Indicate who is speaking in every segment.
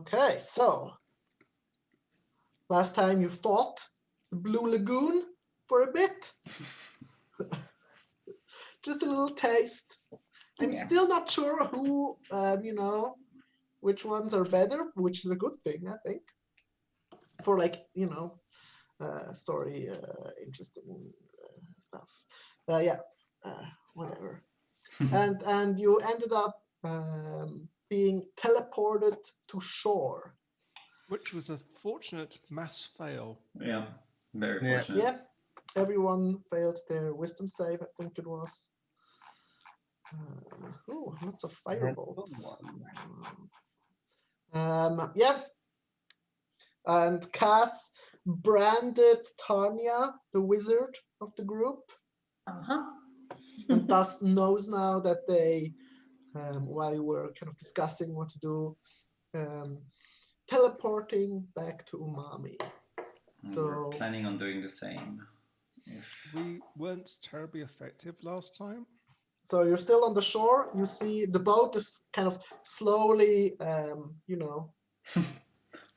Speaker 1: Okay, so last time you fought the Blue Lagoon for a bit. Just a little taste. I'm still not sure who, which ones are better, which is a good thing, I think. For story, interesting stuff. Whatever. and you ended up being teleported to shore.
Speaker 2: Which was a fortunate mass fail.
Speaker 3: Yeah, very fortunate.
Speaker 1: Yeah, everyone failed their wisdom save, I think it was. Lots of firebolts. And Cass branded Tanya, the wizard of the group, and thus knows now that they, while you were kind of discussing what to do, teleporting back to Umami. So
Speaker 3: we're planning on doing the same.
Speaker 2: We weren't terribly effective last time.
Speaker 1: So you're still on the shore. You see the boat is kind of slowly,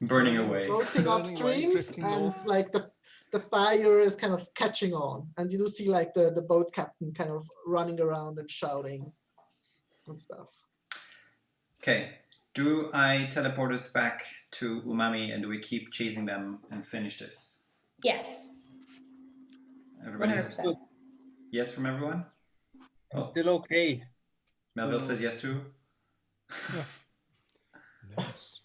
Speaker 3: burning away,
Speaker 1: floating upstream, and like the fire is kind of catching on, and you do see like the boat captain kind of running around and shouting and stuff.
Speaker 3: Okay, do I teleport us back to Umami, and do we keep chasing them and finish this?
Speaker 4: Yes.
Speaker 3: Everybody's
Speaker 4: 100%.
Speaker 3: Yes from everyone?
Speaker 5: I'm still okay.
Speaker 3: Melville says yes too.
Speaker 2: Yes.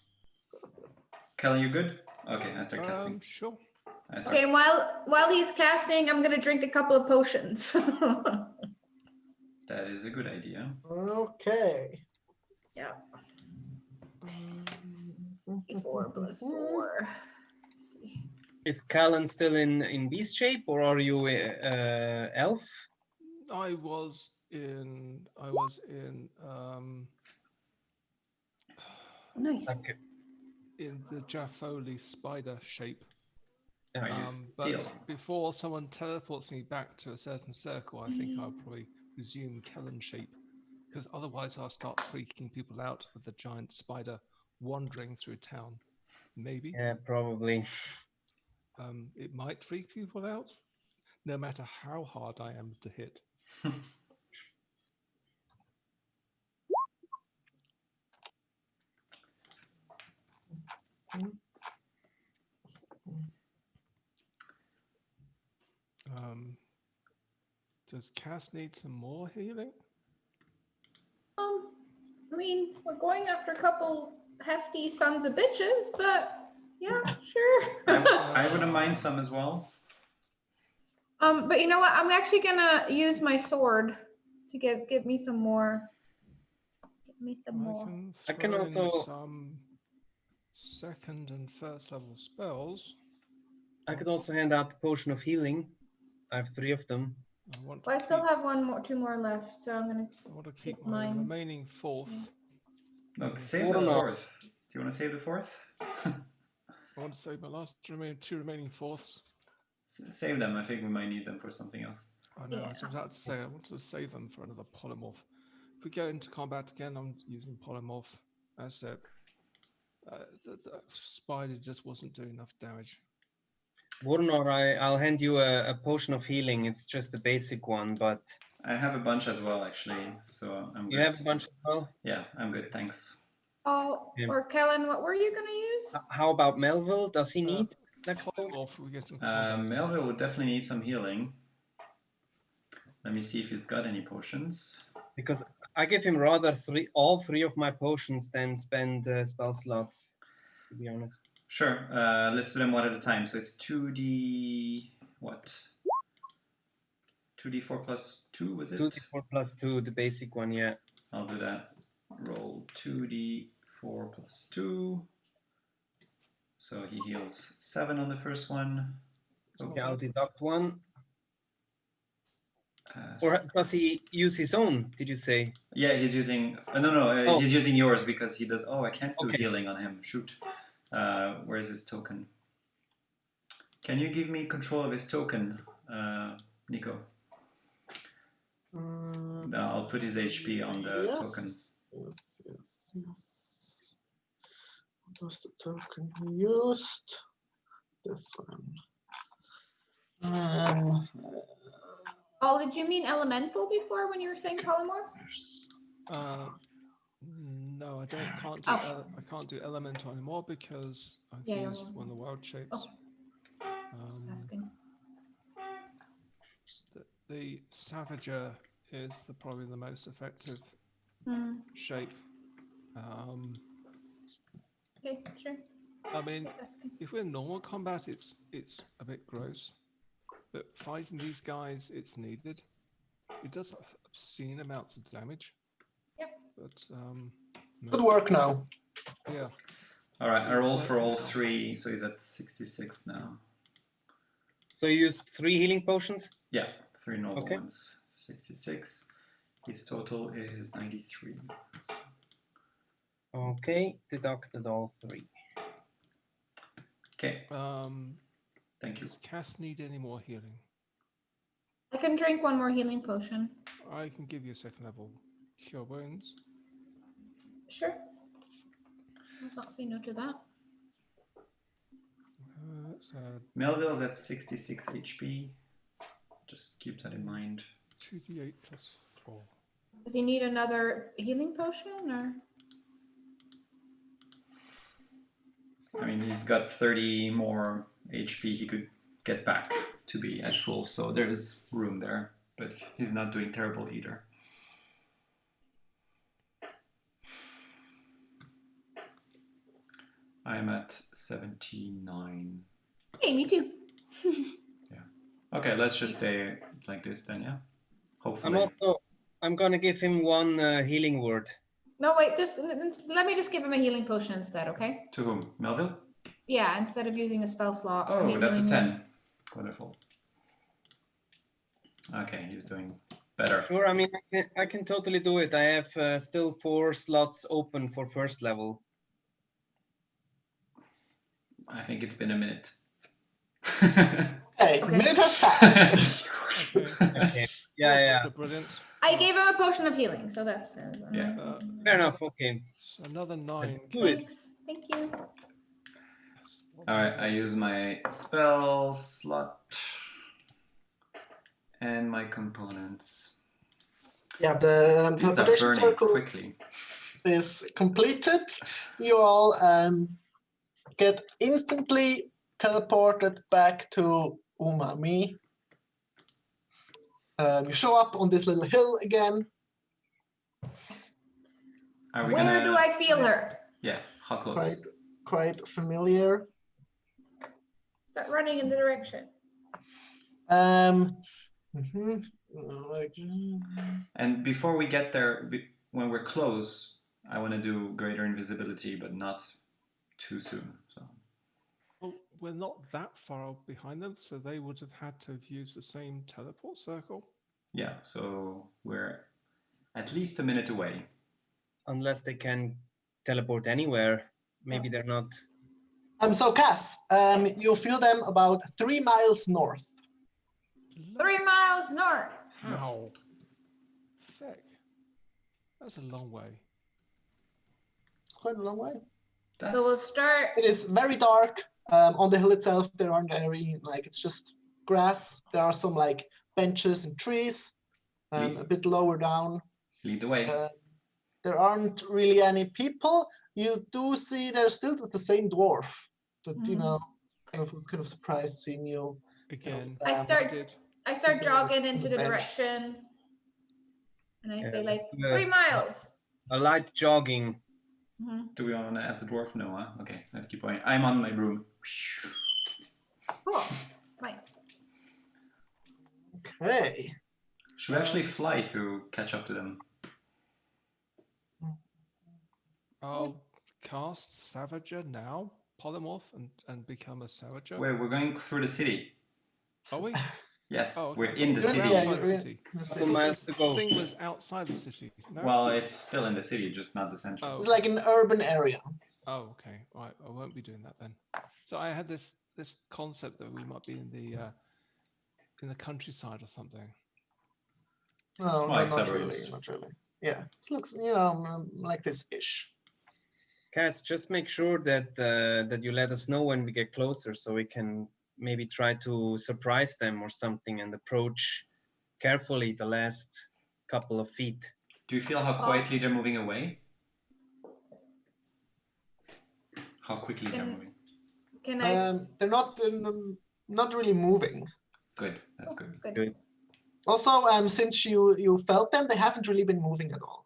Speaker 3: Kellen, you good? Okay, I start casting.
Speaker 2: Sure.
Speaker 4: Okay, while he's casting, I'm gonna drink a couple of potions.
Speaker 3: That is a good idea.
Speaker 1: Okay.
Speaker 4: Yeah. 4 plus 4. Let's see.
Speaker 5: Is Callan still in beast shape, or are you elf?
Speaker 2: I was in
Speaker 4: Nice.
Speaker 5: Okay.
Speaker 2: in the Jaffoli spider shape.
Speaker 3: But
Speaker 2: before someone teleports me back to a certain circle, I think I'll probably resume Kellen shape, because otherwise I'll start freaking people out with the giant spider wandering through town. Maybe.
Speaker 5: Yeah, probably.
Speaker 2: It might freak people out, no matter how hard I am to hit. Does Cass need some more healing?
Speaker 4: I mean, we're going after a couple hefty sons of bitches, but yeah, sure.
Speaker 3: I wouldn't mind some as well.
Speaker 4: But you know what? I'm actually gonna use my sword to give me some more. Give me some more.
Speaker 5: I can also
Speaker 2: some second and first level spells.
Speaker 5: I could also hand out the potion of healing. I have 3 of them.
Speaker 4: I still have 2 more left, so I'm gonna.
Speaker 2: I want to keep my remaining 4th.
Speaker 3: Look, save the 4th. Do you want to save the 4th?
Speaker 2: I want to save my last 2 remaining 4ths.
Speaker 3: Save them. I think we might need them for something else.
Speaker 2: I know. I was about to say I want to save them for another polymorph. If we go into combat again, I'm using polymorph. As the spider just wasn't doing enough damage.
Speaker 5: Warnor, I'll hand you a potion of healing. It's just a basic one, but
Speaker 3: I have a bunch as well, actually. So I'm good.
Speaker 5: You have a bunch as well?
Speaker 3: Yeah, I'm good. Thanks.
Speaker 4: Oh, or Kellen, what were you gonna use?
Speaker 5: How about Melville? Does he need that
Speaker 2: polymorph?
Speaker 3: Melville would definitely need some healing. Let me see if he's got any potions.
Speaker 5: Because I give him rather all 3 of my potions than spend spell slots, to be honest.
Speaker 3: Sure. Let's do them one at a time. So it's 2d... what? 2d4 plus 2, was it?
Speaker 5: 2d4 plus 2, the basic one, yeah.
Speaker 3: I'll do that. Roll 2d4 plus 2. So he heals 7 on the first one.
Speaker 5: Okay, I'll deduct 1. Or does he use his own, did you say?
Speaker 3: Yeah, he's using... no, he's using yours because he does... Oh, I can't do healing on him. Shoot. Where's his token? Can you give me control of his token, Nico? I'll put his HP on the token.
Speaker 1: Yes. What was the token he used? This one.
Speaker 4: Oh, did you mean elemental before when you were saying polymorph?
Speaker 2: No, I don't. Can't do. I can't do elemental anymore because I've used one of the wild shapes.
Speaker 4: Oh. Asking.
Speaker 2: The Savager is probably the most effective shape.
Speaker 4: Okay, sure.
Speaker 2: I mean, if we're in normal combat, it's a bit gross, but fighting these guys, it's needed. It does obscene amounts of damage.
Speaker 4: Yep.
Speaker 2: But
Speaker 1: Good work now.
Speaker 2: Yeah.
Speaker 3: All right, I roll for all three, so he's at 66 now.
Speaker 5: So you used 3 healing potions?
Speaker 3: Yeah, 3 normal ones. 66. His total is 93.
Speaker 5: Okay, deducted all 3.
Speaker 3: Okay. Thank you.
Speaker 2: Does Cass need any more healing?
Speaker 4: I can drink one more healing potion.
Speaker 2: I can give you a 2nd level cure wounds.
Speaker 4: Sure. I'll not say no to that.
Speaker 3: Melville's at 66 HP. Just keep that in mind.
Speaker 2: 2d8 plus 4.
Speaker 4: Does he need another healing potion or?
Speaker 3: I mean, he's got 30 more HP he could get back to be at full, so there's room there, but he's not doing terrible either. I'm at 79.
Speaker 4: Hey, me too.
Speaker 3: Yeah. Okay, let's just stay like this then, yeah? Hopefully.
Speaker 5: I'm gonna give him 1 healing word.
Speaker 4: No, wait, just let me just give him a healing potion instead, okay?
Speaker 3: To whom? Melville?
Speaker 4: Yeah, instead of using a spell slot.
Speaker 3: Oh, that's a 10. Wonderful. Okay, he's doing better.
Speaker 5: Sure, I mean, I can totally do it. I have still 4 slots open for 1st level.
Speaker 3: I think it's been a minute.
Speaker 1: Hey, a minute has passed.
Speaker 5: Okay. Yeah.
Speaker 2: Brilliant.
Speaker 4: I gave him a potion of healing, so that's
Speaker 3: yeah.
Speaker 5: Fair enough. Okay.
Speaker 2: So another 9.
Speaker 4: Thanks. Thank you.
Speaker 3: All right, I use my spell slot and my components.
Speaker 1: Yeah, the
Speaker 3: These are
Speaker 1: teleportation
Speaker 3: burning
Speaker 1: circle
Speaker 3: quickly.
Speaker 1: is completed. You all get instantly teleported back to Umami. You show up on this little hill again.
Speaker 4: Where do I feel her?
Speaker 3: Yeah, how close?
Speaker 1: Quite familiar.
Speaker 4: Start running in the direction.
Speaker 3: And before we get there, when we're close, I want to do greater invisibility, but not too soon. So.
Speaker 2: Well, we're not that far behind them, so they would have had to have used the same teleport circle.
Speaker 3: Yeah, so we're at least a minute away.
Speaker 5: Unless they can teleport anywhere. Maybe they're not.
Speaker 1: So Cass, you feel them about 3 miles north.
Speaker 4: 3 miles north.
Speaker 2: How? Sick. That's a long way.
Speaker 1: It's quite a long way.
Speaker 4: So we'll start.
Speaker 1: It is very dark. On the hill itself, there aren't any, it's just grass. There are some benches and trees. A bit lower down.
Speaker 3: Lead the way.
Speaker 1: There aren't really any people. You do see there's still the same dwarf that was kind of surprised seeing you.
Speaker 2: Again.
Speaker 4: I start jogging into the direction, and I say 3 miles.
Speaker 5: A light jogging.
Speaker 3: Do we want to ask the dwarf? No, huh? Okay, let's keep going. I'm on my broom.
Speaker 4: Cool. Nice.
Speaker 1: Okay.
Speaker 3: Should we actually fly to catch up to them?
Speaker 2: I'll cast Savager now, polymorph, and become a Savager.
Speaker 3: Wait, we're going through the city.
Speaker 2: Are we?
Speaker 3: Yes,
Speaker 2: okay.
Speaker 3: we're in the
Speaker 2: We're
Speaker 3: city.
Speaker 2: outside the city.
Speaker 5: 2 miles to go.
Speaker 2: The thing was outside the city. No?
Speaker 3: Well, it's still in the city, just not the center.
Speaker 2: Oh.
Speaker 1: It's like an urban area.
Speaker 2: Oh, okay. Right, I won't be doing that then. So I had this concept that we might be in the countryside or something.
Speaker 1: No, not really. Yeah, it looks like this-ish.
Speaker 5: Cass, just make sure that that you let us know when we get closer, so we can maybe try to surprise them or something and approach carefully the last couple of feet.
Speaker 3: Do you feel how quietly they're moving away? How quickly they're moving?
Speaker 4: Can I?
Speaker 1: They're not really moving.
Speaker 3: Good, that's good.
Speaker 5: Good.
Speaker 1: Also, since you felt them, they haven't really been moving at all.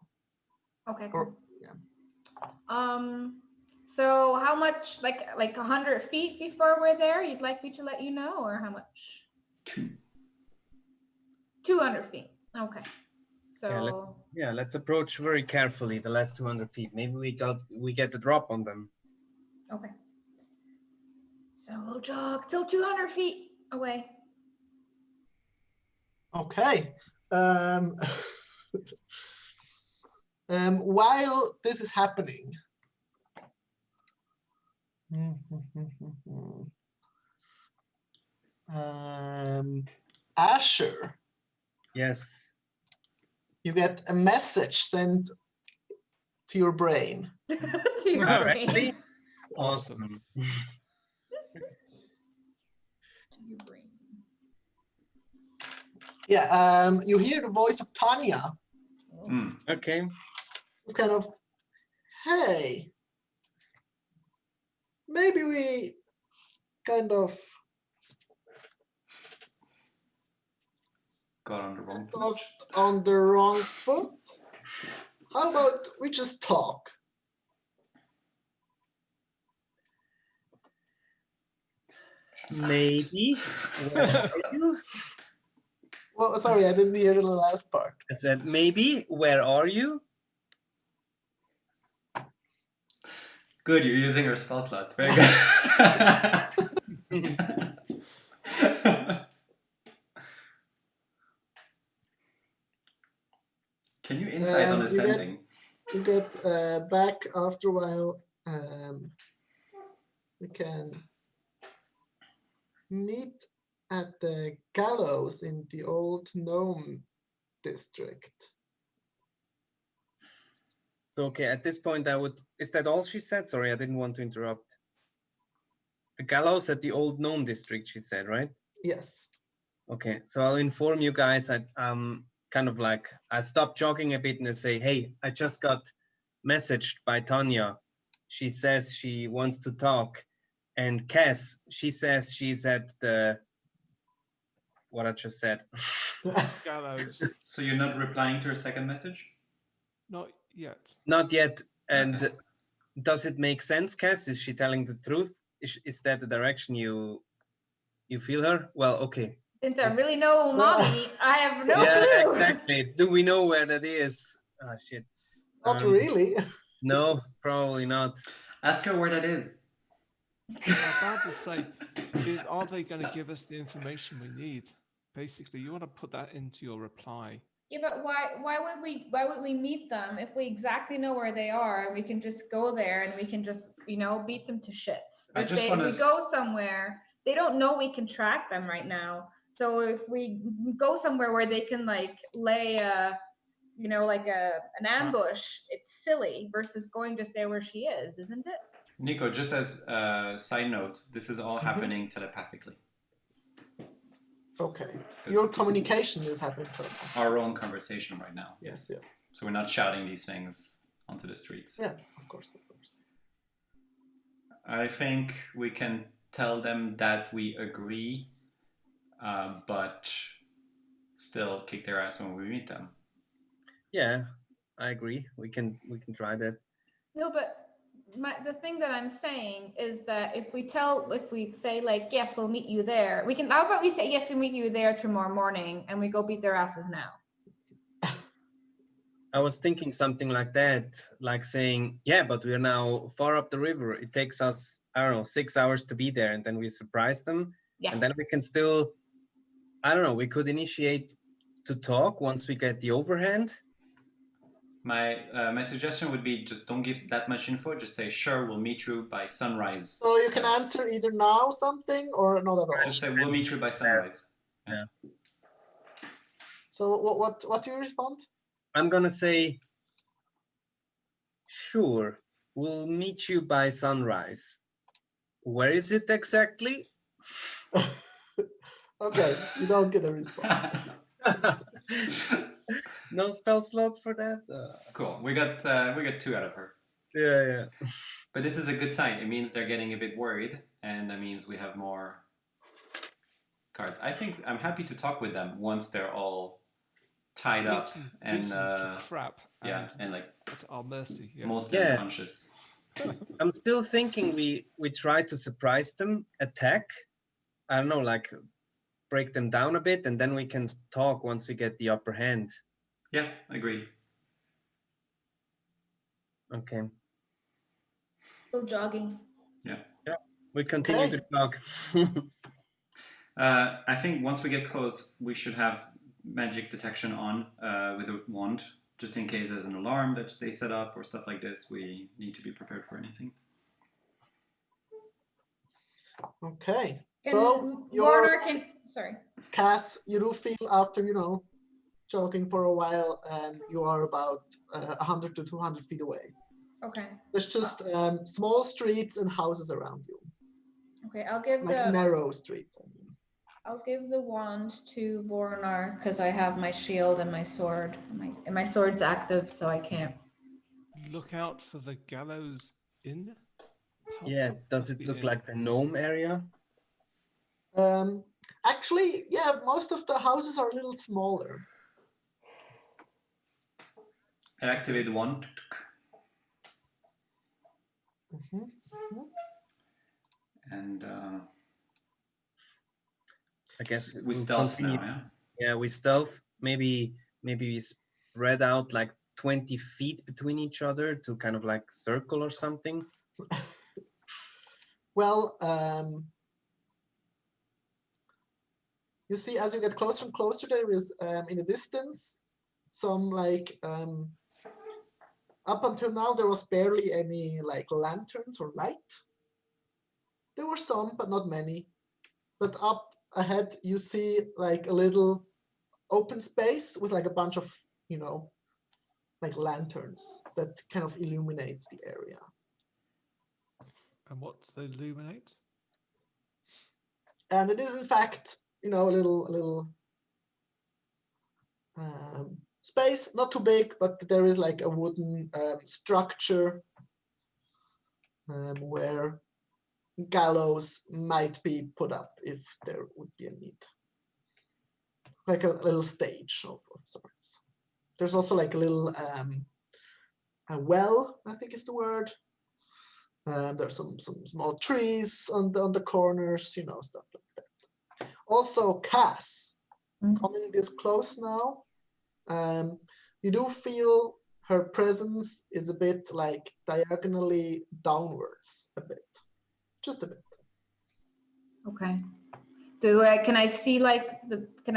Speaker 4: Okay.
Speaker 1: Or,
Speaker 4: Cool.
Speaker 1: yeah.
Speaker 4: So how much, like 100 feet before we're there, you'd like me to let you know, or how much? 200 feet. Okay. So
Speaker 5: Yeah, let's approach very carefully the last 200 feet. Maybe we get the drop on them.
Speaker 4: okay. So we'll jog till 200 feet away.
Speaker 1: Okay. While this is happening, Asher,
Speaker 5: Yes.
Speaker 1: you get a message sent to your brain.
Speaker 4: To your
Speaker 5: Directly?
Speaker 4: brain.
Speaker 5: Awesome.
Speaker 4: To your brain.
Speaker 1: Yeah, you hear the voice of Tanya.
Speaker 5: Okay.
Speaker 1: It's kind of, hey, maybe we kind of
Speaker 3: Got on the wrong foot.
Speaker 1: got on the wrong foot. How about we just talk?
Speaker 5: Maybe. Where are you?
Speaker 1: Well, sorry, I didn't hear the last part.
Speaker 5: I said, maybe. Where are you?
Speaker 3: Good, you're using your spell slots. Very good. Can you insight on this ending?
Speaker 1: You get back after a while. We can meet at the gallows in the old gnome district.
Speaker 5: So, okay, at this point, is that all she said? Sorry, I didn't want to interrupt. The gallows at the old gnome district, she said, right?
Speaker 1: Yes.
Speaker 5: Okay, so I'll inform you guys. Kind of like, I stopped jogging a bit and I say, hey, I just got messaged by Tanya. She says she wants to talk. And Cass, she says she's at what I just said.
Speaker 2: Gallows.
Speaker 3: So you're not replying to her second message?
Speaker 2: Not yet.
Speaker 5: Not yet. And
Speaker 3: Okay.
Speaker 5: does it make sense, Cass? Is she telling the truth? Is that the direction you feel her? Well, okay.
Speaker 4: Since I really know mommy, I have no
Speaker 5: Yeah,
Speaker 4: clue.
Speaker 5: exactly. Do we know where that is? Ah, shit.
Speaker 1: Not really.
Speaker 5: No, probably not.
Speaker 3: Ask her where that is.
Speaker 2: I was about to say, are they going to give us the information we need? Basically, you want to put that into your reply.
Speaker 4: Yeah, but why would we meet them if we exactly know where they are? We can just go there and we can just, beat them to shits.
Speaker 3: I just
Speaker 4: If
Speaker 3: wanna
Speaker 4: we go somewhere, they don't know we can track them right now. So if we go somewhere where they can lay an ambush, it's silly versus going just there where she is, isn't it?
Speaker 3: Nico, just as a side note, this is all happening telepathically.
Speaker 1: Okay. Your communication is happening.
Speaker 3: Our own conversation right now.
Speaker 1: Yes, yes.
Speaker 3: So we're not shouting these things onto the streets.
Speaker 1: Yeah, of course, of course.
Speaker 3: I think we can tell them that we agree, but still kick their ass when we meet them.
Speaker 5: Yeah, I agree. We can try that.
Speaker 4: No, but the thing that I'm saying is that if we say yes, we'll meet you there. How about we say yes, we meet you there tomorrow morning, and we go beat their asses now.
Speaker 5: I was thinking something like that, like saying, yeah, but we're now far up the river. It takes us, I don't know, 6 hours to be there, and then we surprise them.
Speaker 4: Yeah.
Speaker 5: And then we can still, I don't know, we could initiate to talk once we get the overhand.
Speaker 3: My suggestion would be just don't give that much info. Just say, sure, we'll meet you by sunrise.
Speaker 1: So you can answer either now something or not at all.
Speaker 3: Just say, we'll meet you by sunrise.
Speaker 5: Yeah.
Speaker 1: So what do you respond?
Speaker 5: I'm going to say, sure, we'll meet you by sunrise. Where is it exactly?
Speaker 1: Okay, you don't get a response.
Speaker 5: No spell slots for that?
Speaker 3: Cool. We got 2 out of her.
Speaker 5: Yeah.
Speaker 3: But this is a good sign. It means they're getting a bit worried, and that means we have more cards. I think I'm happy to talk with them once they're all tied up and
Speaker 2: trap.
Speaker 3: and like
Speaker 2: at our mercy. Yes.
Speaker 3: mostly unconscious.
Speaker 5: I'm still thinking we try to surprise them, attack. I don't know, like break them down a bit, and then we can talk once we get the upper hand.
Speaker 3: Yeah, agreed.
Speaker 5: Okay.
Speaker 4: Go jogging.
Speaker 3: Yeah.
Speaker 5: We continue
Speaker 1: Okay.
Speaker 5: to talk.
Speaker 3: I think once we get close, we should have magic detection on with a wand, just in case there's an alarm that they set up or stuff like this. We need to be prepared for anything.
Speaker 1: Okay.
Speaker 4: And
Speaker 1: So
Speaker 4: Warner can. Sorry.
Speaker 1: Cass, you do feel after, jogging for a while, you are about 100 to 200 feet away.
Speaker 4: Okay.
Speaker 1: There's just small streets and houses around you,
Speaker 4: Okay. I'll give
Speaker 1: like narrow streets.
Speaker 4: I'll give the wand to Voronar because I have my shield and my sword. And my sword's active, so I can't.
Speaker 2: Look out for the gallows inn.
Speaker 5: Yeah, does it look like the gnome area?
Speaker 1: Actually, yeah, most of the houses are a little smaller.
Speaker 3: I activate the wand. And
Speaker 5: I guess
Speaker 3: we
Speaker 5: we'll
Speaker 3: stealth
Speaker 5: continue.
Speaker 3: now, yeah?
Speaker 5: Yeah, we stealth. Maybe we spread out like 20 feet between each other to kind of like circle or something.
Speaker 1: Well, you see, as you get closer and closer, there is in the distance some like up until now there was barely any like lanterns or light. There were some, but not many. But up ahead, you see like a little open space with like a bunch of, like lanterns that kind of illuminates the area.
Speaker 2: And what they illuminate?
Speaker 1: And it is in fact, a little space, not too big, but there is like a wooden structure where gallows might be put up if there would be a need. Like a little stage of sorts. There's also like a little a well, I think is the word. There's some small trees on the corners, stuff like that. Also, Cass, coming this close now, you do feel her presence is a bit like diagonally downwards a bit. Just a bit.
Speaker 4: Okay. Can I see like can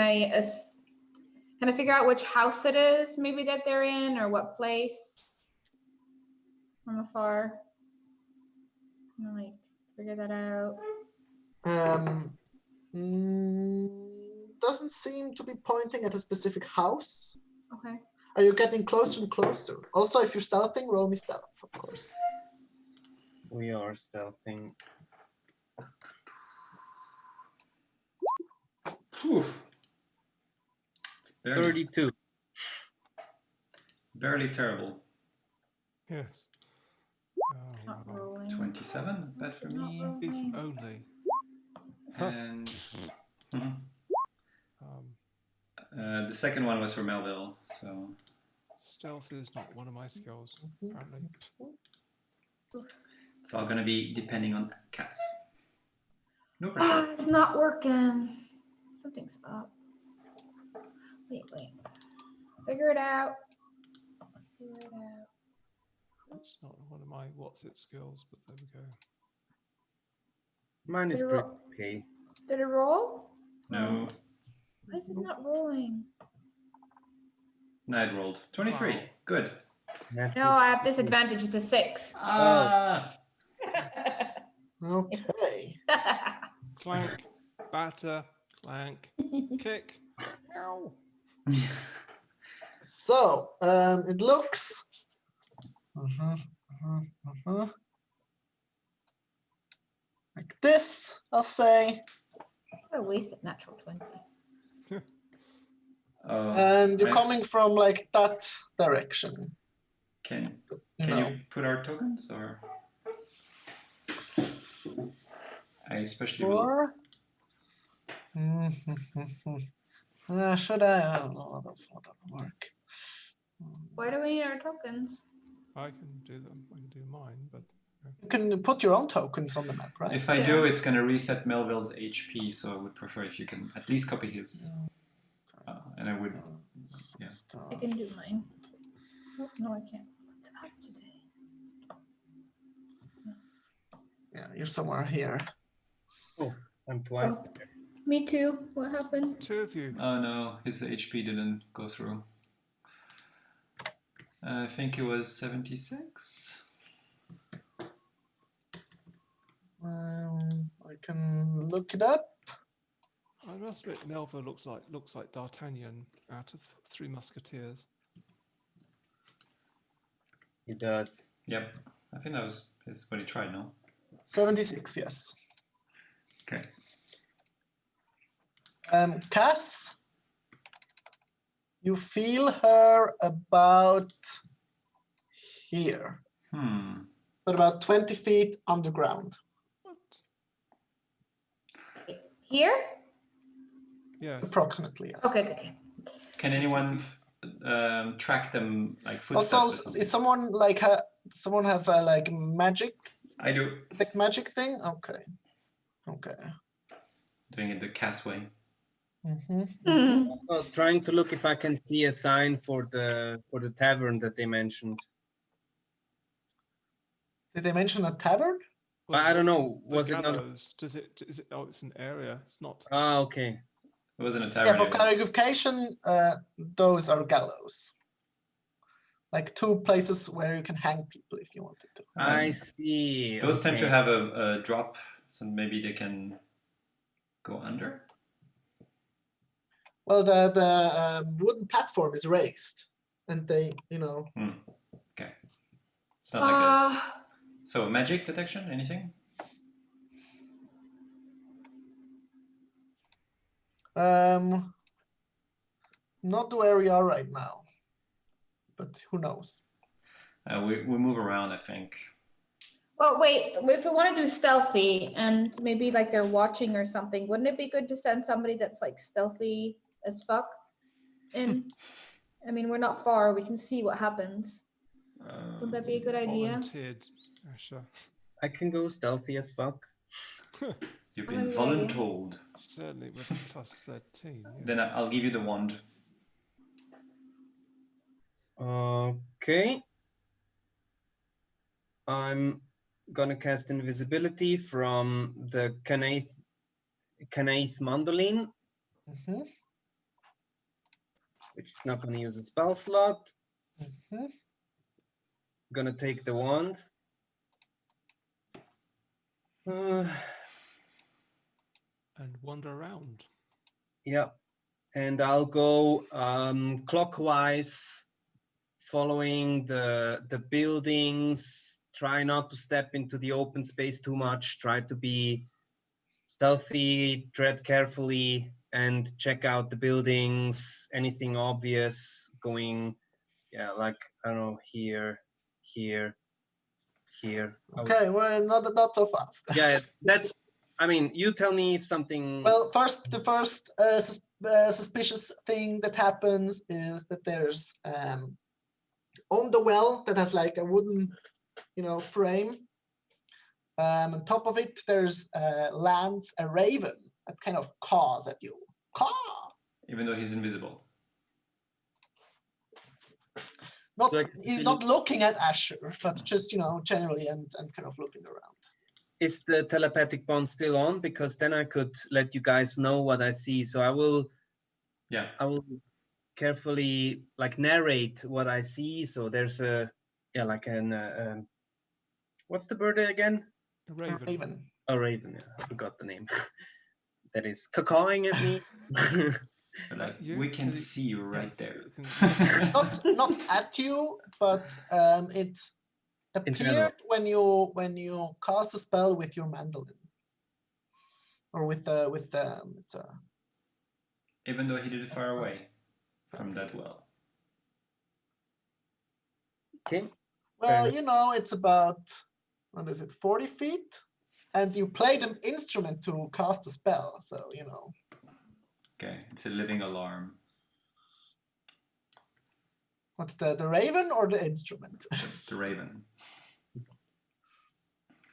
Speaker 4: I figure out which house it is maybe that they're in or what place from afar? Can I like figure that out?
Speaker 1: Doesn't seem to be pointing at a specific house.
Speaker 4: Okay.
Speaker 1: Are you getting closer and closer? Also, if you're stealthing, roll me stealth, of course.
Speaker 5: We are stealthing.
Speaker 3: Whew. It's barely,
Speaker 5: 32.
Speaker 3: barely terrible.
Speaker 2: Yes.
Speaker 4: Not rolling.
Speaker 3: 27, bad for
Speaker 4: Not
Speaker 3: me.
Speaker 2: If
Speaker 4: rolling.
Speaker 2: only.
Speaker 3: And
Speaker 2: Um,
Speaker 3: the second one was for Melville, so
Speaker 2: stealth is not one of my skills, apparently.
Speaker 3: it's all gonna be depending on Cass. No pressure.
Speaker 4: It's not working. Something's up. Wait. Figure it out.
Speaker 2: It's not one of my what's it skills, but there we go.
Speaker 5: Mine is
Speaker 4: Did it
Speaker 5: pretty
Speaker 4: roll?
Speaker 5: okay.
Speaker 4: Did it roll?
Speaker 3: No,
Speaker 4: Why is it not rolling?
Speaker 3: no, it rolled. 23,
Speaker 2: Wow.
Speaker 3: good.
Speaker 4: No, I have disadvantage. It's a 6.
Speaker 3: Ah!
Speaker 1: Okay.
Speaker 2: Clank, batter, clank, kick. Ow.
Speaker 1: So it looks Like this, I'll say.
Speaker 4: What a wasted natural 20.
Speaker 1: And you're
Speaker 3: I-
Speaker 1: coming from like that direction.
Speaker 3: Can
Speaker 1: No.
Speaker 3: you put our tokens or? I especially will.
Speaker 1: Or should I? That'll work.
Speaker 4: Why do we need our tokens?
Speaker 2: I can do them. I can do mine, but
Speaker 1: You can put your own tokens on the map, right?
Speaker 3: If I
Speaker 4: Yeah.
Speaker 3: do, it's gonna reset Melville's HP, so I would prefer if you can at least copy his. And I would, yeah.
Speaker 4: I can do mine. Oh, no, I can't. What's up today?
Speaker 1: Yeah, you're somewhere here.
Speaker 5: Oh, I'm twice
Speaker 4: Oh.
Speaker 5: there.
Speaker 4: Me too. What happened?
Speaker 2: 2 of you.
Speaker 3: Oh no, his HP didn't go through. I think it was 76.
Speaker 1: I can look it up.
Speaker 2: I must admit, Melva looks like D'Artagnan out of Three Musketeers.
Speaker 5: He does.
Speaker 3: Yep, I think that was what he tried. No.
Speaker 1: 76, yes.
Speaker 3: Okay.
Speaker 1: Cass, you feel her about here, but about 20 feet underground.
Speaker 2: What?
Speaker 4: Here?
Speaker 2: Yes.
Speaker 1: Approximately, yes.
Speaker 4: Okay.
Speaker 3: Can anyone track them like footsteps?
Speaker 1: Also,
Speaker 3: or something?
Speaker 1: is someone like someone have like magic?
Speaker 3: I do.
Speaker 1: Like magic thing? Okay.
Speaker 3: Doing it the Cass way.
Speaker 5: Well, trying to look if I can see a sign for the tavern that they mentioned.
Speaker 1: Did they mention a tavern?
Speaker 2: Well,
Speaker 5: I don't know.
Speaker 2: the
Speaker 5: Was it not?
Speaker 2: gallows, Is it? Oh, it's an area. It's not.
Speaker 5: Ah, okay.
Speaker 3: It wasn't a
Speaker 1: Yeah,
Speaker 3: tavern.
Speaker 1: for
Speaker 3: it was-
Speaker 1: clarification, those are gallows. Like 2 places where you can hang people if you wanted to.
Speaker 5: I see.
Speaker 3: Those tend to
Speaker 5: okay.
Speaker 3: have a drop, so maybe they can go under.
Speaker 1: Well, the wooden platform is raised, and they,
Speaker 3: Okay. It's not like a. So magic detection, anything?
Speaker 1: not where we are right now, but who knows?
Speaker 3: We move around, I think.
Speaker 4: Well, wait, if we want to do stealthy and maybe like they're watching or something, wouldn't it be good to send somebody that's like stealthy as fuck in? I mean, we're not far. We can see what happens. Would that be a good idea?
Speaker 2: Volunteered, Asher.
Speaker 5: I can go stealthy as fuck.
Speaker 3: You've
Speaker 4: Oh,
Speaker 3: been
Speaker 4: yeah.
Speaker 3: voluntold.
Speaker 2: Certainly with a plus 13. Yeah.
Speaker 3: Then I'll give you the wand.
Speaker 5: Okay. I'm gonna cast invisibility from the Canaith Mandolin,
Speaker 1: Mhm,
Speaker 5: which is not gonna use a spell slot.
Speaker 1: mhm.
Speaker 5: Gonna take the wand.
Speaker 2: And wander around.
Speaker 5: Yeah, and I'll go clockwise, following the buildings. Try not to step into the open space too much. Try to be stealthy, tread carefully, and check out the buildings. Anything obvious going, yeah, like I don't know, here. I would-
Speaker 1: Okay, well, not so fast.
Speaker 5: Yeah, that's. I mean, you tell me if something.
Speaker 1: Well, the first suspicious thing that happens is that there's on the well that has like a wooden, frame. On top of it, there's lands a raven that kind of caws at you. Caw!
Speaker 3: Even though he's invisible.
Speaker 1: Not,
Speaker 5: Like,
Speaker 1: he's not looking at Asher, but just generally and kind of looking around.
Speaker 5: Is the telepathic bond still on? Because then I could let you guys know what I see. So I will carefully like narrate what I see. So there's what's the bird again?
Speaker 2: A raven.
Speaker 1: Raven.
Speaker 5: A raven. Yeah, I forgot the name. That is cawing at me.
Speaker 3: But like,
Speaker 2: You
Speaker 3: we can
Speaker 2: can-
Speaker 3: see you right
Speaker 2: yes,
Speaker 3: there.
Speaker 2: you can-
Speaker 1: Not at you, but it
Speaker 5: general.
Speaker 1: appeared when you cast a spell with your mandolin, or with
Speaker 3: Even though he did it far away from that well.
Speaker 5: Okay.
Speaker 1: well,
Speaker 5: enough.
Speaker 1: you know, it's about, what is it, 40 feet, and you played an instrument to cast a spell, so you know.
Speaker 3: Okay, it's a living alarm.
Speaker 1: What's the raven or the instrument?
Speaker 3: The raven.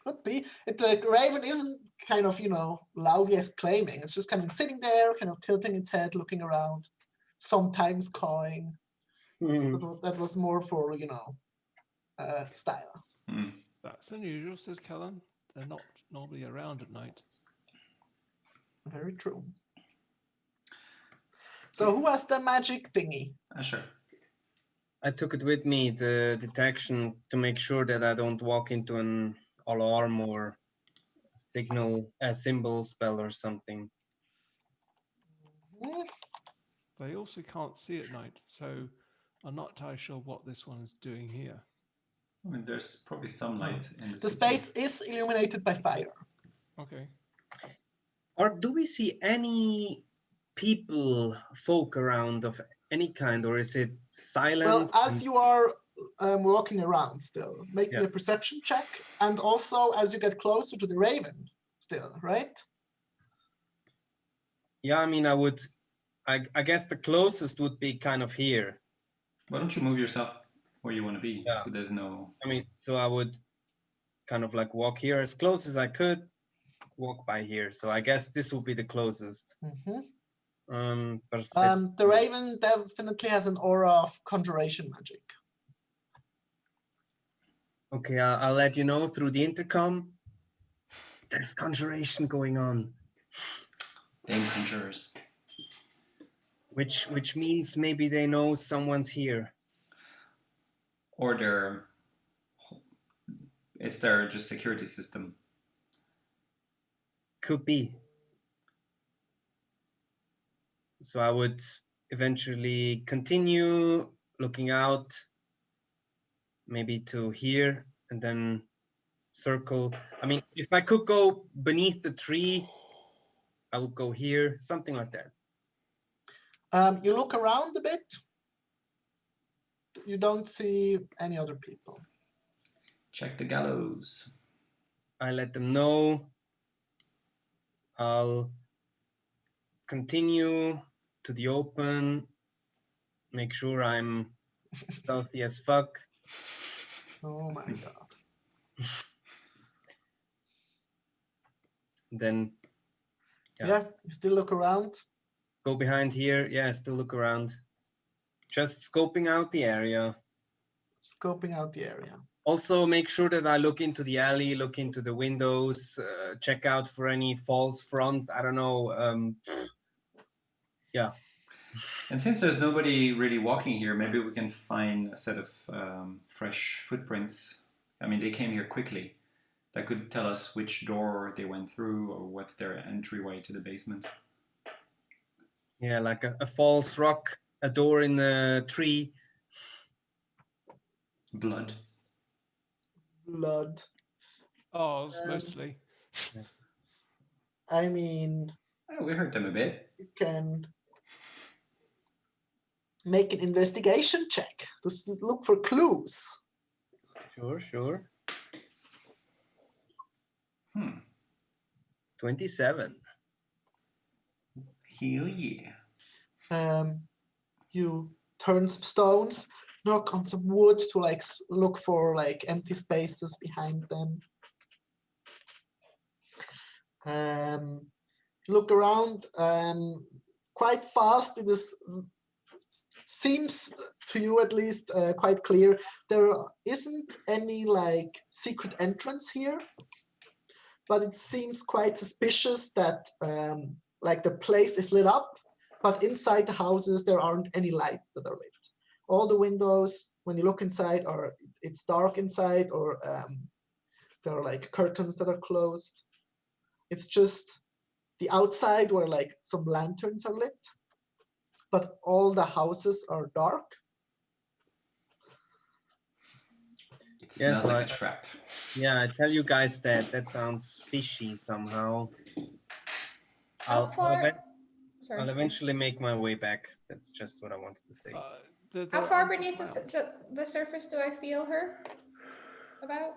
Speaker 1: Could be. The raven isn't kind of, you know, loudly exclaiming. It's just kind of sitting there, kind of tilting its head, looking around, sometimes cawing. That was more for, you know, style.
Speaker 2: That's unusual, says Kellen. They're not normally around at night.
Speaker 1: Very true. So who has the magic thingy?
Speaker 3: Sure.
Speaker 5: I took it with me, the detection, to make sure that I don't walk into an alarm or symbol spell or something.
Speaker 2: They also can't see at night, so I'm not entirely sure what this one is doing here.
Speaker 3: I mean, there's probably some light in
Speaker 1: The
Speaker 3: city.
Speaker 1: space is illuminated by fire.
Speaker 2: Okay.
Speaker 5: Or do we see any folk around of any kind, or is it silence?
Speaker 1: Well, as you are walking around still, make me
Speaker 5: Yeah.
Speaker 1: a perception check, and also as you get closer to the raven still, right?
Speaker 5: Yeah, I mean, I guess the closest would be kind of here.
Speaker 3: Why don't you move yourself where you want to be?
Speaker 5: Yeah.
Speaker 3: So there's no...
Speaker 5: I mean, so I would kind of like walk here as close as I could, walk by here. So I guess this would be the closest.
Speaker 1: The raven definitely has an aura of conjuration magic.
Speaker 5: Okay, I'll let you know through the intercom. There's conjuration going on.
Speaker 3: Dame conjurers.
Speaker 5: Which means maybe they know someone's here.
Speaker 3: Or it's their just security system.
Speaker 5: Could be. So I would eventually continue looking out, maybe to here, and then circle. I mean, if I could go beneath the tree, I would go here, something like that.
Speaker 1: You look around a bit. You don't see any other people.
Speaker 3: Check the gallows.
Speaker 5: I let them know. I'll continue to the open, make sure I'm stealthy as fuck.
Speaker 1: Oh my god.
Speaker 5: Then
Speaker 1: Yeah, you still look around.
Speaker 5: go behind here. Yeah, still look around. Just scoping out the area.
Speaker 1: Scoping out the area.
Speaker 5: Also, make sure that I look into the alley, look into the windows, check out for any false front. I don't know. Yeah.
Speaker 3: And since there's nobody really walking here, maybe we can find a set of fresh footprints. I mean, they came here quickly. That could tell us which door they went through or what's their entryway to the basement.
Speaker 5: Yeah, like a false rock, a door in the tree.
Speaker 3: Blood.
Speaker 1: Blood.
Speaker 2: Ours, mostly.
Speaker 1: I mean,
Speaker 3: Oh, we heard them a bit.
Speaker 1: you can make an investigation check to look for clues.
Speaker 5: Sure. 27.
Speaker 3: Hell yeah.
Speaker 1: You turn some stones, knock on some wood to like look for like empty spaces behind them. Look around. Quite fast. It seems to you at least quite clear there isn't any like secret entrance here, but it seems quite suspicious that like the place is lit up, but inside the houses there aren't any lights that are lit. All the windows, when you look inside, it's dark inside, or there are like curtains that are closed. It's just the outside where like some lanterns are lit, but all the houses are dark.
Speaker 3: It smells
Speaker 5: Yes,
Speaker 3: like a trap.
Speaker 5: yeah, I tell you guys that sounds fishy somehow.
Speaker 4: How
Speaker 5: I'll
Speaker 4: far? Sorry.
Speaker 5: I'll eventually make my way back. That's just what I wanted to say.
Speaker 4: How far beneath the surface do I feel her? About?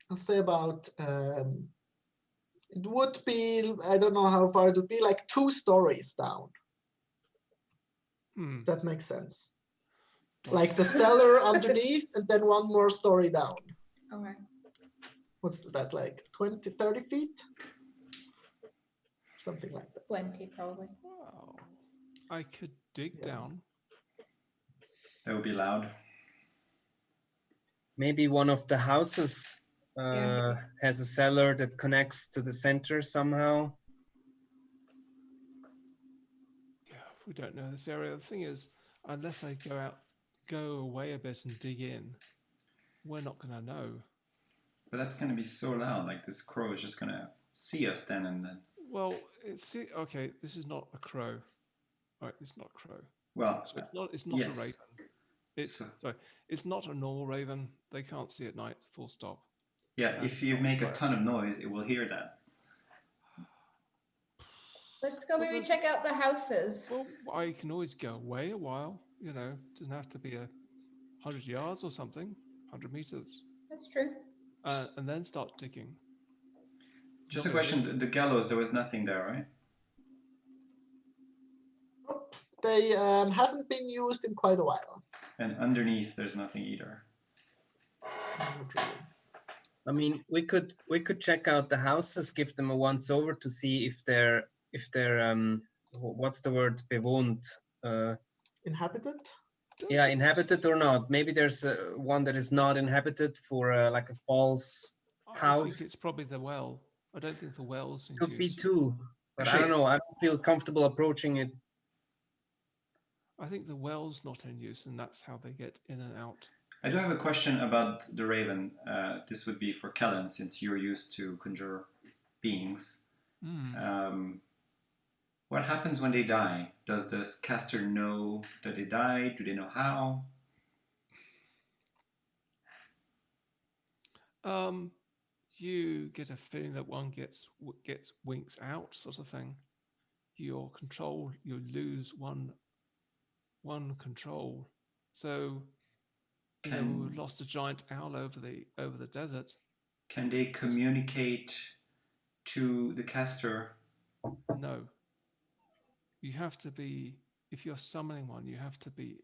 Speaker 1: I'll say about, it would be, I don't know how far it would be, like 2 stories down. That makes sense. Like the cellar underneath and then 1 more story down.
Speaker 4: Okay.
Speaker 1: What's that, like 20, 30 feet? Something like that.
Speaker 4: 20 probably.
Speaker 2: Wow. I could dig down.
Speaker 3: That would be loud.
Speaker 5: Maybe one of the houses has a cellar that connects to the center somehow.
Speaker 2: Yeah, we don't know this area. The thing is, unless I go away a bit and dig in, we're not going to know.
Speaker 3: But that's going to be so loud. Like this crow is just going to see us then and then.
Speaker 2: Well, okay. This is not a crow. Right, it's not a crow.
Speaker 3: Well,
Speaker 2: so it's not
Speaker 3: yes.
Speaker 2: a raven. It's not a normal raven. They can't see at night. Full stop.
Speaker 3: Yeah, if you make a ton of noise, it will hear that.
Speaker 4: Let's go maybe check out the houses.
Speaker 2: Well, I can always go away a while. You know, it doesn't have to be 100 yards or something. 100 meters.
Speaker 4: That's true.
Speaker 2: And then start digging.
Speaker 3: Just a question, the gallows, there was nothing there, right?
Speaker 1: Nope. They haven't been used in quite a while.
Speaker 3: And underneath, there's nothing either.
Speaker 5: I mean, we could check out the houses, give them a once over to see if they're what's the word, bewohnt?
Speaker 1: Inhabited?
Speaker 5: Yeah, inhabited or not. Maybe there's one that is not inhabited for like a false house.
Speaker 2: I think it's probably the well. I don't think the well's in
Speaker 5: Could be
Speaker 2: use.
Speaker 5: 2, but I don't know. I don't feel comfortable approaching it.
Speaker 2: I think the well's not in use, and that's how they get in and out.
Speaker 3: I do have a question about the raven. This would be for Kellen, since you're used to conjure beings. What happens when they die? Does the caster know that they died? Do they know how?
Speaker 2: You get a feeling that one gets winks out, sort of thing. You lose one control. So, we lost a giant owl over the desert.
Speaker 3: Can they communicate to the caster?
Speaker 2: No. You have to be, if you're summoning one, you have to be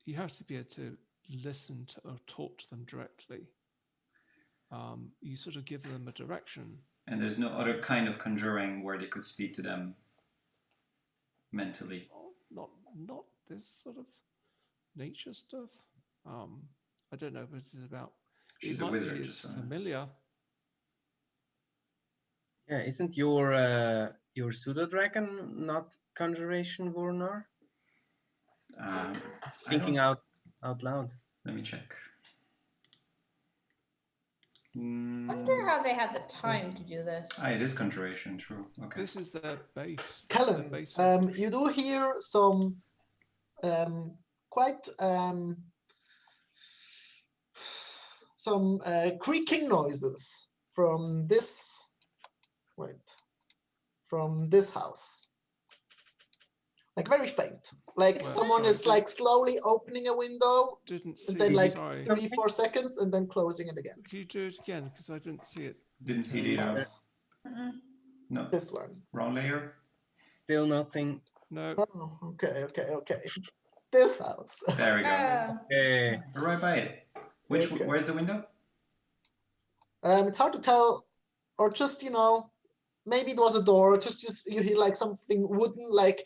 Speaker 2: able to listen to or talk to them directly. You sort of give them a direction.
Speaker 3: And there's no other kind of conjuring where they could speak to them mentally?
Speaker 2: Not this sort of nature stuff. I don't know, but it's about.
Speaker 3: She's a wizard, just
Speaker 2: familiar.
Speaker 5: Yeah, isn't your pseudo dragon not conjuration, Vornar? Thinking out loud.
Speaker 3: Let me check.
Speaker 4: Wonder how they had the time to do this.
Speaker 3: It is conjuration, true. Okay.
Speaker 2: This is their base.
Speaker 1: Kellen, you do hear some quite some creaking noises from this. From this house. Like very faint. Like someone is like slowly opening a window and then like 3-4 seconds and then closing it again.
Speaker 2: Can you do it again? Because I didn't see it.
Speaker 3: Didn't see it either. No.
Speaker 1: This one.
Speaker 3: Wrong layer.
Speaker 5: Still nothing.
Speaker 2: No.
Speaker 1: Oh, okay. This house.
Speaker 3: There we go.
Speaker 5: Okay.
Speaker 3: We're right by it. Where's the window?
Speaker 1: It's hard to tell, or just maybe it was a door. Just you hear like something wooden, like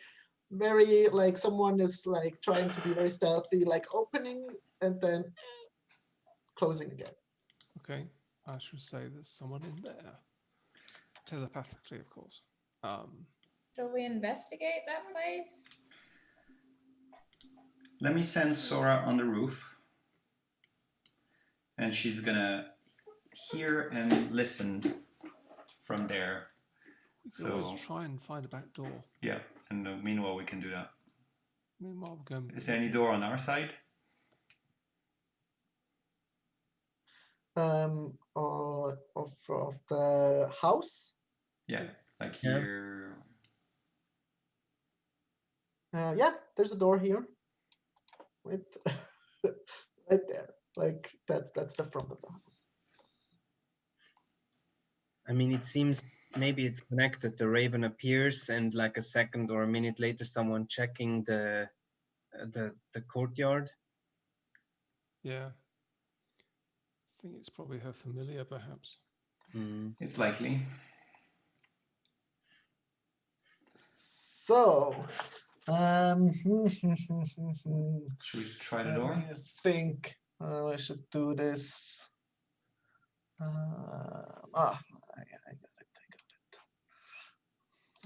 Speaker 1: very like someone is like trying to be very stealthy, like opening and then closing again.
Speaker 2: Okay, I should say there's someone in there. Telepathically, of course.
Speaker 4: Shall we investigate that place?
Speaker 3: Let me send Sora on the roof. And she's gonna hear and listen from there.
Speaker 2: We can always try and find the back door.
Speaker 3: Yeah, and meanwhile we can do that.
Speaker 2: Meanwhile, we're going.
Speaker 3: Is there any door on our side?
Speaker 1: Of the house.
Speaker 3: Yeah, like
Speaker 5: Yeah.
Speaker 3: here.
Speaker 1: Yeah, there's a door here. Right, right there. Like that's the front of the house.
Speaker 5: I mean, it seems maybe it's connected. The raven appears, and like a second or a minute later, someone checking the courtyard.
Speaker 2: Yeah. I think it's probably her familiar, perhaps.
Speaker 3: It's likely.
Speaker 1: So,
Speaker 3: Should we try the
Speaker 1: let
Speaker 3: door?
Speaker 1: me think. I should do this. I got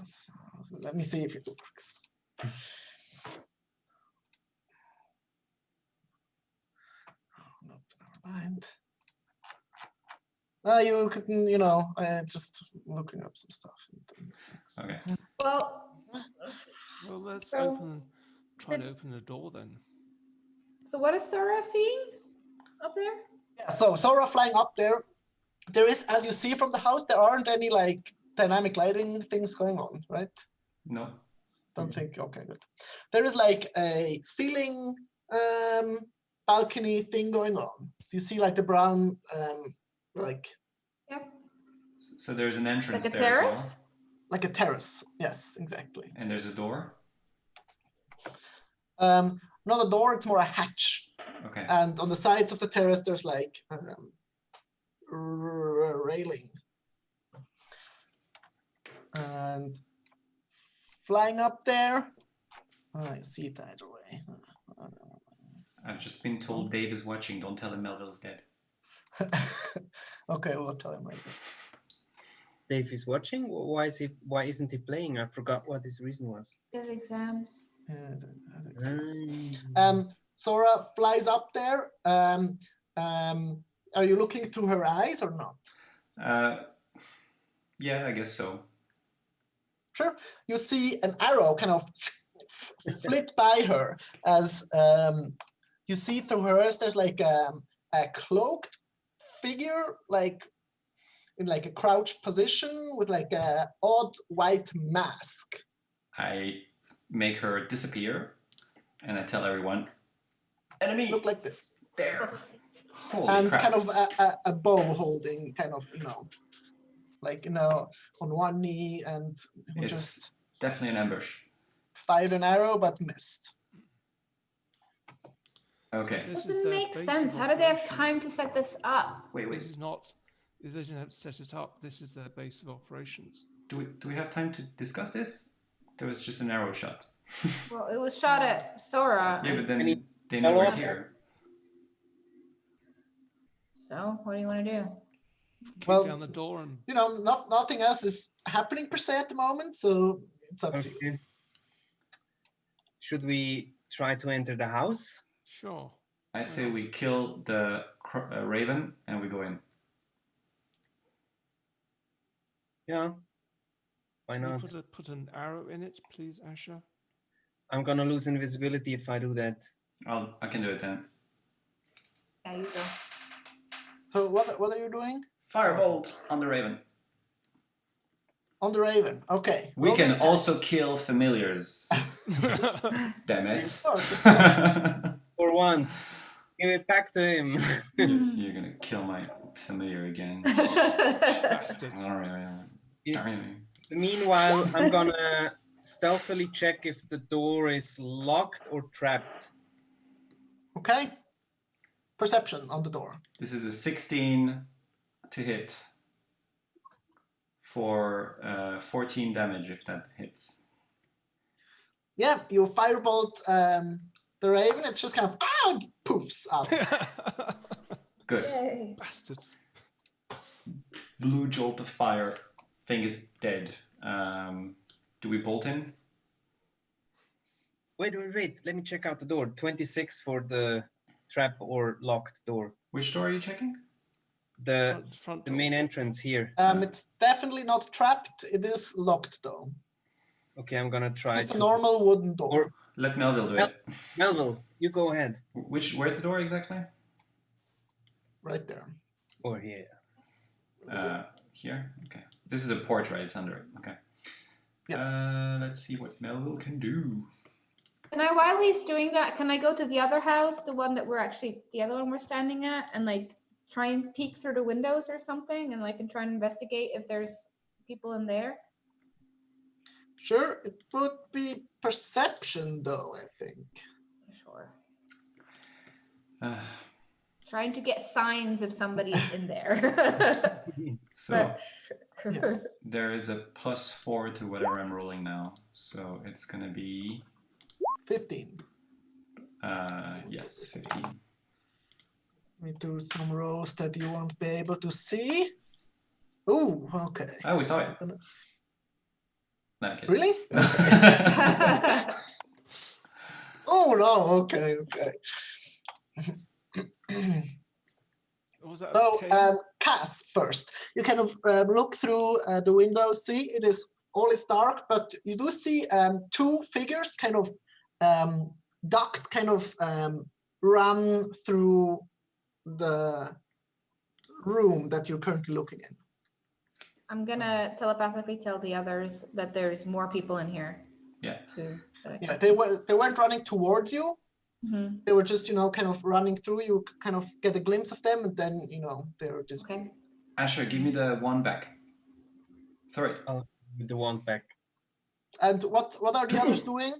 Speaker 1: it. Let me see if it works. No, never mind. You can, just looking up some stuff.
Speaker 3: Okay.
Speaker 4: Well,
Speaker 2: Well, let's
Speaker 4: So,
Speaker 2: try to
Speaker 4: it's-
Speaker 2: open the door then.
Speaker 4: so what is Sora seeing up there?
Speaker 1: Yeah, so Sora flying up there. There is, as you see from the house, there aren't any like dynamic lighting things going on, right?
Speaker 3: No.
Speaker 1: Don't think. Okay, good. There is like a ceiling balcony thing going on. Do you see like the brown like
Speaker 4: Yep.
Speaker 3: So there's an entrance
Speaker 4: Like a
Speaker 3: there as
Speaker 4: terrace?
Speaker 3: well.
Speaker 1: like a terrace? Yes, exactly.
Speaker 3: And there's a door.
Speaker 1: Not a door, it's more a hatch.
Speaker 3: Okay.
Speaker 1: And on the sides of the terrace, there's like railing. And flying up there, I see it either way.
Speaker 3: I've just been told Dave is watching. Don't tell him Melville's dead.
Speaker 1: Okay, we'll tell him later.
Speaker 5: Dave is watching. Why isn't he playing? I forgot what his reason was.
Speaker 4: His exams.
Speaker 1: Sora flies up there. Are you looking through her eyes or not?
Speaker 3: Yeah, I guess so.
Speaker 1: Sure. You see an arrow kind of flit by her as you see through hers. There's like a cloaked figure, like in like a crouched position with like a odd white mask.
Speaker 3: I make her disappear, and I tell everyone, enemy
Speaker 1: Look like this.
Speaker 3: there. Holy
Speaker 1: And
Speaker 3: crap!
Speaker 1: kind of a bow holding, kind of, like, on one knee, and
Speaker 3: It's
Speaker 1: just
Speaker 3: definitely an ambush.
Speaker 1: fired an arrow but missed.
Speaker 3: Okay.
Speaker 2: This is
Speaker 4: Doesn't
Speaker 2: their
Speaker 4: make
Speaker 2: base
Speaker 4: sense.
Speaker 2: of
Speaker 4: How did they have
Speaker 2: operation.
Speaker 4: time to set this up?
Speaker 3: Wait.
Speaker 2: This is not. They didn't have to set it up. This is their base of operations.
Speaker 3: Do we have time to discuss this? There was just an arrow shot.
Speaker 4: Well, it was shot at Sora.
Speaker 3: Yeah, but then
Speaker 5: Any
Speaker 3: they know we're
Speaker 5: follow-up?
Speaker 3: here.
Speaker 4: So, what do you want to do?
Speaker 2: Kick
Speaker 1: Well,
Speaker 2: down the door and
Speaker 1: Nothing else is happening per se at the moment, so it's up to you.
Speaker 5: Okay. Should we try to enter the house?
Speaker 2: sure.
Speaker 3: I say we kill the raven and we go in.
Speaker 5: Yeah. Why
Speaker 2: Can you
Speaker 5: not?
Speaker 2: put an arrow in it, please, Asher?
Speaker 5: I'm gonna lose invisibility if I do that.
Speaker 3: I can do it then.
Speaker 4: Yeah, you go.
Speaker 1: So what are you doing?
Speaker 3: Firebolt on the raven.
Speaker 1: On the raven. Okay.
Speaker 3: We
Speaker 1: roll
Speaker 3: can
Speaker 1: the attack.
Speaker 3: also kill familiars. Damn it.
Speaker 5: For once, give it back to him.
Speaker 3: You're gonna kill my familiar again.
Speaker 5: Meanwhile, I'm gonna stealthily check if the door is locked or trapped.
Speaker 1: Okay. Perception on the door.
Speaker 3: This is a 16 to hit for 14 damage if that hits.
Speaker 1: Yeah, you firebolt the raven. It's just kind of poofs out.
Speaker 3: Good.
Speaker 4: Yay.
Speaker 2: Bastards.
Speaker 3: Blue jolt of fire. Thing is dead. Do we bolt in?
Speaker 5: Wait. Let me check out the door. 26 for the trap or locked door.
Speaker 3: Which door are you checking?
Speaker 5: The
Speaker 2: Front
Speaker 5: the
Speaker 2: door.
Speaker 5: main entrance here.
Speaker 1: It's definitely not trapped. It is locked though.
Speaker 5: Okay, I'm gonna try
Speaker 1: Just a
Speaker 5: to.
Speaker 1: normal wooden door.
Speaker 3: Let Melville do it.
Speaker 5: Melville, you go ahead.
Speaker 3: Where's the door exactly?
Speaker 1: Right there.
Speaker 5: Or here.
Speaker 3: Here? Okay. This is a porch, right? It's under it. Okay.
Speaker 1: Yes.
Speaker 3: Let's see what Melville can do.
Speaker 4: Can I, while he's doing that, can I go to the other house, the one that the other one we're standing at, and like try and peek through the windows or something, and like and try and investigate if there's people in there?
Speaker 1: Sure, it would be perception though, I think.
Speaker 4: Sure. Trying to get signs if somebody's in there.
Speaker 3: So
Speaker 4: But,
Speaker 1: Yes.
Speaker 3: there is a +4 to whatever I'm rolling now. So it's gonna be
Speaker 1: 15.
Speaker 3: yes, 15.
Speaker 1: Let me do some rolls that you won't be able to see. Oh, okay.
Speaker 3: Oh, we saw it. No, I'm kidding.
Speaker 1: Really? Oh no, okay.
Speaker 2: Or was that
Speaker 1: So,
Speaker 2: okay?
Speaker 1: Cass first. You kind of look through the window, see it is all is dark, but you do see two figures kind of ducked, kind of run through the room that you're currently looking in.
Speaker 4: I'm gonna telepathically tell the others that there's more people in here.
Speaker 3: Yeah.
Speaker 4: Too, that I
Speaker 1: Yeah,
Speaker 4: can
Speaker 1: they weren't running towards you.
Speaker 4: Mhm.
Speaker 1: They were just, kind of running through. You kind of get a glimpse of them, and then, they're just.
Speaker 4: Okay.
Speaker 3: Asher, give me the one back. Throw it.
Speaker 5: With the wand back.
Speaker 1: And what are the others doing?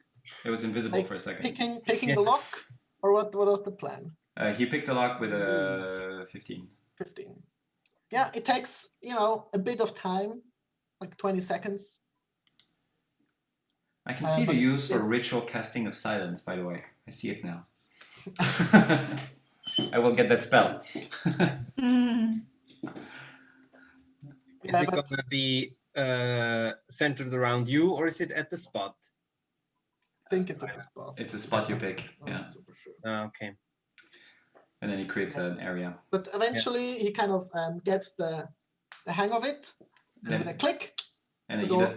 Speaker 3: It was invisible
Speaker 1: Like
Speaker 3: for a second.
Speaker 1: Picking
Speaker 5: Yeah.
Speaker 1: the lock, or what was the plan?
Speaker 3: He picked a lock with a 15.
Speaker 1: 15. Yeah, it takes, a bit of time, like 20 seconds.
Speaker 3: I can see the
Speaker 1: but
Speaker 3: use for
Speaker 1: it's-
Speaker 3: ritual casting of silence, by the way. I see it now. I will get that spell.
Speaker 4: Mm.
Speaker 5: Is
Speaker 1: Yeah,
Speaker 5: it
Speaker 1: but-
Speaker 5: going to be centered around you, or is it at the spot?
Speaker 1: I think it's at the spot.
Speaker 3: It's a spot you pick,
Speaker 1: I'm
Speaker 3: yeah.
Speaker 1: not super sure.
Speaker 5: Okay.
Speaker 3: And then he creates an area.
Speaker 1: But eventually he kind of gets the hang of it. And
Speaker 3: Then,
Speaker 1: with a click,
Speaker 3: and
Speaker 1: the
Speaker 3: then
Speaker 1: door.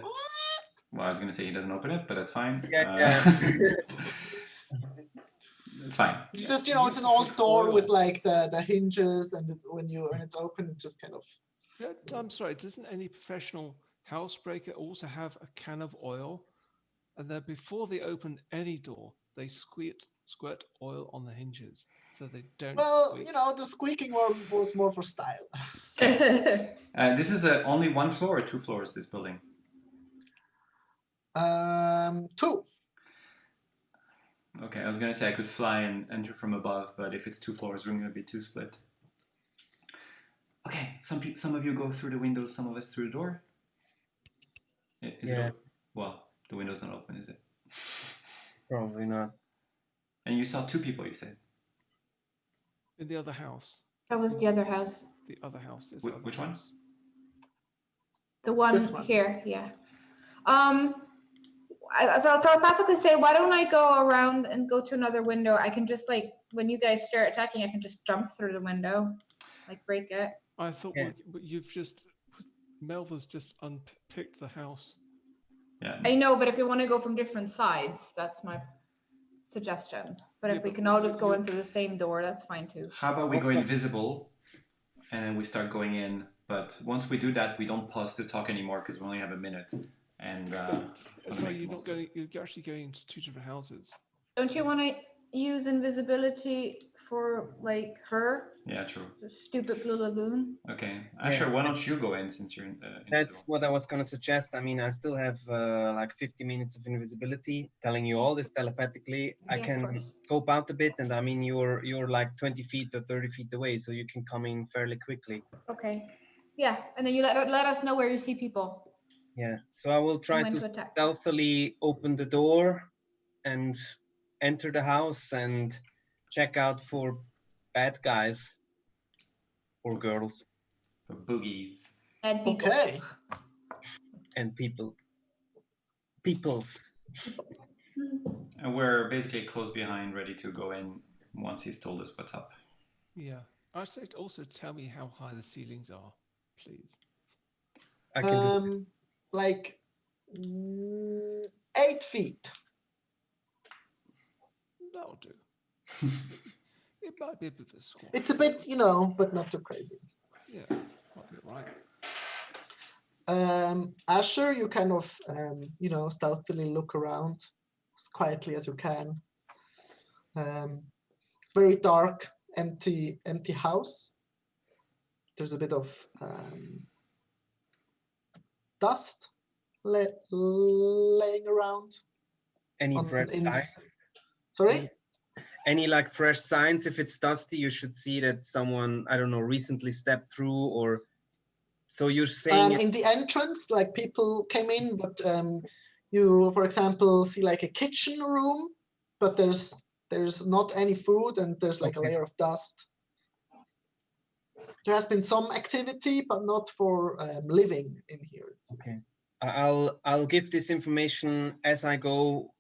Speaker 3: well, I was going to say he doesn't open it, but that's fine.
Speaker 5: Yeah.
Speaker 3: It's fine.
Speaker 1: It's just, it's an old door with like the hinges, and when it's open, it just kind of.
Speaker 2: Yeah, I'm sorry, doesn't any professional housebreaker also have a can of oil? And then before they open any door, they squirt oil on the hinges so they don't
Speaker 1: Well,
Speaker 2: squeak.
Speaker 1: the squeaking one was more for style.
Speaker 3: This is only one floor or 2 floors, this building?
Speaker 1: 2.
Speaker 3: Okay, I was going to say I could fly and enter from above, but if it's 2 floors, we're going to be 2 split. Okay, some of you go through the windows, some of us through the door. Is
Speaker 5: Yeah.
Speaker 3: it well, the window's not open, is it?
Speaker 5: Probably not.
Speaker 3: And you saw 2 people, you said?
Speaker 2: In the other house.
Speaker 4: That was the other house.
Speaker 2: The other house. There's
Speaker 3: Wh-
Speaker 2: the other
Speaker 3: which one?
Speaker 2: house.
Speaker 4: The one,
Speaker 1: This one.
Speaker 4: here, yeah. So I'll telepathically say, why don't I go around and go to another window? I can just like, when you guys start attacking, I can just jump through the window, like break it.
Speaker 2: I thought
Speaker 5: Yeah.
Speaker 2: but you've just Melva's just unpicked the house.
Speaker 3: Yeah.
Speaker 4: I know, but if you want to go from different sides, that's my suggestion. But
Speaker 2: Yeah,
Speaker 4: if we
Speaker 2: but
Speaker 4: can all just go
Speaker 2: you-
Speaker 4: in through the same door, that's fine too.
Speaker 3: How about we go
Speaker 5: Also-
Speaker 3: invisible and then we start going in? But once we do that, we don't pause to talk anymore because we only have a minute. And
Speaker 2: Sorry, you're not going. You're actually going into 2 different houses.
Speaker 4: Don't you want to use invisibility for like her,
Speaker 3: yeah, true.
Speaker 4: the stupid blue lagoon?
Speaker 3: Okay, Asher, why don't you go in since you're
Speaker 5: That's
Speaker 3: invisible?
Speaker 5: what I was going to suggest. I mean, I still have like 50 minutes of invisibility, telling you all this telepathically. I
Speaker 4: Yeah, of
Speaker 5: can
Speaker 4: course.
Speaker 5: scope out a bit, and I mean, you're like 20 feet or 30 feet away, so you can come in fairly quickly.
Speaker 4: Okay. Yeah, and then you let us know where you see people
Speaker 5: Yeah, so I will
Speaker 4: and
Speaker 5: try
Speaker 4: when
Speaker 5: to
Speaker 4: to attack.
Speaker 5: stealthily open the door and enter the house and check out for bad guys or girls
Speaker 3: For boogies.
Speaker 4: And people.
Speaker 1: Okay.
Speaker 5: and peoples.
Speaker 3: And we're basically close behind, ready to go in once he's told us what's up.
Speaker 2: Yeah. I'd say also tell me how high the ceilings are, please.
Speaker 5: I can do
Speaker 1: Like 8 feet.
Speaker 2: That'll do. It might be a bit of a squash.
Speaker 1: It's a bit, but not too crazy.
Speaker 2: Yeah, might be right.
Speaker 1: Asher, you kind of, stealthily look around as quietly as you can. It's very dark, empty house. There's a bit of dust laying around.
Speaker 5: Any fresh signs?
Speaker 1: Sorry?
Speaker 5: Any like fresh signs? If it's dusty, you should see that someone, I don't know, recently stepped through, or so you're saying
Speaker 1: in the entrance, like people came in, but you, for example, see like a kitchen room, but there's not any food, and there's like a layer of dust. There has been some activity, but not for living in here.
Speaker 5: Okay, I'll give this information as I go,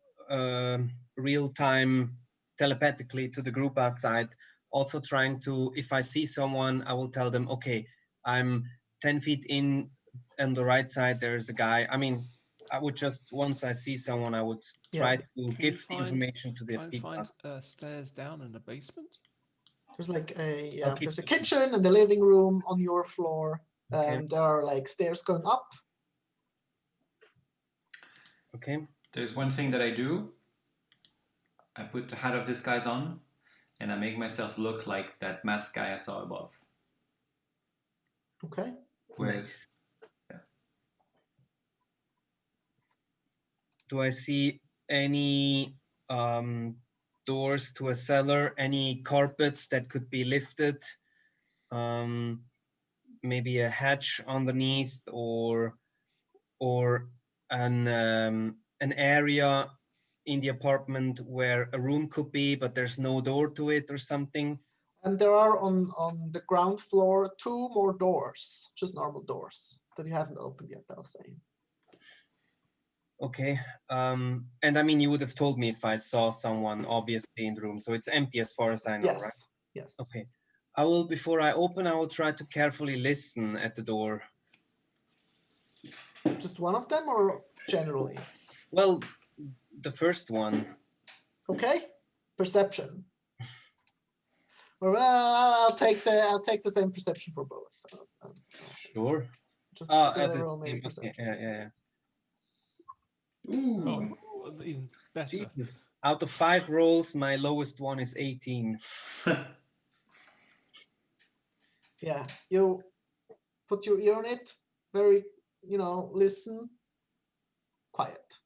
Speaker 5: real time, telepathically to the group outside. Also trying to, if I see someone, I will tell them, okay, I'm 10 feet in, on the right side, there's a guy. I mean, I would just, once I see someone, I would try to give the information to the people.
Speaker 2: Find stairs down in the basement?
Speaker 1: There's like there's a kitchen and the living room on your floor.
Speaker 5: Okay.
Speaker 1: There are like stairs going up.
Speaker 5: Okay.
Speaker 3: There's one thing that I do. I put the hat of disguise on, and I make myself look like that masked guy I saw above.
Speaker 1: Okay.
Speaker 3: With, yeah.
Speaker 5: Do I see any doors to a cellar? Any carpets that could be lifted? Maybe a hatch underneath, or an area in the apartment where a room could be, but there's no door to it or something.
Speaker 1: And there are on the ground floor 2 more doors, just normal doors that you haven't opened yet, I'll say.
Speaker 5: Okay. And I mean, you would have told me if I saw someone obviously in the room, so it's empty as far as I know,
Speaker 1: Yes.
Speaker 5: right?
Speaker 1: Yes.
Speaker 5: Okay. I will, before I open, I will try to carefully listen at the door.
Speaker 1: Just one of them, or generally?
Speaker 5: Well, the first one.
Speaker 1: Okay. Perception. Well, I'll take the same perception for both.
Speaker 5: Sure.
Speaker 1: Just
Speaker 5: roll
Speaker 1: maybe
Speaker 5: okay.
Speaker 1: perception.
Speaker 5: Yeah.
Speaker 3: Ooh.
Speaker 2: Oh, even better.
Speaker 5: Jesus. Out of 5 rolls, my lowest one is 18.
Speaker 1: Yeah, you put your ear on it, very, listen, quiet.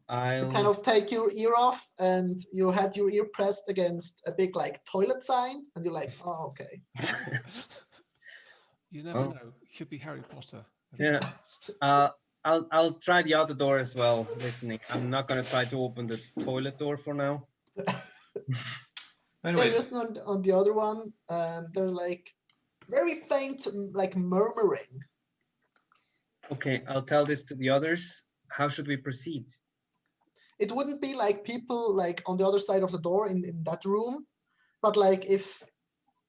Speaker 1: You kind of take your ear off, and you had your ear pressed against a big like toilet sign, and you're like, oh, okay.
Speaker 2: You never know. Could be Harry Potter.
Speaker 5: Yeah. I'll try the other door as well, listening. I'm not gonna try to open the toilet door for now.
Speaker 3: Anyway.
Speaker 1: Yeah, listen on the other one, there's like very faint like murmuring.
Speaker 5: Okay, I'll tell this to the others. How should we proceed?
Speaker 1: It wouldn't be like people like on the other side of the door in that room, but like if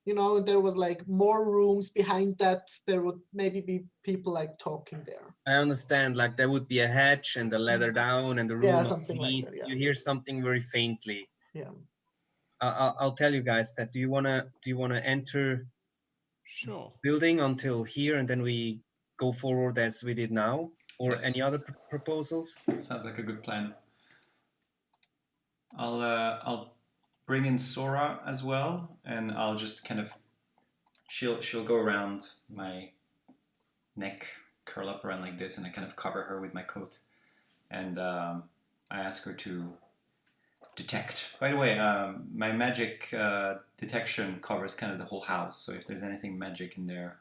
Speaker 1: there was like more rooms behind that, there would maybe be people like talking there.
Speaker 5: I understand, like there would be a hatch and a ladder down and the room.
Speaker 1: Yeah, something like that. Yeah.
Speaker 5: You hear something very faintly.
Speaker 1: Yeah.
Speaker 5: I'll tell you guys that. Do you wanna enter?
Speaker 2: Sure.
Speaker 5: Building until here, and then we go forward as we did now, or
Speaker 3: Yeah.
Speaker 5: any other proposals?
Speaker 3: Sounds like a good plan. I'll bring in Sora as well, and I'll just kind of she'll go around my neck, curl up around like this, and I kind of cover her with my coat, and I ask her to detect. By the way, my magic detection covers kind of the whole house, so if there's anything magic in there,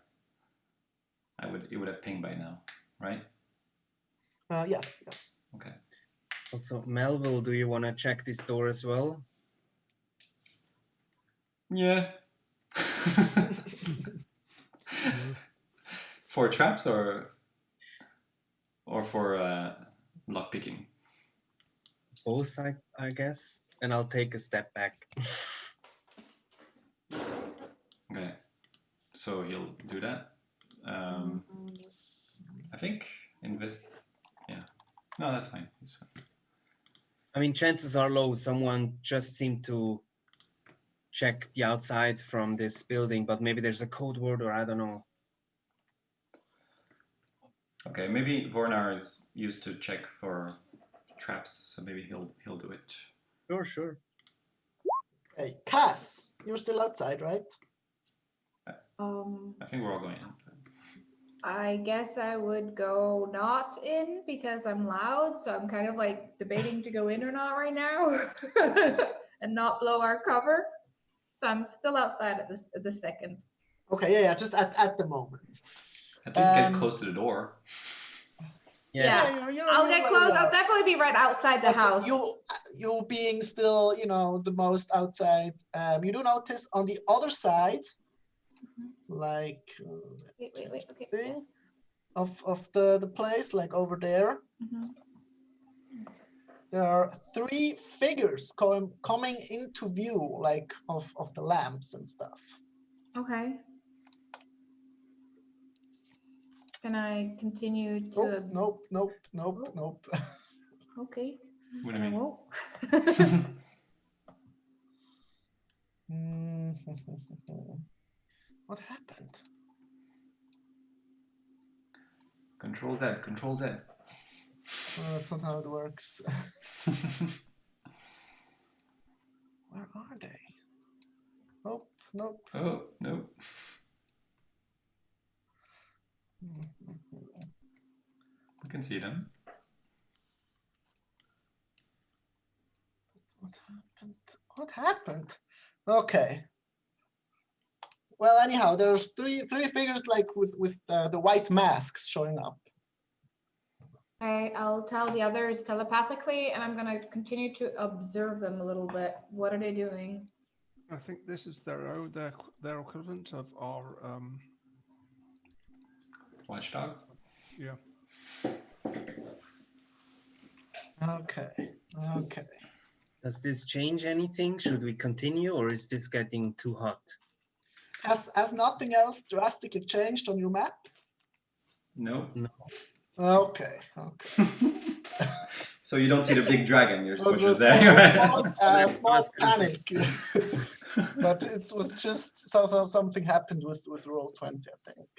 Speaker 3: it would have pinged by now, right?
Speaker 1: Yes.
Speaker 3: Okay.
Speaker 5: Also, Melville, do you want to check this door as well?
Speaker 3: Yeah. For traps or for lockpicking?
Speaker 5: Both, I guess. And I'll take a step back.
Speaker 3: Okay. So he'll do that. I think invest. Yeah. No, that's fine. It's fine.
Speaker 5: I mean, chances are low someone just seemed to check the outside from this building, but maybe there's a code word or I don't know.
Speaker 3: Okay, maybe Vornar is used to check for traps, so maybe he'll do it.
Speaker 5: Sure.
Speaker 1: Okay, Cass, you're still outside, right?
Speaker 3: I think we're all going in.
Speaker 4: I guess I would go not in because I'm loud, so I'm kind of like debating to go in or not right now and not blow our cover. So I'm still outside at this second.
Speaker 1: Okay, yeah, just at the moment.
Speaker 3: At least get close to the door.
Speaker 4: Yeah,
Speaker 1: you're
Speaker 4: I'll get
Speaker 1: where
Speaker 4: close.
Speaker 1: you
Speaker 4: I'll
Speaker 1: are.
Speaker 4: definitely be right outside the
Speaker 1: But
Speaker 4: house.
Speaker 1: you being still, the most outside. You do notice on the other side, like
Speaker 4: Wait, okay.
Speaker 1: thing of the place, like over there.
Speaker 4: Mhm.
Speaker 1: There are 3 figures coming into view, like of the lamps and stuff.
Speaker 4: Okay. Can I continue to?
Speaker 1: Nope.
Speaker 4: Okay.
Speaker 3: What do you
Speaker 4: I
Speaker 3: mean?
Speaker 4: won't.
Speaker 1: What happened?
Speaker 3: Control Z.
Speaker 1: Oh, that's not how it works. Where are they? Nope.
Speaker 3: Oh, no. You can see them.
Speaker 1: What happened? Okay. Well, anyhow, there's three figures like with the white masks showing up.
Speaker 4: Okay, I'll tell the others telepathically, and I'm gonna continue to observe them a little bit. What are they doing?
Speaker 2: I think this is their equivalent of our
Speaker 3: Watchdogs.
Speaker 2: yeah.
Speaker 1: Okay.
Speaker 5: Does this change anything? Should we continue or is this getting too hot?
Speaker 1: Has nothing else drastically changed on your map?
Speaker 3: No.
Speaker 1: Okay.
Speaker 3: So you don't see the big dragon you're supposed to
Speaker 1: Was
Speaker 3: say.
Speaker 1: a small panic, but it was just something happened with Roll20, I think,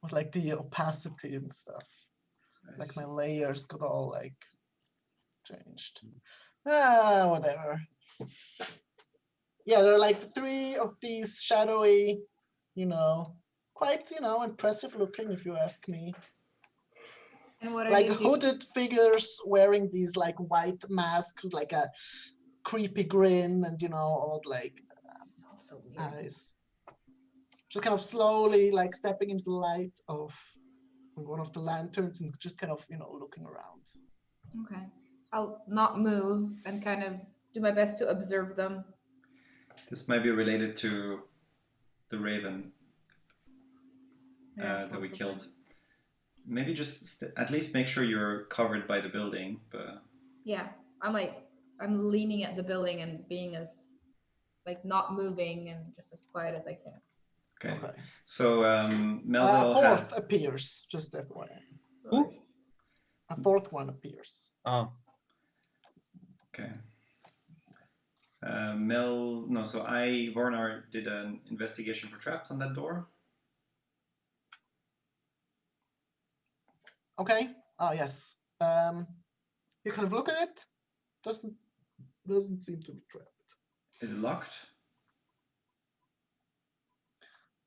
Speaker 1: with like the opacity and stuff. Like my layers got all like changed. Whatever. Yeah, there are like 3 of these shadowy, quite impressive looking if you ask me.
Speaker 4: And what are
Speaker 1: Like
Speaker 4: they doing?
Speaker 1: hooded figures wearing these like white masks with like a creepy grin and all like
Speaker 4: So weird.
Speaker 1: eyes. Just kind of slowly like stepping into the light of one of the lanterns and just kind of looking around.
Speaker 4: Okay. I'll not move and kind of do my best to observe them.
Speaker 3: This might be related to the raven
Speaker 4: Yeah,
Speaker 3: that we
Speaker 4: possibly.
Speaker 3: killed. Maybe just at least make sure you're covered by the building. But
Speaker 4: Yeah, I'm leaning at the building and being as like not moving and just as quiet as I can.
Speaker 3: okay. So Melville
Speaker 1: A 4th
Speaker 3: has
Speaker 1: appears, just FYI.
Speaker 5: Who?
Speaker 1: A 4th one appears.
Speaker 5: Oh,
Speaker 3: okay. So Vornar did an investigation for traps on that door.
Speaker 1: Okay. Oh yes. You kind of look at it. Doesn't seem to be trapped.
Speaker 3: Is it locked?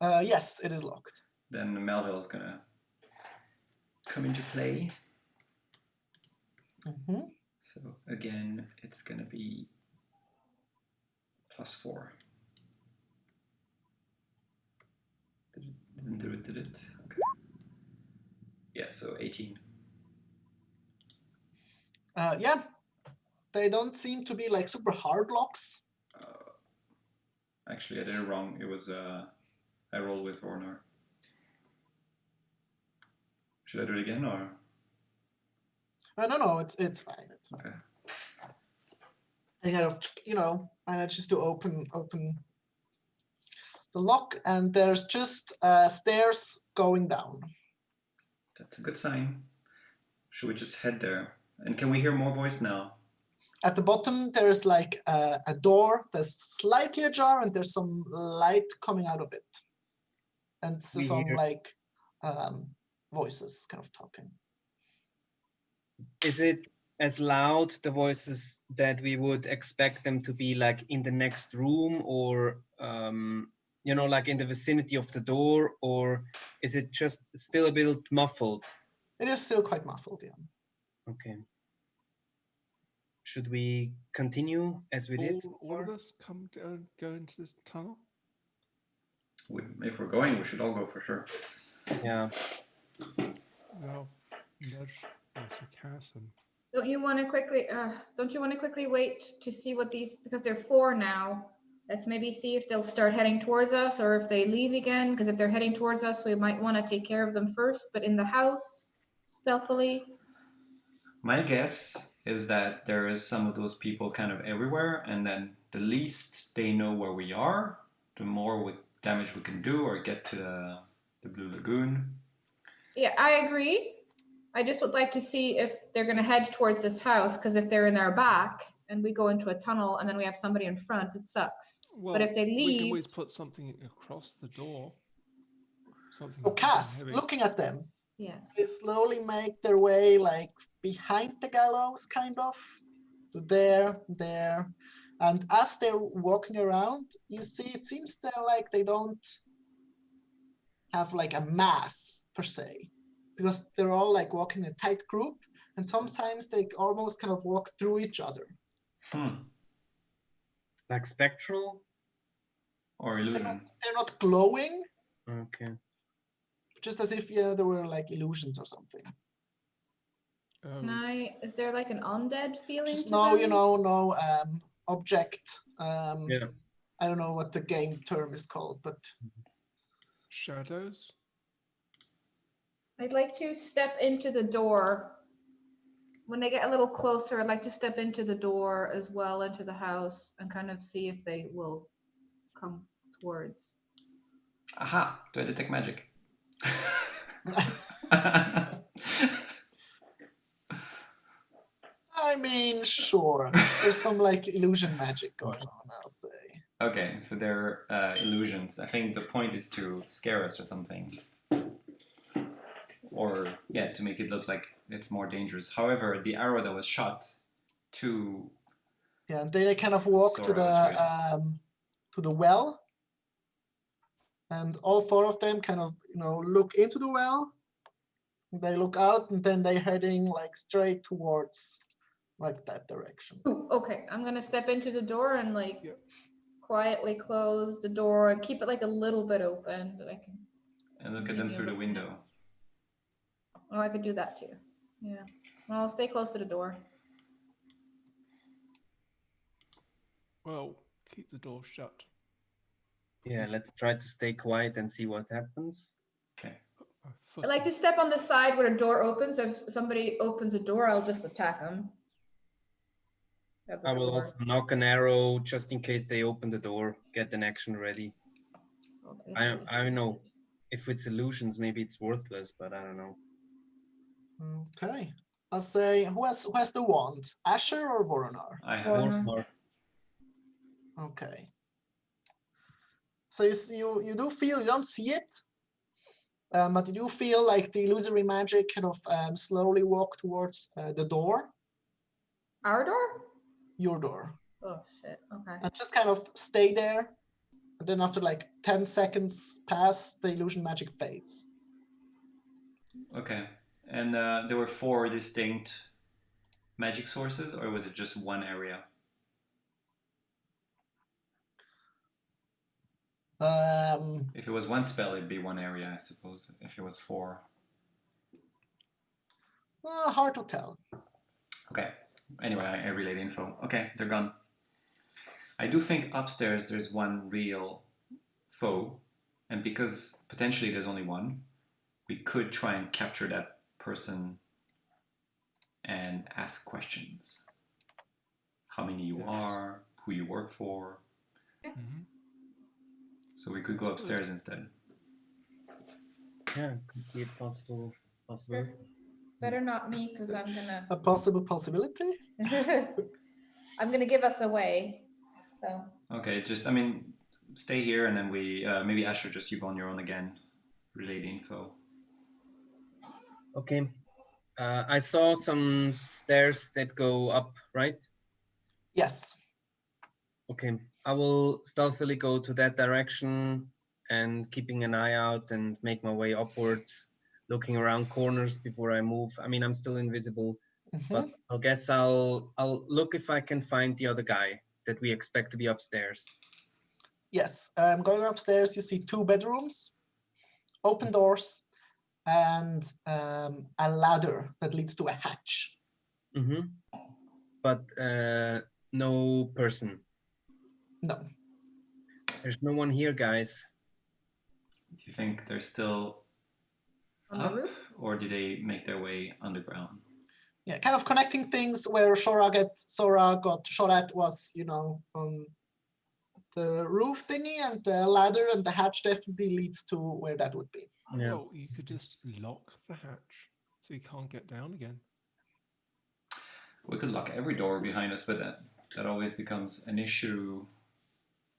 Speaker 1: Yes, it is locked.
Speaker 3: Then Melville is gonna come into play.
Speaker 1: Mm-hmm.
Speaker 3: So again, it's gonna be +4. Didn't do it, did it? Okay. Yeah, so 18.
Speaker 1: Yeah. They don't seem to be like super hard locks.
Speaker 3: Actually, I did it wrong. It was I rolled with Vornar. Should I do it again or?
Speaker 1: No, it's fine. It's fine.
Speaker 3: Okay.
Speaker 1: And kind of, manages to open the lock, and there's just stairs going down.
Speaker 3: That's a good sign. Should we just head there? And can we hear more voice now?
Speaker 1: at the bottom, there's like a door that's slightly ajar, and there's some light coming out of it. And
Speaker 5: We
Speaker 1: some
Speaker 5: hear-
Speaker 1: like voices kind of talking.
Speaker 5: Is it as loud, the voices, that we would expect them to be like in the next room, or like in the vicinity of the door, or is it just still a bit muffled?
Speaker 1: It is still quite muffled, yeah.
Speaker 5: Okay. Should we continue as we did?
Speaker 2: All of us go into this tunnel?
Speaker 3: If we're going, we should all go for sure.
Speaker 5: Yeah.
Speaker 2: Well, nudge Mr. Carson.
Speaker 4: Don't you want to quickly wait to see what these, because they're 4 now. Let's maybe see if they'll start heading towards us or if they leave again. Because if they're heading towards us, we might want to take care of them first, but in the house, stealthily.
Speaker 3: My guess is that there is some of those people kind of everywhere, and then the least they know where we are, the more damage we can do or get to the Blue Lagoon.
Speaker 4: Yeah, I agree. I just would like to see if they're going to head towards this house, because if they're in our back and we go into a tunnel and then we have somebody in front, it sucks.
Speaker 2: Well,
Speaker 4: but if they
Speaker 2: we can
Speaker 4: leave,
Speaker 2: always put something across the door. Something
Speaker 1: So Cass,
Speaker 2: heavy.
Speaker 1: looking at them,
Speaker 4: yes.
Speaker 1: they slowly make their way like behind the gallows, kind of, to there. And as they're walking around, you see it seems they're like they don't have like a mass per se, because they're all like walking in a tight group, and sometimes they almost kind of walk through each other.
Speaker 5: Like spectral?
Speaker 3: Or illusion.
Speaker 1: They're not glowing,
Speaker 5: Okay.
Speaker 1: just as if they were like illusions or something.
Speaker 4: Is there like an undead feeling
Speaker 1: Just
Speaker 4: to
Speaker 1: no,
Speaker 4: them?
Speaker 1: no object.
Speaker 5: Yeah.
Speaker 1: I don't know what the game term is called, but
Speaker 2: Shadows?
Speaker 4: I'd like to step into the door. When they get a little closer, I'd like to step into the door as well, into the house, and kind of see if they will come towards.
Speaker 3: Aha! Do I detect magic?
Speaker 1: I mean, sure. There's some like illusion magic going on, I'll say.
Speaker 3: Okay, so they're illusions. I think the point is to scare us or something. Or, yeah, to make it look like it's more dangerous. However, the arrow that was shot to...
Speaker 1: Yeah, and they kind of walk to the well. And all 4 of them kind of, look into the well. They look out, and then they're heading like straight towards like that direction.
Speaker 4: Ooh, okay, I'm gonna step into the door and quietly close the door and keep it like a little bit open that I can.
Speaker 3: And look at them through the window.
Speaker 4: Oh, I could do that too. Yeah. Well, I'll stay close to the door.
Speaker 2: Well, keep the door shut.
Speaker 5: Yeah, let's try to stay quiet and see what happens.
Speaker 3: Okay.
Speaker 4: I like to step on the side where a door opens. So if somebody opens a door, I'll just attack them.
Speaker 5: I will also knock an arrow just in case they open the door. Get an action ready. I don't know. If it's illusions, maybe it's worthless, but I don't know.
Speaker 1: Okay. I'll say, who has the wand? Asher or Voronar?
Speaker 3: I have it.
Speaker 5: More.
Speaker 1: Okay. So you do feel, you don't see it, but you do feel like the illusory magic kind of slowly walk towards the door.
Speaker 4: Our door?
Speaker 1: Your door.
Speaker 4: Oh shit, okay.
Speaker 1: And just kind of stay there. And then after like 10 seconds pass, the illusion magic fades.
Speaker 3: Okay. And there were 4 distinct magic sources, or was it just one area? If it was one spell, it'd be one area, I suppose. If it was 4.
Speaker 1: Hard to tell.
Speaker 3: Okay. Anyway, I relayed info. Okay, they're gone. I do think upstairs there's one real foe, and because potentially there's only one, we could try and capture that person and ask questions. How many you are, who you work for.
Speaker 2: Mm-hmm.
Speaker 3: So we could go upstairs instead.
Speaker 5: Yeah, could be a possible possibility.
Speaker 4: Better not me, because I'm gonna.
Speaker 1: A possible possibility?
Speaker 4: I'm gonna give us away. So
Speaker 3: Okay, just stay here, and then we maybe Asher, just you go on your own again, relay the info.
Speaker 5: Okay. I saw some stairs that go up, right?
Speaker 1: Yes.
Speaker 5: Okay. I will stealthily go to that direction and keeping an eye out and make my way upwards, looking around corners before I move. I mean, I'm still invisible, but I guess I'll look if I can find the other guy that we expect to be upstairs.
Speaker 1: Yes. Going upstairs, you see 2 bedrooms, open doors, and a ladder that leads to a hatch.
Speaker 5: Mm-hmm. But no person.
Speaker 1: No.
Speaker 5: There's no one here, guys.
Speaker 3: Do you think they're still
Speaker 4: on
Speaker 3: up,
Speaker 4: the roof.
Speaker 3: or do they make their way underground?
Speaker 1: Yeah, kind of connecting things where Sora got shot at was, on the roof thingy, and the ladder and the hatch definitely leads to where that would be.
Speaker 5: Yeah.
Speaker 2: Well, you could just lock the hatch so you can't get down again.
Speaker 3: We could lock every door behind us, but that always becomes an issue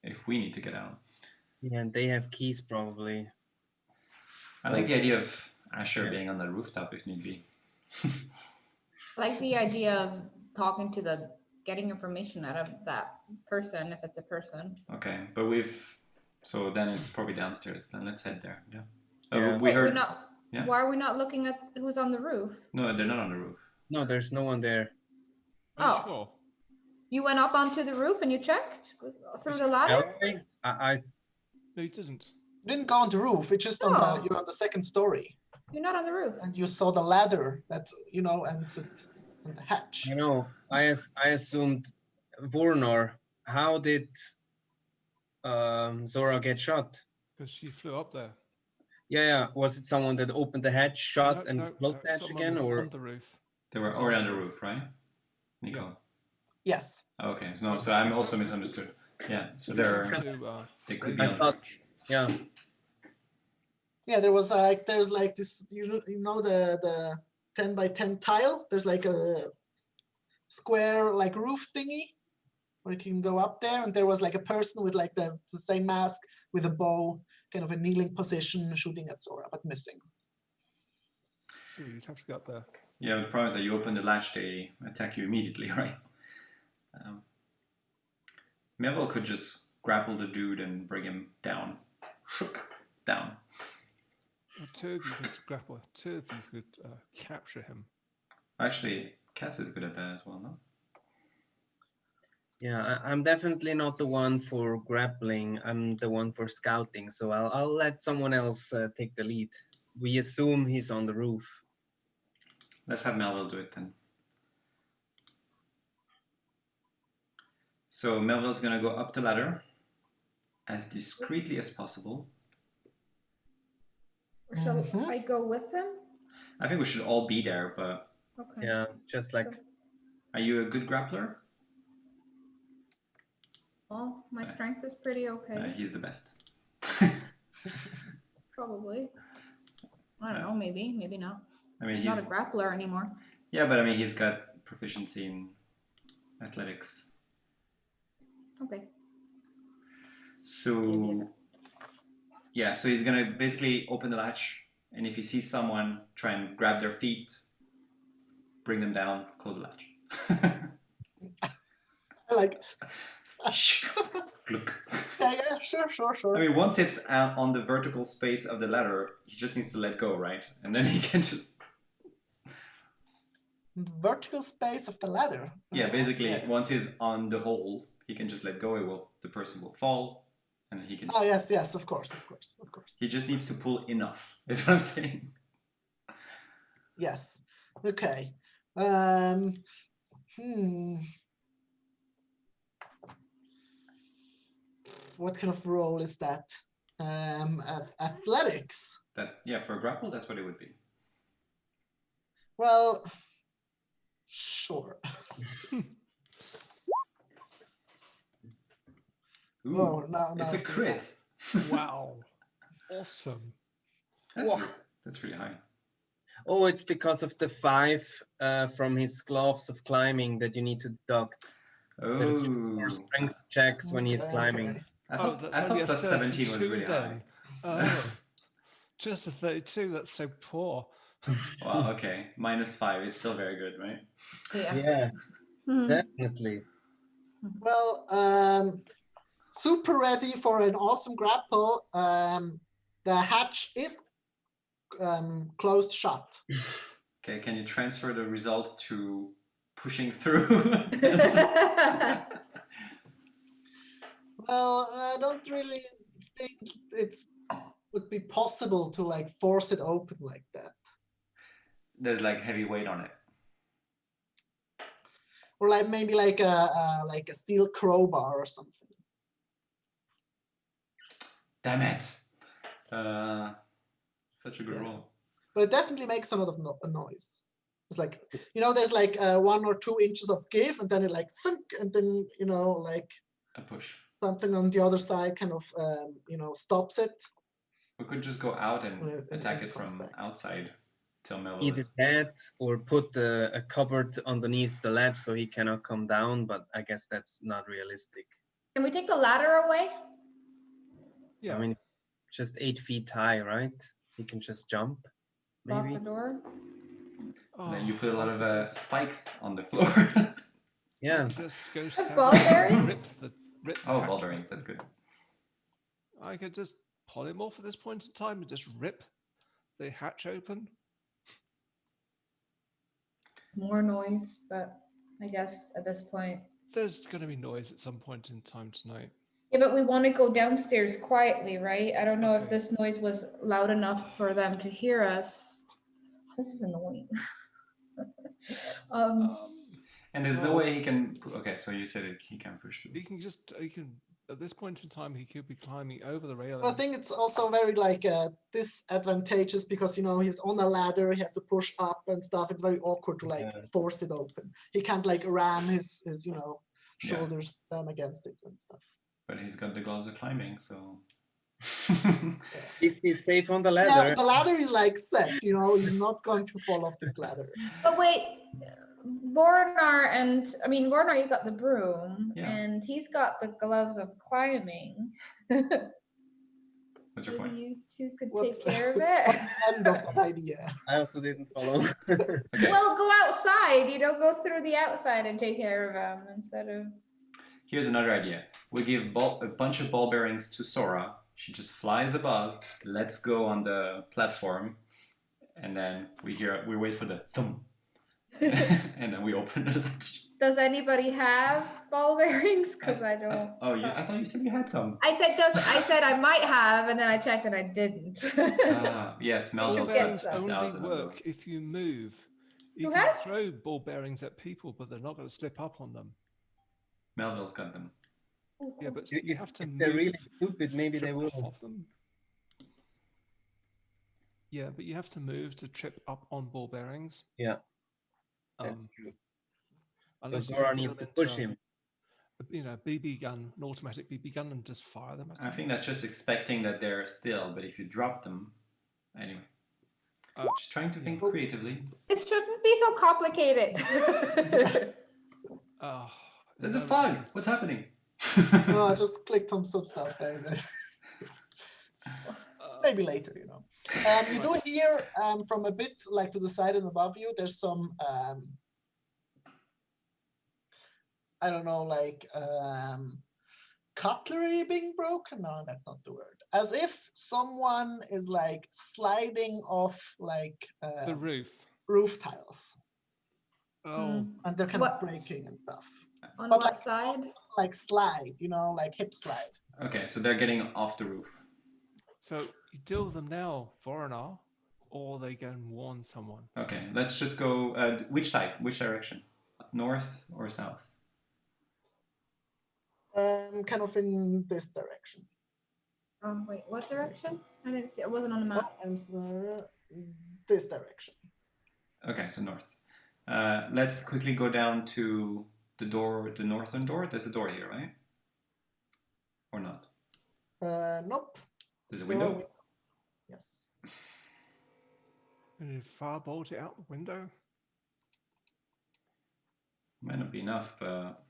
Speaker 3: if we need to get out.
Speaker 5: Yeah, and they have keys probably.
Speaker 3: I like the idea of Asher being on the rooftop if need be.
Speaker 4: I like the idea of talking to getting information out of that person if it's a person.
Speaker 3: Okay, but so then it's probably downstairs. Then let's head there. Yeah.
Speaker 5: Yeah.
Speaker 3: We heard.
Speaker 4: Why are we not looking at who's on the roof?
Speaker 3: No, they're not on the roof.
Speaker 5: No, there's no one there.
Speaker 2: Are you sure?
Speaker 4: You went up onto the roof and you checked through the ladder?
Speaker 5: I
Speaker 2: No, he doesn't.
Speaker 1: You didn't go on the roof. It's just you're on the 2nd story.
Speaker 4: You're not on the roof.
Speaker 1: And you saw the ladder that, and the hatch.
Speaker 5: I know. I assumed Vornor. How did Zora get shot?
Speaker 2: Because she flew up there.
Speaker 5: Yeah. Was it someone that opened the hatch, shot, and closed the hatch
Speaker 2: someone
Speaker 5: again,
Speaker 2: was
Speaker 5: or
Speaker 2: on the roof?
Speaker 3: They were already on the roof, right? Nico.
Speaker 2: Yeah.
Speaker 1: Yes.
Speaker 3: Okay, so I'm also misunderstood. Yeah, so they could be
Speaker 5: I
Speaker 3: on
Speaker 5: thought, yeah.
Speaker 1: Yeah, there's this, the 10 by 10 tile. There's like a square roof thingy where you can go up there, and there was like a person with like the same mask with a bow, kind of a kneeling position, shooting at Zora, but missing.
Speaker 2: So you'd have to get up there.
Speaker 3: Yeah, the problem is that you open the latch, they attack you immediately, right? Melville could just grapple the dude and bring him down. Down.
Speaker 2: Well, 2 of you could grapple. 2 of you could capture him.
Speaker 3: Actually, Cass is good at that as well, no?
Speaker 5: Yeah, I'm definitely not the one for grappling. I'm the one for scouting. So I'll let someone else take the lead. We assume he's on the roof.
Speaker 3: Let's have Melville do it then. So Melville's gonna go up the ladder as discreetly as possible.
Speaker 4: Or shall I go with him?
Speaker 3: I think we should all be there, but...
Speaker 4: Okay.
Speaker 5: Yeah, just like...
Speaker 3: Are you a good grappler?
Speaker 4: Well, my strength is pretty okay.
Speaker 3: He's the best.
Speaker 4: Probably. I don't know, maybe not.
Speaker 3: I mean,
Speaker 4: he's not a grappler anymore.
Speaker 3: Yeah, but I mean, he's got proficiency in athletics.
Speaker 4: Okay.
Speaker 3: So, yeah, so he's gonna basically open the latch, and if he sees someone, try and grab their feet, bring them down, close the latch.
Speaker 1: I like.
Speaker 3: Look.
Speaker 1: Yeah, sure.
Speaker 3: I mean, once it's on the vertical space of the ladder, he just needs to let go, right? And then he can just...
Speaker 1: Vertical space of the ladder?
Speaker 3: Yeah, basically, once he's on the hole, he can just let go. The person will fall, and he can just...
Speaker 1: Oh, yes, of course.
Speaker 3: He just needs to pull enough, is what I'm saying.
Speaker 1: Yes. Okay. What kind of role is that? Athletics?
Speaker 3: For a grapple, that's what it would be.
Speaker 1: Well, sure.
Speaker 3: Ooh,
Speaker 1: oh, no.
Speaker 3: It's a crit.
Speaker 2: Wow. Awesome.
Speaker 3: That's really high.
Speaker 5: Oh, it's because of the 5 from his gloves of climbing that you need to deduct. There's
Speaker 3: Oh,
Speaker 5: more strength checks when he's
Speaker 1: Okay,
Speaker 5: climbing.
Speaker 1: okay.
Speaker 3: I
Speaker 2: Oh,
Speaker 3: thought,
Speaker 2: that's
Speaker 3: I
Speaker 2: only
Speaker 3: thought
Speaker 2: a
Speaker 3: plus 17 was
Speaker 2: 32
Speaker 3: really
Speaker 2: then.
Speaker 3: high.
Speaker 2: Oh, just a 32. That's so poor.
Speaker 3: Well, okay, -5. It's still very good, right?
Speaker 4: Yeah.
Speaker 5: Yeah,
Speaker 4: Hmm.
Speaker 5: definitely.
Speaker 1: Well, super ready for an awesome grapple. The hatch is closed shut.
Speaker 3: Okay, can you transfer the result to pushing through?
Speaker 1: Well, I don't really think it's would be possible to like force it open like that.
Speaker 3: There's like heavy weight on it.
Speaker 1: Or like maybe like a steel crowbar or something.
Speaker 3: Damn it! Such a good
Speaker 1: Yeah.
Speaker 3: roll.
Speaker 1: But it definitely makes a lot of a noise. It's like, you know, there's like 1 or 2 inches of give, and then it like thunk, and then, you know, like
Speaker 3: A push.
Speaker 1: something on the other side kind of, you know, stops it.
Speaker 3: We could just go out and
Speaker 1: When it
Speaker 3: attack it
Speaker 1: comes
Speaker 3: from
Speaker 1: back.
Speaker 3: outside till Melville
Speaker 5: Either
Speaker 3: is.
Speaker 5: that or put a cupboard underneath the ledge so he cannot come down, but I guess that's not realistic.
Speaker 4: Can we take the ladder away?
Speaker 2: Yeah.
Speaker 5: I mean, just 8 feet high, right? He can just jump,
Speaker 4: Lock
Speaker 5: maybe.
Speaker 4: the door.
Speaker 3: And then you
Speaker 2: Oh,
Speaker 3: put a lot
Speaker 2: I
Speaker 3: of
Speaker 2: could just-
Speaker 3: spikes on the floor.
Speaker 5: Yeah.
Speaker 2: Just go
Speaker 4: Have
Speaker 2: stab
Speaker 4: ball
Speaker 2: it,
Speaker 4: bearings?
Speaker 2: rip the
Speaker 3: Oh,
Speaker 2: hatch
Speaker 3: ball bearings, that's
Speaker 2: open.
Speaker 3: good.
Speaker 2: I could just polymorph at this point in time and just rip the hatch open.
Speaker 4: More noise, but I guess at this point.
Speaker 2: There's going to be noise at some point in time tonight.
Speaker 4: Yeah, but we want to go downstairs quietly, right? I don't know if
Speaker 2: Okay.
Speaker 4: this noise was loud enough for them to hear us. This is annoying.
Speaker 3: And there's no
Speaker 2: well,
Speaker 3: way he can. Okay, so you said he can push through.
Speaker 2: he can at this point in time he could be climbing over the railing.
Speaker 1: I think it's also very like disadvantageous because, you know, he's on a ladder, he has to push up and stuff. It's very awkward to like force it open. He can't like ram his you know, shoulders down against it and stuff.
Speaker 3: But he's got the gloves of climbing, so.
Speaker 5: If he's safe on the
Speaker 1: Yeah,
Speaker 5: ladder.
Speaker 1: the ladder is like set, you know, he's not going to fall off this ladder.
Speaker 4: But wait, Bornar Bornar, you got the broom,
Speaker 3: Yeah.
Speaker 4: and he's got the gloves of climbing.
Speaker 3: What's your
Speaker 4: Maybe
Speaker 3: point?
Speaker 4: you two could
Speaker 1: What's
Speaker 4: take care of
Speaker 1: what's
Speaker 4: it.
Speaker 1: the end of that idea?
Speaker 5: I also didn't follow.
Speaker 3: Okay.
Speaker 4: Well, go outside, you know, go through the outside and take care of them instead of.
Speaker 3: Here's another idea. We give a bunch of ball bearings to Sora. She just flies above. Let's go on the platform, and then we wait for the thump, and then we open the latch.
Speaker 4: Does anybody have ball bearings? Because I don't.
Speaker 3: I thought you said you had some.
Speaker 4: I said I might have, and then I checked and I didn't.
Speaker 3: Yes,
Speaker 4: should
Speaker 3: Melville's
Speaker 4: get
Speaker 3: got
Speaker 4: some.
Speaker 3: 1,000 of
Speaker 2: work
Speaker 3: those.
Speaker 2: if you move. You
Speaker 4: Who
Speaker 2: can
Speaker 4: has?
Speaker 2: throw ball bearings at people, but they're not going to slip up on them.
Speaker 3: Melville's got them.
Speaker 2: Yeah, but you
Speaker 5: if
Speaker 2: have to
Speaker 5: they're
Speaker 2: move.
Speaker 5: really stupid, maybe they
Speaker 2: trip
Speaker 5: will.
Speaker 2: off them. Yeah, but you have to move to trip up on ball bearings.
Speaker 5: Yeah, that's true. So
Speaker 2: Unless you
Speaker 5: Zora
Speaker 2: put
Speaker 5: needs
Speaker 2: them
Speaker 5: to push
Speaker 2: into,
Speaker 5: him.
Speaker 2: You know, BB gun, an automatic BB gun, and just fire them at
Speaker 3: I
Speaker 2: them.
Speaker 3: think that's just expecting that they're still, but if you drop them, anyway. Just trying to think creatively.
Speaker 4: It shouldn't be so complicated.
Speaker 3: There's a fog. What's happening?
Speaker 1: No, I just clicked on some stuff there. Maybe later, you know. You do hear from a bit like to the side and above you, there's some, I don't know, like cutlery being broken. No, that's not the word. As if someone is like sliding off like
Speaker 2: the
Speaker 1: roof tiles.
Speaker 2: Oh,
Speaker 1: And they're kind of breaking and stuff.
Speaker 4: On
Speaker 1: But
Speaker 4: what
Speaker 1: like,
Speaker 4: side?
Speaker 1: like slide, you know, like hip slide.
Speaker 3: Okay, so they're getting off the roof.
Speaker 2: so you deal with them now, foreigner, or they go and warn someone.
Speaker 3: Okay, let's just go. Which side? Which direction? North or south?
Speaker 1: Kind of in this direction.
Speaker 4: Oh wait, what direction? I didn't see. It wasn't on the map.
Speaker 1: This direction.
Speaker 3: Okay, so north. Let's quickly go down to the door, the northern door. There's a door here, right? Or not?
Speaker 1: Nope.
Speaker 3: There's a window?
Speaker 1: Yes.
Speaker 2: And you firebolt it out the window.
Speaker 3: Might not be enough, but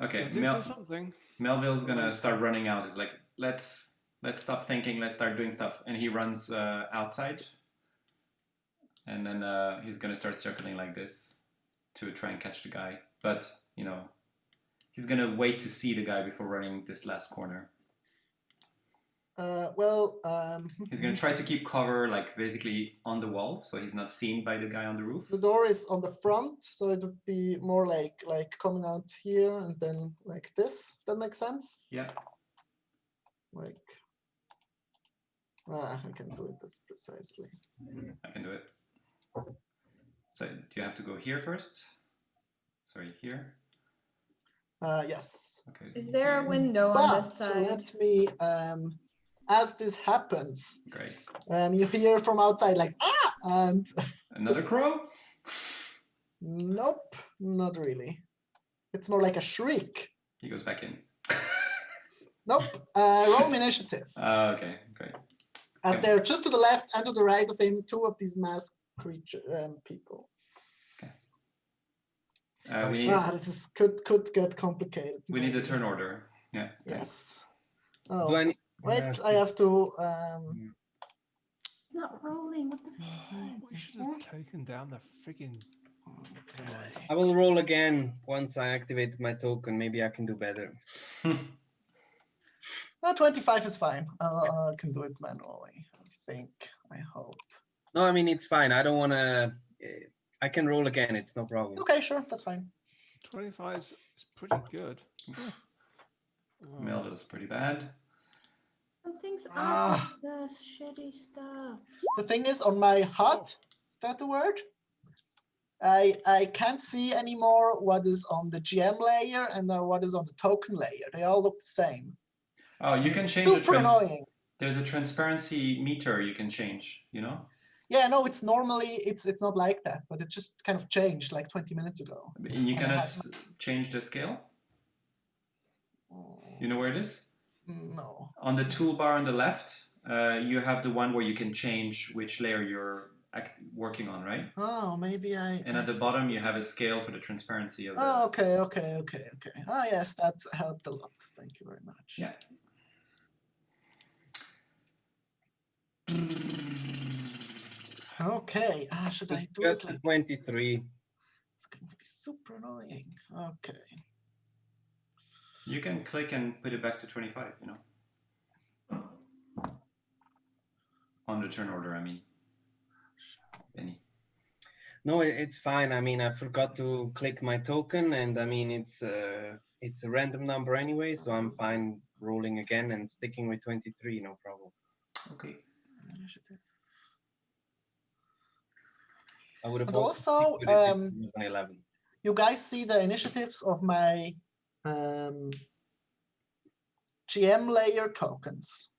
Speaker 3: Okay,
Speaker 2: At least there's something.
Speaker 3: Melville's gonna start running out. He's like, let's stop thinking. Let's start doing stuff. And he runs outside. And then he's gonna start circling like this to try and catch the guy. But you know, he's gonna wait to see the guy before running this last corner. He's gonna try to keep cover, like basically on the wall, so he's not seen by the guy on the roof.
Speaker 1: The door is on the front, so it would be more like coming out here and then like this. That makes sense.
Speaker 3: Yeah.
Speaker 1: Like, I can do it this precisely.
Speaker 3: I can do it. So do you have to go here first? Sorry, here.
Speaker 1: Yes.
Speaker 3: Okay.
Speaker 4: Is there a window on this
Speaker 1: But
Speaker 4: side?
Speaker 1: let me. As this happens,
Speaker 3: Great.
Speaker 1: you hear from outside like ah, and
Speaker 3: Another crow?
Speaker 1: nope, not really. It's more like a shriek.
Speaker 3: He goes back in.
Speaker 1: Nope. Roll initiative.
Speaker 3: Okay, great.
Speaker 1: As
Speaker 3: Okay.
Speaker 1: they're just to the left and to the right of him, two of these masked creature people. This is could get complicated.
Speaker 3: We need a turn order. Yeah.
Speaker 1: Yes.
Speaker 5: Do
Speaker 1: Oh,
Speaker 5: I need-
Speaker 1: wait, I have to.
Speaker 4: Not rolling. What the
Speaker 2: We should have taken down the friggin'.
Speaker 5: I will roll again once I activate my token. Maybe I can do better.
Speaker 1: 25 is fine. I can do it manually. I hope.
Speaker 5: No, I mean, it's fine. I don't want to. I can roll again. It's no problem.
Speaker 1: Okay, sure, that's fine.
Speaker 2: 25 is pretty good.
Speaker 3: Melville's pretty bad.
Speaker 4: Something's up
Speaker 1: Ah.
Speaker 4: with this shitty stuff.
Speaker 1: The thing is, on my HUD, is that the word? I can't see anymore what is on the GM layer and what is on the token layer. They all look the same.
Speaker 3: Oh, you can
Speaker 1: It's
Speaker 3: change the
Speaker 1: super annoying.
Speaker 3: There's a transparency meter you can change, you know?
Speaker 1: Yeah, no, it's normally it's not like that, but it just kind of changed like 20 minutes ago.
Speaker 3: And you
Speaker 1: I
Speaker 3: cannot
Speaker 1: have
Speaker 3: change the scale? You know where it is?
Speaker 1: No.
Speaker 3: On the toolbar on the left, you have the one where you can change which layer you're working on, right?
Speaker 1: Oh, maybe I.
Speaker 3: And at the bottom, you have a scale for the transparency of the...
Speaker 1: Oh, okay. Ah, yes, that's helped a lot. Thank you very much.
Speaker 3: Yeah.
Speaker 1: Okay. Should I do
Speaker 5: Just
Speaker 1: it like
Speaker 5: 23.
Speaker 1: it's going to be super annoying. Okay.
Speaker 3: You can click and put it back to 25, you know? On the turn order, I mean. Benny.
Speaker 5: No, it's fine. I mean, I forgot to click my token, and I mean, it's a random number anyway, so I'm fine rolling again and sticking with 23. No problem.
Speaker 3: Okay.
Speaker 1: Initiative.
Speaker 5: I would have
Speaker 1: And
Speaker 5: also
Speaker 1: also,
Speaker 5: stick with it if it was an 11.
Speaker 1: You guys see the initiatives of my GM layer tokens.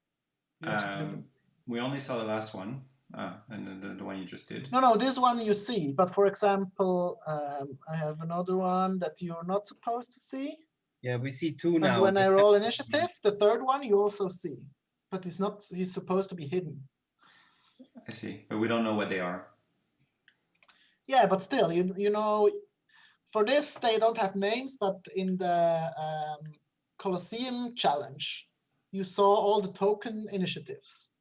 Speaker 3: We only saw the last one, and then the one you just did.
Speaker 1: No, this one you see, but for example, I have another one that you're not supposed to see.
Speaker 5: Yeah, we see two
Speaker 1: And
Speaker 5: now.
Speaker 1: when I roll initiative, the third one you also see, but he's supposed to be hidden.
Speaker 3: I see, but we don't know what they are.
Speaker 1: Yeah, but still, you know, for this they don't have names, but in the Colosseum challenge, you saw all the token initiatives,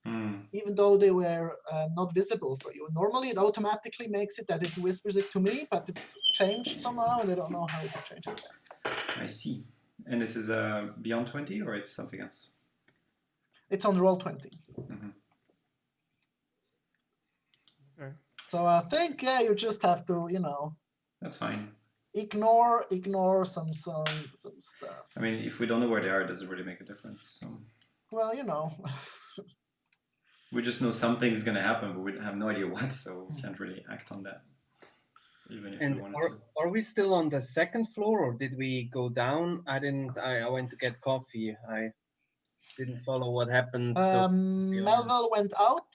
Speaker 1: even though they were not visible for you. Normally, it automatically makes it that it whispers it to me, but it changed somehow, and I don't know how to change it.
Speaker 3: I see. And this is beyond 20, or it's something else?
Speaker 1: It's on roll 20.
Speaker 3: Mm-hmm.
Speaker 2: Okay.
Speaker 1: So I think you just have to, you know,
Speaker 3: That's fine.
Speaker 1: ignore some stuff.
Speaker 3: I mean, if we don't know where they are, it doesn't really make a difference. So
Speaker 1: Well, you know.
Speaker 3: we just know something's gonna happen, but we have no idea what, so we can't really act on that, even if we
Speaker 5: And
Speaker 3: wanted to.
Speaker 5: are we still on the second floor, or did we go down? I went to get coffee. I didn't follow what happened.
Speaker 1: Melville went out.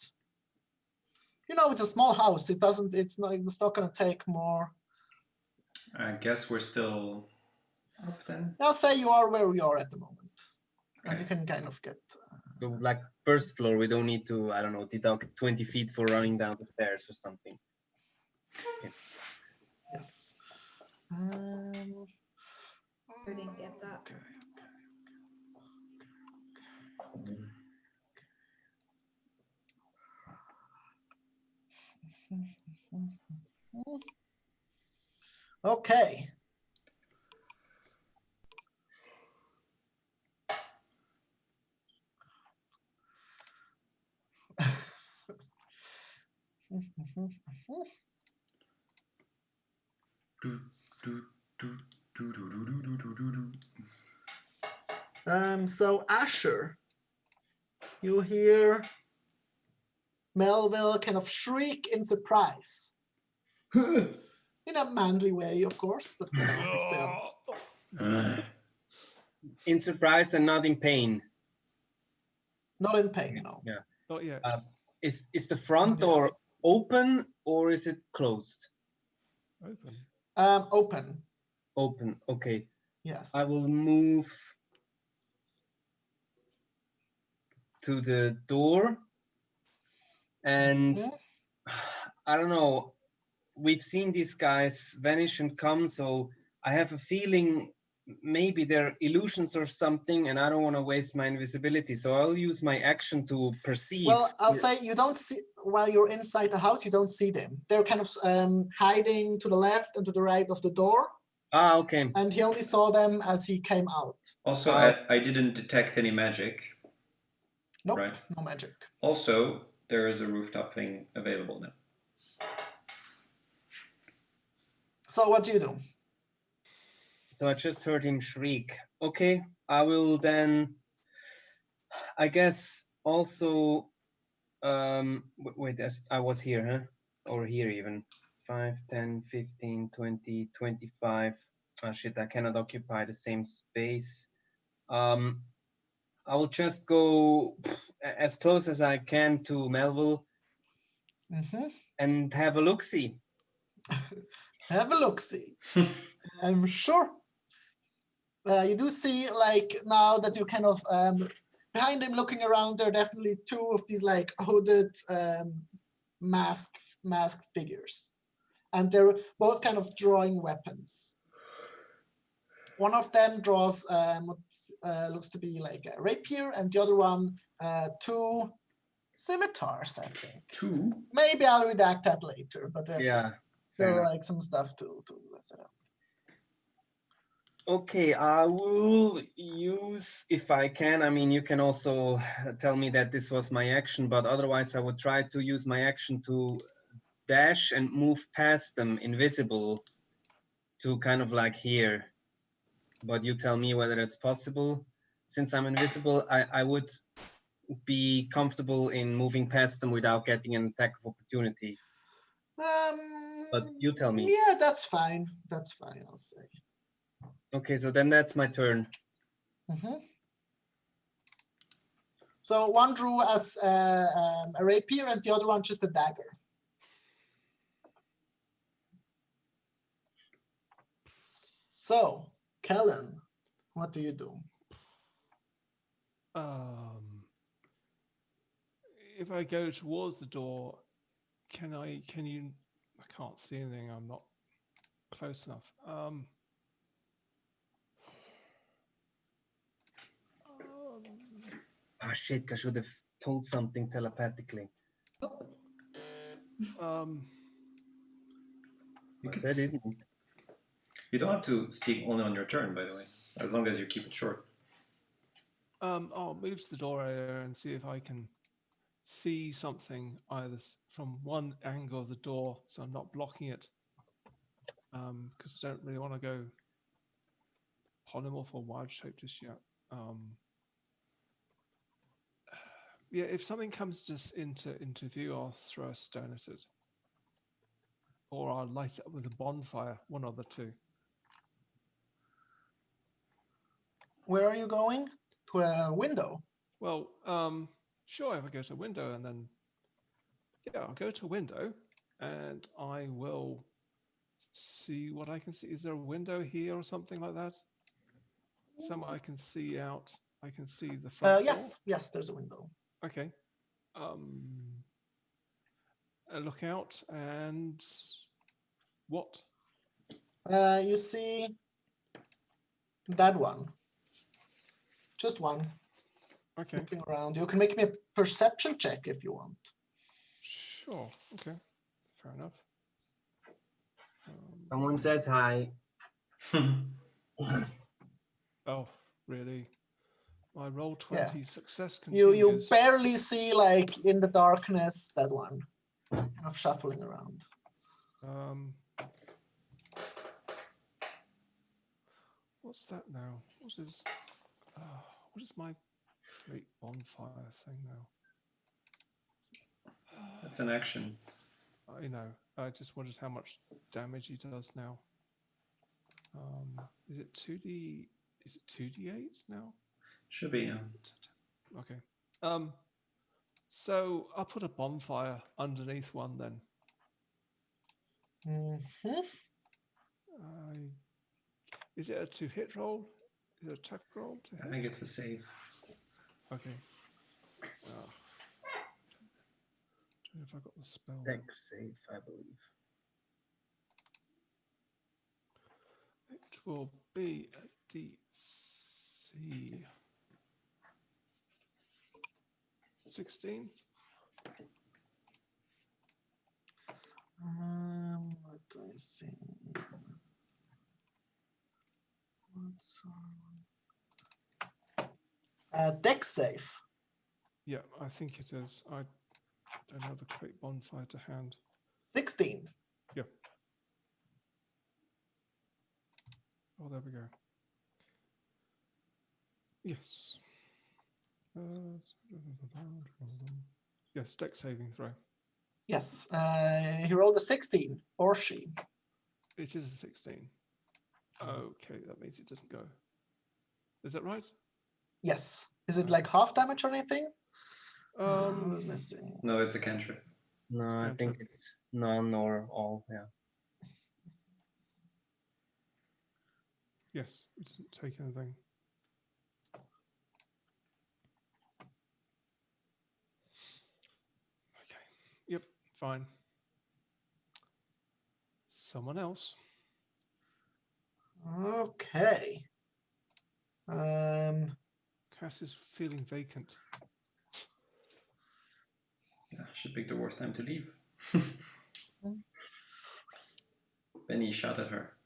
Speaker 1: You know, it's a small house. It's not gonna take more.
Speaker 3: I guess we're still up then.
Speaker 1: I'll say you are where we are at the moment. And
Speaker 3: Okay.
Speaker 1: you can kind of get.
Speaker 5: So like first floor, we don't need to, I don't know, deduct 20 feet for running down the stairs or something.
Speaker 1: Yes.
Speaker 4: I didn't get that.
Speaker 1: Okay. So Asher, you hear Melville kind of shriek in surprise. In a manly way, of course, but still.
Speaker 5: In surprise and not in pain.
Speaker 1: Not in pain, no.
Speaker 5: Yeah.
Speaker 2: Not yet.
Speaker 5: Is the front door open or is it closed?
Speaker 2: Open.
Speaker 1: Open.
Speaker 5: Open. Okay.
Speaker 1: Yes.
Speaker 5: I will move to the door, and I don't know. We've seen these guys vanish and come, so I have a feeling maybe they're illusions or something, and I don't want to waste my invisibility, so I'll use my action to perceive.
Speaker 1: Well, I'll say you don't see, while you're inside the house, you don't see them. They're kind of hiding to the left and to the right of the door.
Speaker 5: Ah, okay.
Speaker 1: And he only saw them as he came out.
Speaker 3: Also, I didn't detect any magic.
Speaker 1: Nope,
Speaker 3: right?
Speaker 1: No magic.
Speaker 3: Also, there is a rooftop thing available now.
Speaker 1: So what do you do?
Speaker 5: So I just heard him shriek. Okay, I will then, I guess, also, wait, I was here, huh? Or here even. 5, 10, 15, 20, 25. Oh shit, I cannot occupy the same space. I will just go as close as I can to Melville and have a look-see.
Speaker 1: Have a look-see. I'm sure. You do see, like, now that you're kind of behind him looking around, there are definitely two of these, like, hooded masked figures. And they're both kind of drawing weapons. One of them draws what looks to be like a rapier, and the other one two scimitars, I think.
Speaker 3: Two?
Speaker 1: Maybe I'll redact that later, but
Speaker 5: yeah,
Speaker 1: there are like some stuff to set up.
Speaker 5: Okay, I will use, if I can, I mean, you can also tell me that this was my action, but otherwise I would try to use my action to dash and move past them invisible to kind of like here. But you tell me whether it's possible. Since I'm invisible, I would be comfortable in moving past them without getting an attack of opportunity. But you tell me.
Speaker 1: Yeah, that's fine. That's fine, I'll say.
Speaker 5: Okay, so then that's my turn.
Speaker 1: So one drew as a rapier and the other one just a dagger. So, Kellen, what do you do?
Speaker 2: If I go towards the door, can you, I can't see anything, I'm not close enough.
Speaker 5: Oh shit, I should have told something telepathically.
Speaker 3: You don't have to speak only on your turn, by the way, as long as you keep it short.
Speaker 2: I'll move to the door area and see if I can see something either from one angle of the door, so I'm not blocking it. Because I don't really want to go polymorph or wild shape just yet. Yeah, if something comes just into view, I'll throw a stone at it. Or I'll light it up with a bonfire, one of the two.
Speaker 1: Where are you going? To a window?
Speaker 2: Well, sure, if I go to a window and then, yeah, I'll go to a window and I will see what I can see. Is there a window here or something like that? Somewhere I can see out. I can see the front door.
Speaker 1: Yes, there's a window.
Speaker 2: Okay. I look out and what?
Speaker 1: You see That one. Just one.
Speaker 2: Okay.
Speaker 1: Looking around. You can make me a perception check if you want.
Speaker 2: Sure. Okay. Fair enough.
Speaker 5: Someone says hi.
Speaker 2: Oh, really? My roll 20
Speaker 1: Yeah.
Speaker 2: success
Speaker 1: You
Speaker 2: continues.
Speaker 1: barely see, like, in the darkness, that one. Kind of shuffling around.
Speaker 2: What's that now? What is my great bonfire thing now?
Speaker 3: That's an action.
Speaker 2: I know. I just wondered how much damage he does now. Is it 2d? Is it 2d8 now?
Speaker 3: Should be, yeah.
Speaker 2: Okay. So I'll put a bonfire underneath one then. Is it a 2-hit roll? Is it a attack roll?
Speaker 3: I think it's a save.
Speaker 2: Okay. Don't know if I got the spell.
Speaker 5: Dex save, I believe.
Speaker 2: It will be a DC 16.
Speaker 1: What do I see? Dex save.
Speaker 2: Yeah, I think it is. I don't have a great bonfire to hand.
Speaker 1: 16.
Speaker 2: Yeah. Oh, there we go. Yes. Yes, dex saving throw.
Speaker 1: Yes. He rolled a 16, or she.
Speaker 2: It is a 16. Okay, that means it doesn't go. Is that right?
Speaker 1: Yes. Is it like half damage or anything?
Speaker 2: Um,
Speaker 1: What's missing?
Speaker 3: No, it's a cantrip.
Speaker 5: No, I think it's none or all. Yeah.
Speaker 2: Yes, it doesn't take anything. Okay. Yep, fine. Someone else.
Speaker 1: Okay.
Speaker 2: Cass is feeling vacant.
Speaker 3: Yeah, should pick the worst time to leave. Benny shot at her.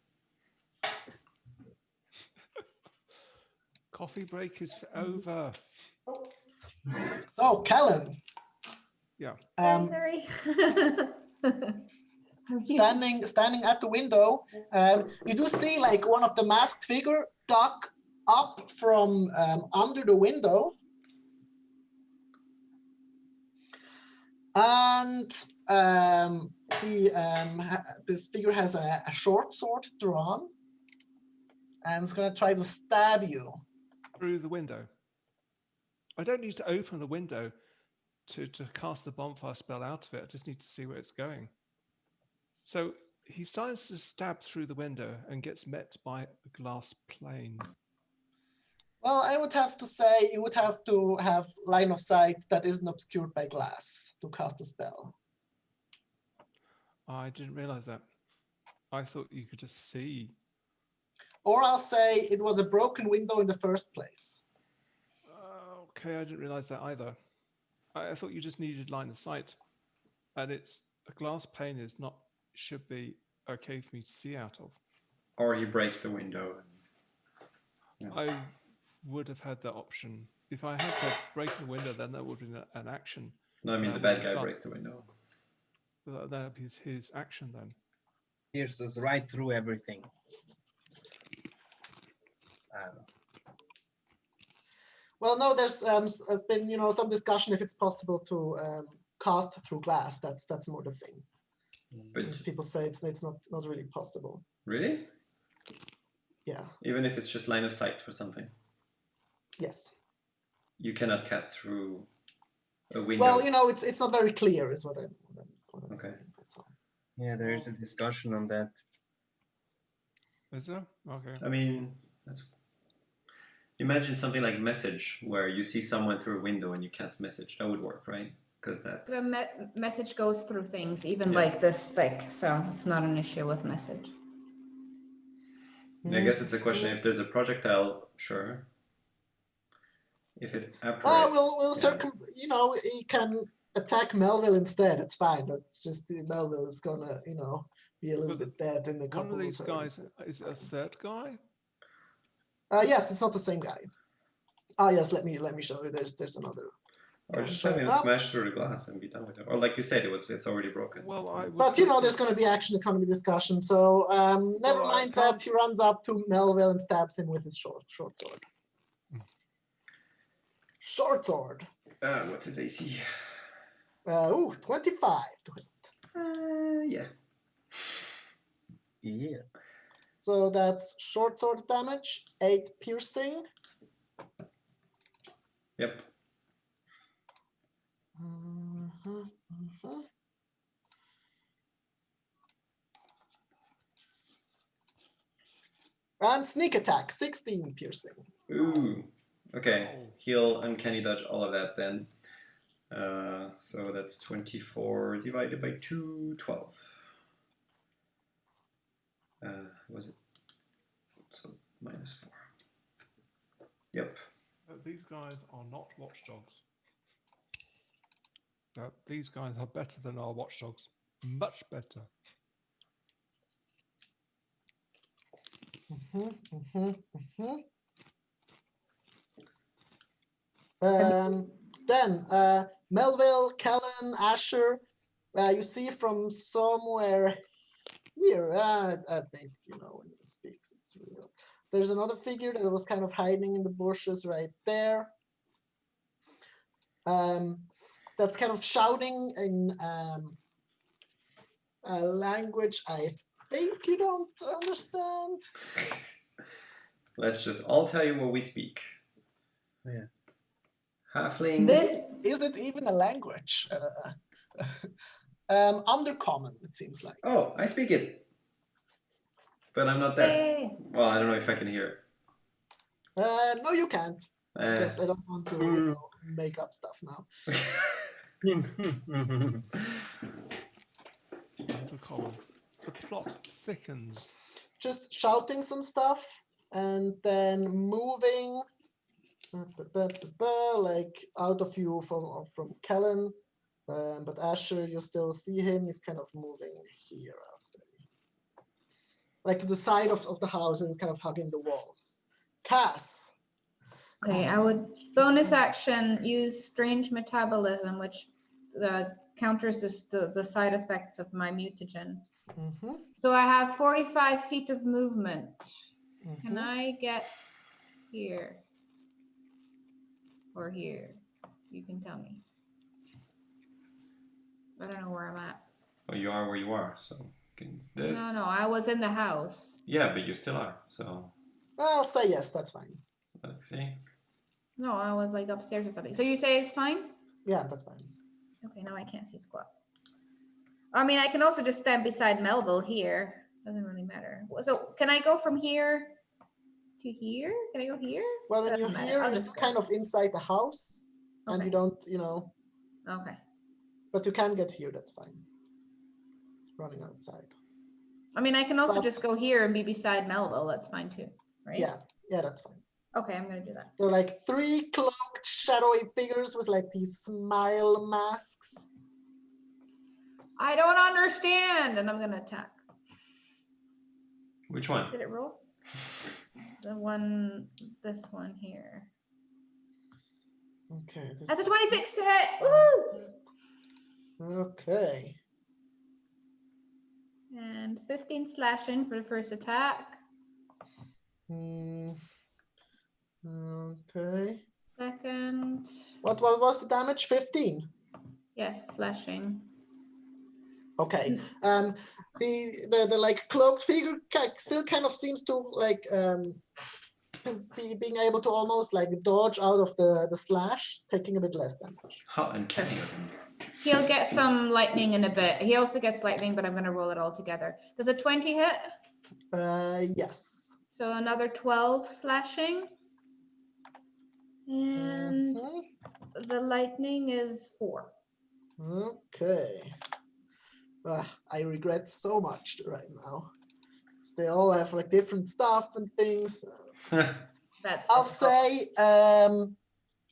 Speaker 2: Coffee break is over.
Speaker 1: So, Kellen.
Speaker 2: Yeah.
Speaker 4: Sorry.
Speaker 1: Standing at the window, you do see like one of the masked figure duck up from under the window, and this figure has a short sword drawn, and it's gonna try to stab you
Speaker 2: Through the window. I don't need to open the window to cast the bonfire spell out of it. I just need to see where it's going. So he starts to stab through the window and gets met by a glass plane.
Speaker 1: Well, I would have to say you would have to have line of sight that isn't obscured by glass to cast a spell.
Speaker 2: I didn't realize that. I thought you could just see.
Speaker 1: Or I'll say it was a broken window in the first place.
Speaker 2: Okay, I didn't realize that either. I thought you just needed line of sight. And it's a glass pane is not, should be okay for me to see out of.
Speaker 3: Or he breaks the window.
Speaker 2: Yeah. I would have had that option. If I had to break the window, then that would have been an action.
Speaker 3: No, I mean the bad guy breaks the window.
Speaker 2: That would be his action then.
Speaker 5: Pierces right through everything.
Speaker 1: Well, no, there's been some discussion if it's possible to cast through glass. That's more the thing. But people say it's not really possible.
Speaker 3: Really?
Speaker 1: Yeah.
Speaker 3: Even if it's just line of sight for something.
Speaker 1: Yes.
Speaker 3: You cannot cast through a window.
Speaker 1: Well, it's not very clear, is what I'm
Speaker 3: okay.
Speaker 1: saying. That's all.
Speaker 5: Yeah, there is a discussion on that.
Speaker 2: Is there? Okay.
Speaker 3: I mean, imagine something like message, where you see someone through a window and you cast message. That would work, right? Because that's
Speaker 4: the message goes through things, even like this thick, so it's not an issue with message.
Speaker 3: I guess it's a question if there's a projectile, sure. If it apparates.
Speaker 1: We'll you know, he can attack Melville instead. It's fine. It's just Melville is gonna, you know, be a little bit dead in a couple
Speaker 2: One of these
Speaker 1: turns.
Speaker 2: guys is a third guy.
Speaker 1: Yes, it's not the same guy. Ah, yes. Let me show you. There's another.
Speaker 3: Or just have him smash through the glass and be done with it. Or like you said, it's already broken.
Speaker 2: Well,
Speaker 1: but you know, there's going to be action economy discussion. So never mind that. He runs up to Melville and stabs him with his short sword. Short sword.
Speaker 3: What's his AC?
Speaker 1: 25 to hit.
Speaker 3: Yeah.
Speaker 5: Yeah.
Speaker 1: So that's short sword damage, 8 piercing.
Speaker 3: Yep.
Speaker 1: And sneak attack, 16 piercing.
Speaker 3: Ooh. Okay. He'll uncanny dodge all of that then. So that's 24 divided by 2, 12. Was it? So -4. Yep.
Speaker 2: These guys are not watchdogs. These guys are better than our watchdogs. Much better.
Speaker 1: Then Melville, Kellen, Asher, you see from somewhere here, I think, you know, when he speaks, it's real. There's another figure that was kind of hiding in the bushes right there. That's kind of shouting in a language I think you don't understand.
Speaker 3: Let's just all tell you what we speak.
Speaker 5: Yes.
Speaker 3: Halfling.
Speaker 1: Is it even a language? Undercommon, it seems like.
Speaker 3: Oh, I speak it. But I'm not there.
Speaker 4: Hey.
Speaker 3: Well, I don't know if I can hear it.
Speaker 1: No, you can't. Because I don't want to, you know, make up stuff now.
Speaker 2: Undercommon. The plot thickens.
Speaker 1: Just shouting some stuff and then moving like out of view from Kellen. But Asher, you still see him. He's kind of moving here, I'll say. Like to the side of the house and he's kind of hugging the walls. Cass.
Speaker 4: Okay, I would bonus action use strange metabolism, which counters the side effects of my mutagen. So I have 45 feet of movement. Can I get here? Or here? You can tell me. I don't know where I'm at.
Speaker 3: Well, you are where you are, so this.
Speaker 4: No, I was in the house.
Speaker 3: Yeah, but you still are, so.
Speaker 1: I'll say yes, that's fine.
Speaker 3: See?
Speaker 4: No, I was like upstairs or something. So you say it's fine?
Speaker 1: Yeah, that's fine.
Speaker 4: Okay, now I can't see squat. I mean, I can also just stand beside Melville here. Doesn't really matter. So can I go from here to here? Can I go here?
Speaker 1: Well, then you're here, you're still kind of inside the house, and you don't, you know.
Speaker 4: Okay.
Speaker 1: But you can get here, that's fine. Running outside.
Speaker 4: I mean, I can also just go here and be beside Melville. That's fine too, right?
Speaker 1: Yeah, that's fine.
Speaker 4: Okay, I'm gonna do that.
Speaker 1: They're like 3 cloaked, shadowy figures with like these smile masks.
Speaker 4: I don't understand, and I'm gonna attack.
Speaker 3: Which one?
Speaker 4: Did it roll? The one, this one here.
Speaker 1: Okay.
Speaker 4: That's a 26 to hit. Woo!
Speaker 1: Okay.
Speaker 4: And 15 slashing for the first attack.
Speaker 1: Okay.
Speaker 4: Second.
Speaker 1: What was the damage? 15.
Speaker 4: Yes, slashing.
Speaker 1: Okay. The like cloaked figure still kind of seems to like being able to almost like dodge out of the slash, taking a bit less damage.
Speaker 3: How uncanny.
Speaker 4: He'll get some lightning in a bit. He also gets lightning, but I'm gonna roll it all together. Does a 20 hit?
Speaker 1: Yes.
Speaker 4: So another 12 slashing. And the lightning is 4.
Speaker 1: Okay. I regret so much right now. they all have like different stuff and things.
Speaker 4: That's
Speaker 1: I'll
Speaker 4: difficult.
Speaker 1: say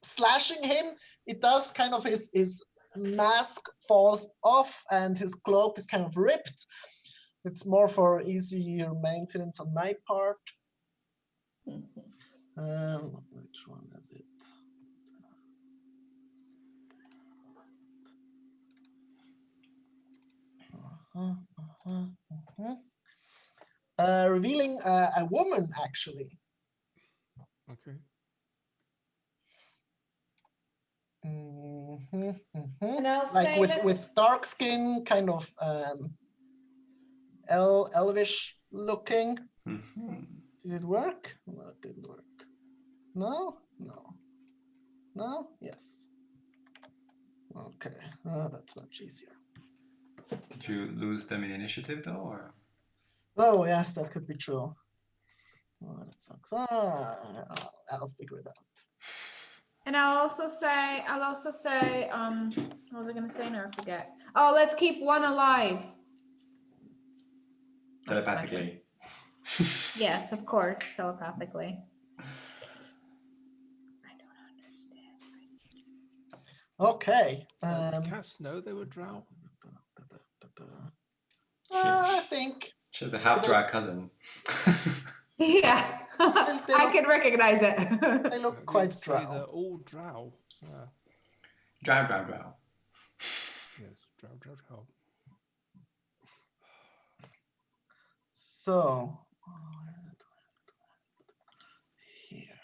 Speaker 1: slashing him, it does kind of his mask falls off and his cloak is kind of ripped. It's more for easier maintenance on my part. Which one is it? Revealing a woman, actually.
Speaker 2: Okay.
Speaker 4: And I'll
Speaker 1: Like
Speaker 4: say that
Speaker 1: with dark skin, kind of elvish looking. Did it work? No, it didn't work. No? No. No? Yes. Okay. Oh, that's much easier.
Speaker 3: Did you lose them in initiative though, or?
Speaker 1: Oh, yes, that could be true. Oh, that sucks. I'll figure it out.
Speaker 4: And I'll also say, what was I gonna say now? I forget. Oh, let's keep one alive.
Speaker 3: Telepathically.
Speaker 4: Yes, of course, telepathically. I don't understand.
Speaker 1: Okay.
Speaker 2: Did Cass know they were drow?
Speaker 1: I think
Speaker 3: She has a half-drow cousin.
Speaker 4: Yeah, I can recognize it.
Speaker 1: they look
Speaker 2: You'd
Speaker 1: quite
Speaker 2: say
Speaker 1: drow.
Speaker 2: They're all drow. Yeah.
Speaker 3: Drow.
Speaker 2: Yes, drow.
Speaker 1: So, where is it? Here.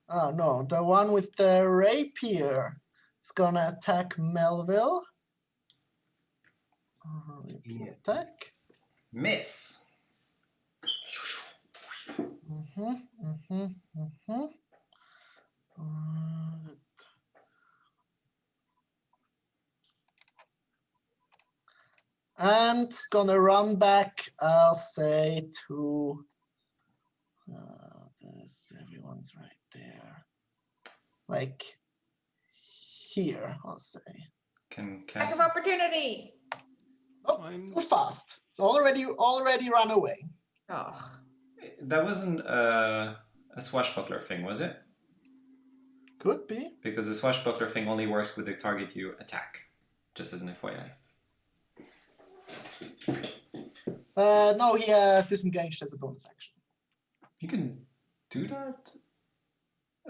Speaker 1: Oh no, the one with the rapier is gonna attack Melville. Rapier attack.
Speaker 3: Miss.
Speaker 1: And it's gonna run back, I'll say, to this, everyone's right there. Like here, I'll say.
Speaker 3: Can
Speaker 4: Lack
Speaker 3: Cass?
Speaker 4: of opportunity.
Speaker 1: Oh,
Speaker 2: I'm-
Speaker 1: too fast. It's already run away.
Speaker 4: Oh,
Speaker 3: That wasn't a swashbuckler thing, was it?
Speaker 1: Could be.
Speaker 3: Because the swashbuckler thing only works with the target you attack, just as an FYI.
Speaker 1: No, he disengaged as a bonus action.
Speaker 3: You can do that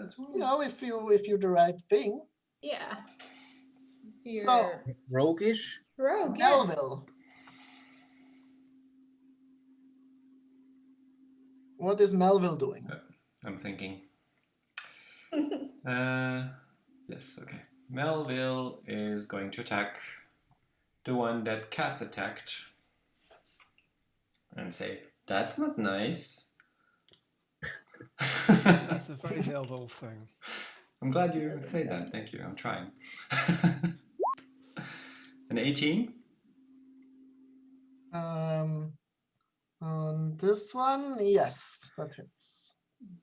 Speaker 3: as well.
Speaker 1: You know, if you do the right thing.
Speaker 4: yeah.
Speaker 1: So,
Speaker 5: Roguish.
Speaker 4: Rogue, yeah.
Speaker 1: Melville. What is Melville doing?
Speaker 3: I'm thinking. Yes, okay. Melville is going to attack the one that Cass attacked and say, "That's not nice."
Speaker 2: That's a very Melville thing.
Speaker 3: I'm glad you say that. Thank you. I'm trying. An 18?
Speaker 1: On this one, yes, that hits.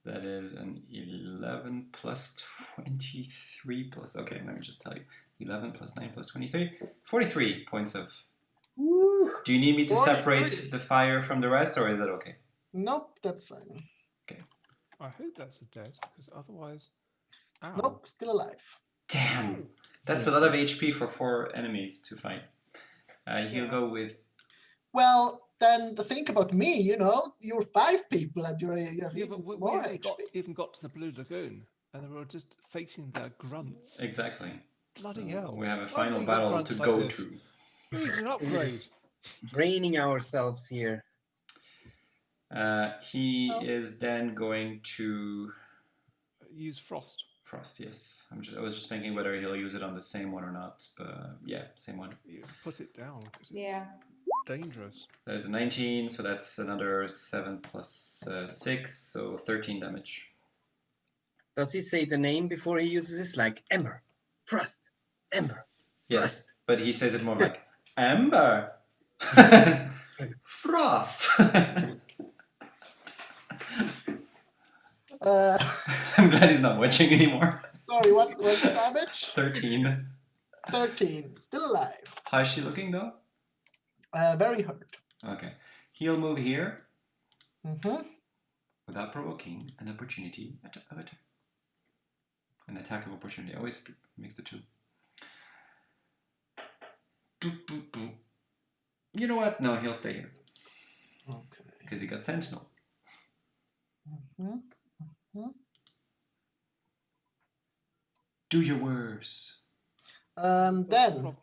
Speaker 3: That is an 11 plus 23 plus... Okay, let me just tell you. 11 plus 9 plus 23. 43 points of...
Speaker 5: Woo.
Speaker 3: Do you need me to
Speaker 1: 43.
Speaker 3: separate the fire from the rest, or is that okay?
Speaker 1: Nope, that's fine.
Speaker 2: I hope that's a dead, because otherwise. Ow.
Speaker 1: Nope, still alive.
Speaker 3: Damn! That's a lot of HP for 4 enemies to fight. He'll go with...
Speaker 1: Well, then think about me, you know, you're 5 people and you have
Speaker 2: Yeah,
Speaker 1: even
Speaker 2: but we
Speaker 1: more
Speaker 2: haven't
Speaker 1: HP.
Speaker 2: even got to the Blue Lagoon, and they were just facing their grunts.
Speaker 3: Exactly.
Speaker 2: Bloody
Speaker 3: So
Speaker 2: hell.
Speaker 3: we have a
Speaker 2: Why
Speaker 3: final
Speaker 2: have we got
Speaker 3: battle
Speaker 2: grunts
Speaker 3: to
Speaker 2: like
Speaker 3: go
Speaker 2: this?
Speaker 3: to.
Speaker 2: We need an upgrade.
Speaker 5: Draining ourselves here.
Speaker 3: He
Speaker 1: Oh.
Speaker 3: is then going to...
Speaker 2: Use frost.
Speaker 3: Frost, yes. I was just thinking whether he'll use it on the same one or not, but yeah, same one.
Speaker 2: You put it down. 'Cause it's
Speaker 4: Yeah.
Speaker 2: dangerous.
Speaker 3: That is a 19, so that's another 7 plus 6, so 13 damage.
Speaker 5: Does he say the name before he uses this? Like Ember, Frost, Ember,
Speaker 3: Yes,
Speaker 5: Frost.
Speaker 3: but he says it more like Ember, Frost. I'm glad he's not watching anymore.
Speaker 1: Sorry, what's the damage?
Speaker 3: 13.
Speaker 1: 13, still alive.
Speaker 3: How is she looking though?
Speaker 1: Very hurt.
Speaker 3: Okay. He'll move here
Speaker 1: Mm-hmm.
Speaker 3: without provoking an opportunity of attack. An attack of opportunity. Always mix the two. Boop, boop, boop. You know what? No, he'll stay here.
Speaker 1: Okay.
Speaker 3: Because he got Sentinel.
Speaker 1: Mm-hmm. Mm-hmm.
Speaker 3: Do your worst.
Speaker 1: Then.
Speaker 2: Problem.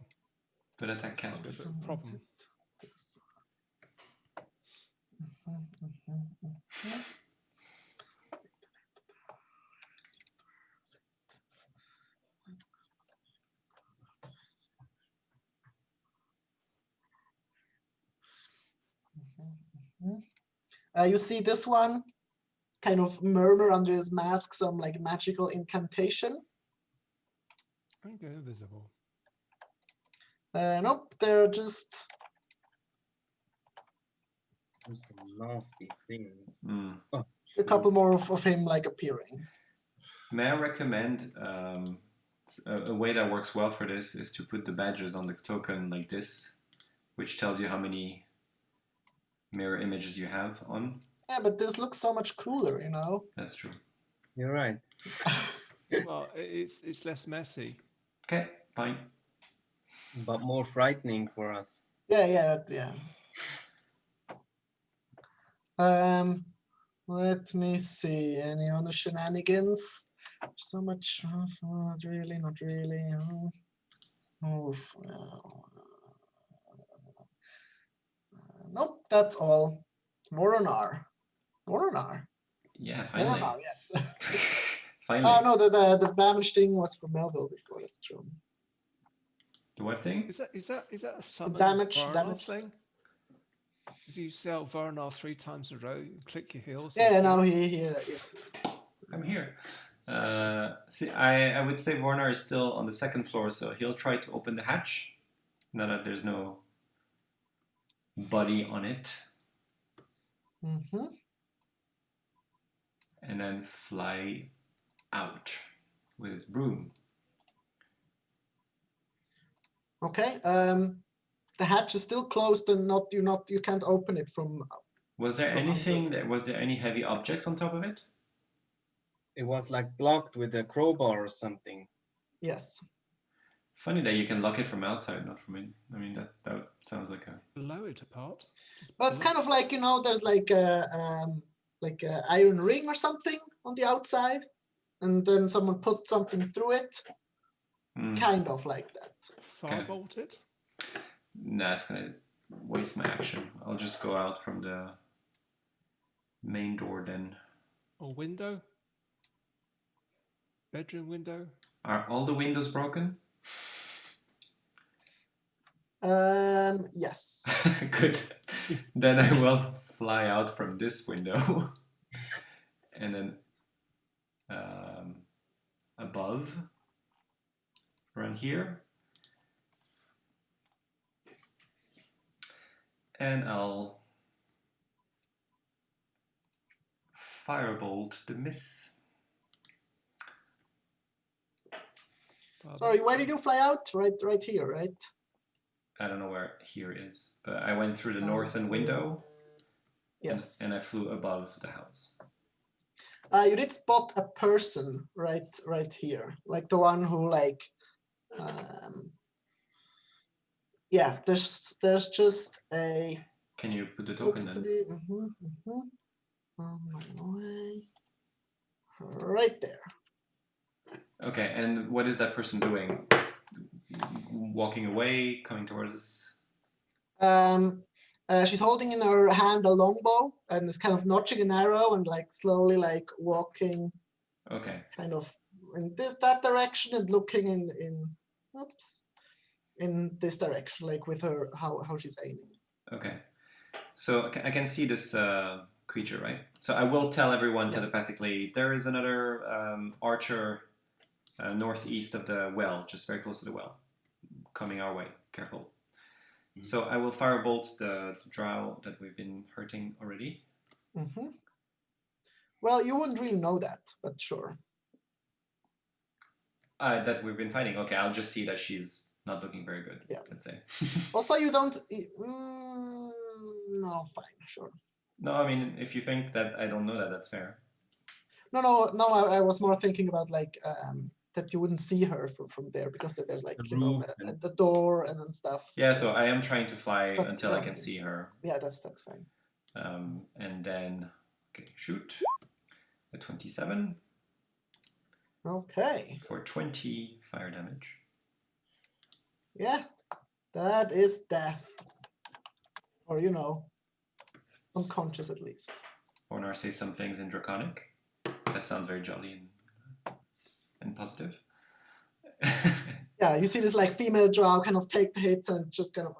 Speaker 3: But attack counts.
Speaker 2: There's a problem.
Speaker 1: You see this one kind of murmur under his mask some like magical incantation.
Speaker 2: Don't go invisible.
Speaker 1: Nope, they're just
Speaker 5: Some nasty things.
Speaker 1: a couple more of him like appearing.
Speaker 3: May I recommend a way that works well for this is to put the badges on the token like this, which tells you how many mirror images you have on.
Speaker 1: Yeah, but this looks so much cooler, you know?
Speaker 3: That's true.
Speaker 5: You're right.
Speaker 2: Well, it's less messy.
Speaker 3: Okay, fine.
Speaker 5: But more frightening for us.
Speaker 1: Yeah. Let me see. Any other shenanigans? So much. Not really. Nope, that's all. Voronar.
Speaker 3: Yeah, finally.
Speaker 1: Voronar, yes.
Speaker 3: Finally.
Speaker 1: Oh no, the damage thing was from Melville before. That's true.
Speaker 3: The what thing?
Speaker 2: Is that a summon
Speaker 1: damage
Speaker 2: thing? If you say out Varnar 3 times in a row, you click your heels.
Speaker 1: Yeah, now he
Speaker 3: I'm here. See, I would say Warner is still on the second floor, so he'll try to open the hatch. Now that there's no body on it.
Speaker 1: Mm-hmm.
Speaker 3: And then fly out with his broom.
Speaker 1: Okay. The hatch is still closed and you can't open it from.
Speaker 3: Was there
Speaker 1: from
Speaker 3: anything
Speaker 1: under.
Speaker 3: was there any heavy objects on top of it?
Speaker 5: It was like blocked with a crowbar or something.
Speaker 1: Yes.
Speaker 3: Funny that you can lock it from outside, not from in. I mean that sounds like a
Speaker 2: Blow it apart.
Speaker 1: But it's kind of like, there's like a iron ring or something on the outside, and then someone put something through it. Kind of like that.
Speaker 2: Firebolt it?
Speaker 3: Nah, it's gonna waste my action. I'll just go out from the main door then.
Speaker 2: Or window? Bedroom window?
Speaker 3: Are all the windows broken?
Speaker 1: Yes.
Speaker 3: Good. Then I will fly out from this window. And then above, around here. And I'll firebolt the miss.
Speaker 1: Sorry, where did you fly out? Right here, right?
Speaker 3: I don't know where here is, but I went through the northern window.
Speaker 1: Yes.
Speaker 3: And I flew above the house.
Speaker 1: You did spot a person right here, like the one who yeah. There's just a.
Speaker 3: Can you put the token then?
Speaker 1: On my way. Right there.
Speaker 3: Okay, and what is that person doing? Walking away, coming towards us?
Speaker 1: She's holding in her hand a longbow and is kind of notching an arrow and slowly walking.
Speaker 3: Okay.
Speaker 1: Kind of in that direction and looking in this direction, with her how she's aiming.
Speaker 3: Okay. So I can see this creature, right? So I will tell everyone telepathically, there is another archer northeast of the well, just very close to the well, coming our way. Careful. So I will firebolt the drow that we've been hurting already.
Speaker 1: Mm-hmm. Well, you wouldn't really know that, but sure.
Speaker 3: That we've been fighting. Okay, I'll just see that she's not looking very good.
Speaker 1: Yeah.
Speaker 3: Let's say.
Speaker 1: Also, you don't. No, fine, sure.
Speaker 3: No, I mean, if you think that I don't know that, that's fair.
Speaker 1: No. I was more thinking about like that you wouldn't see her from there because there's like the door and then stuff.
Speaker 3: Yeah, so I am trying to fly
Speaker 1: But,
Speaker 3: until I can see her.
Speaker 1: Yeah, that's fine.
Speaker 3: And then shoot a 27.
Speaker 1: Okay.
Speaker 3: For 20 fire damage.
Speaker 1: Yeah, that is death, or unconscious at least.
Speaker 3: Ornar says some things in Draconic. That sounds very jolly and positive.
Speaker 1: Yeah, you see this like female drow kind of take the hits and just kind of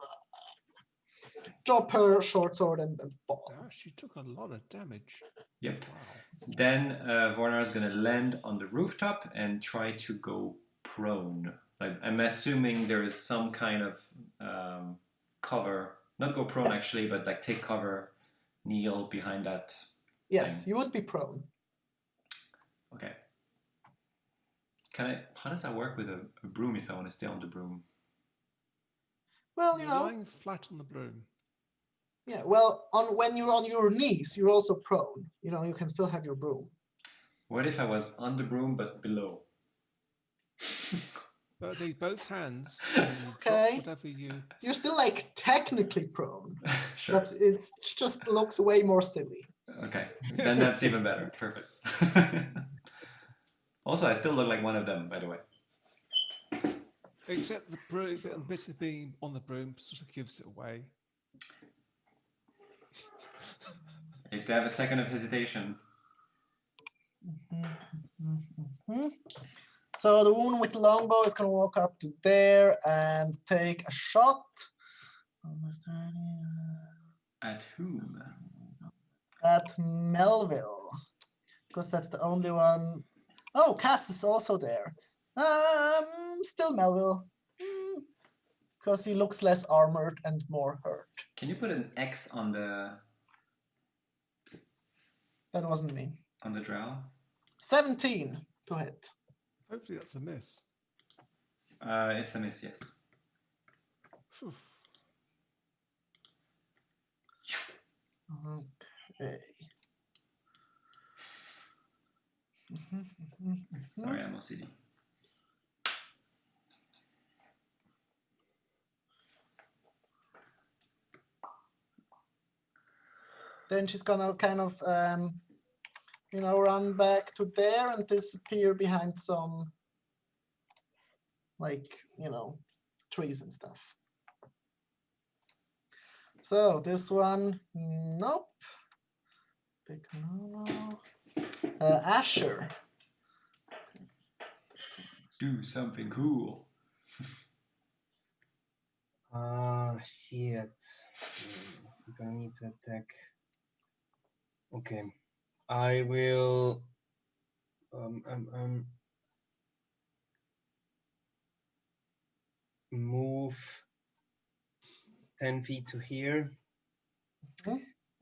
Speaker 1: drop her short sword and fall.
Speaker 2: Yeah, she took a lot of damage.
Speaker 3: Yep.
Speaker 2: Wow.
Speaker 3: Then Vornar is going to land on the rooftop and try to go prone. I'm assuming there is some kind of cover. Not go prone actually, but like take cover, kneel behind that.
Speaker 1: Yes,
Speaker 3: thing.
Speaker 1: you would be prone.
Speaker 3: Okay. How does that work with a broom if I want to stay on the broom?
Speaker 1: Well,
Speaker 2: You're lying flat on the broom.
Speaker 1: Yeah, well, when you're on your knees, you're also prone. You can still have your broom.
Speaker 3: What if I was on the broom but below?
Speaker 2: But they both hands.
Speaker 1: Okay.
Speaker 2: Whatever you.
Speaker 1: You're still like technically prone,
Speaker 3: Sure.
Speaker 1: but it just looks way more silly.
Speaker 3: Okay, then that's even better. Perfect. Also, I still look like one of them, by the way.
Speaker 2: Except the bit of being on the broom sort of gives it away.
Speaker 3: If they have a second of hesitation.
Speaker 1: So the woman with the longbow is going to walk up to there and take a shot.
Speaker 3: At whom?
Speaker 1: At Melville, because that's the only one. Oh, Cass is also there. Still Melville, because he looks less armored and more hurt.
Speaker 3: Can you put an X on the?
Speaker 1: That wasn't me.
Speaker 3: On the drow?
Speaker 1: 17 to hit.
Speaker 2: Hopefully that's a miss.
Speaker 3: It's a miss, yes.
Speaker 2: Phew.
Speaker 1: Okay.
Speaker 3: Sorry, I'm OCD.
Speaker 1: Then she's gonna kind of, run back to there and disappear behind some, trees and stuff. So this one, nope. Asher.
Speaker 3: Do something cool.
Speaker 5: Shit. I'm gonna need to attack. Okay. I will move 10 feet to here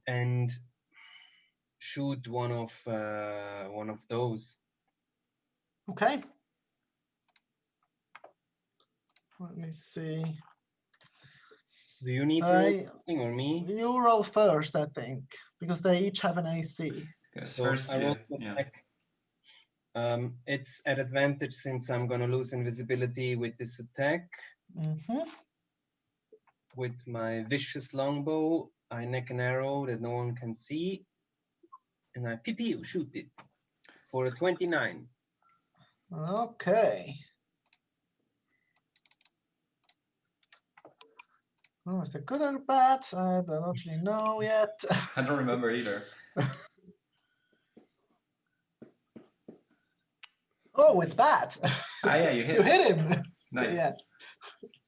Speaker 5: and shoot one of those.
Speaker 1: Okay. Let me see.
Speaker 5: Do you need to roll something or me?
Speaker 1: You roll first, I think, because they each have an AC.
Speaker 3: Yes,
Speaker 5: So
Speaker 3: first,
Speaker 5: I roll
Speaker 3: yeah.
Speaker 5: attack. It's at advantage since I'm gonna lose invisibility with this attack. With my vicious longbow, I neck an arrow that no one can see, and I pew shoot it for a 29.
Speaker 1: Okay. Oh, is that good or bad? I don't actually know yet.
Speaker 3: I don't remember either.
Speaker 1: Oh, it's bad.
Speaker 3: Yeah, you hit.
Speaker 1: You hit him.
Speaker 3: Nice.
Speaker 1: Yes.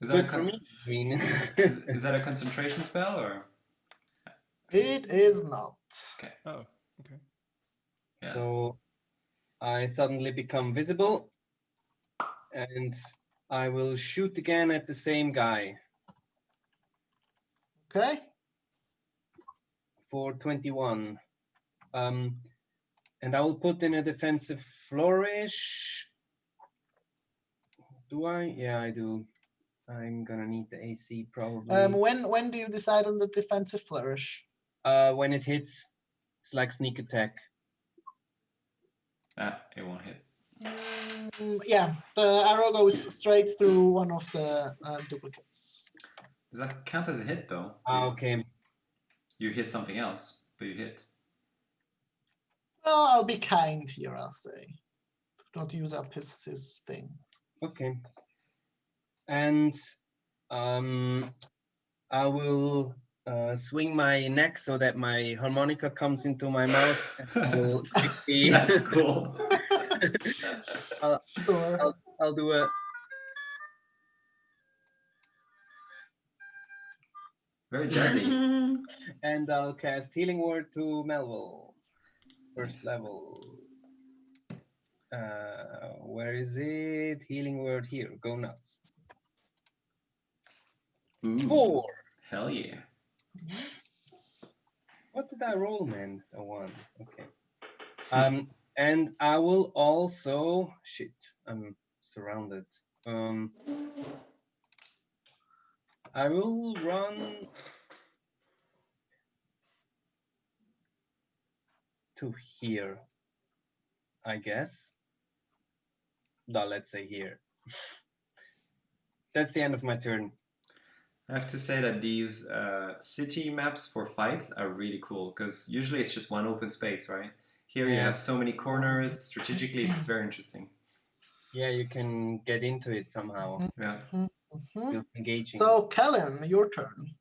Speaker 3: Is
Speaker 5: Good
Speaker 3: that,
Speaker 5: for me. I mean,
Speaker 3: is that a concentration spell or?
Speaker 1: It is not.
Speaker 3: Okay.
Speaker 2: Oh, okay.
Speaker 3: Yeah.
Speaker 5: So I suddenly become visible, and I will shoot again at the same guy.
Speaker 1: Okay.
Speaker 5: For 21. And I will put in a defensive flourish. Do I? Yeah, I do. I'm gonna need the AC probably.
Speaker 1: When do you decide on the defensive flourish?
Speaker 5: When it hits, it's like sneak attack.
Speaker 3: It won't hit.
Speaker 1: Yeah, the arrow goes straight through one of the duplicates.
Speaker 3: Does that count as a hit though?
Speaker 5: Okay.
Speaker 3: You hit something else, but you hit.
Speaker 1: Well, I'll be kind here, I'll say. Don't use up his thing.
Speaker 5: Okay. And I will swing my neck so that my harmonica comes into my mouth. And I'll quickly...
Speaker 3: That's cool.
Speaker 5: I'll do a...
Speaker 3: Very jazzy.
Speaker 5: And I'll cast Healing Word to Melville. First level. Where is it? Healing Word here. Go nuts.
Speaker 3: Ooh,
Speaker 5: 4.
Speaker 3: Hell yeah.
Speaker 5: What did I roll, man? A 1. Okay. And I will also... Shit, I'm surrounded. I will run to here, I guess. No, let's say here. That's the end of my turn.
Speaker 3: I have to say that these city maps for fights are really cool, because usually it's just one open space, right? Here you have so many corners. Strategically, it's very interesting.
Speaker 5: Yeah, you can get into it somehow.
Speaker 3: Yeah.
Speaker 5: Feels engaging.
Speaker 1: So, Kellen, your turn.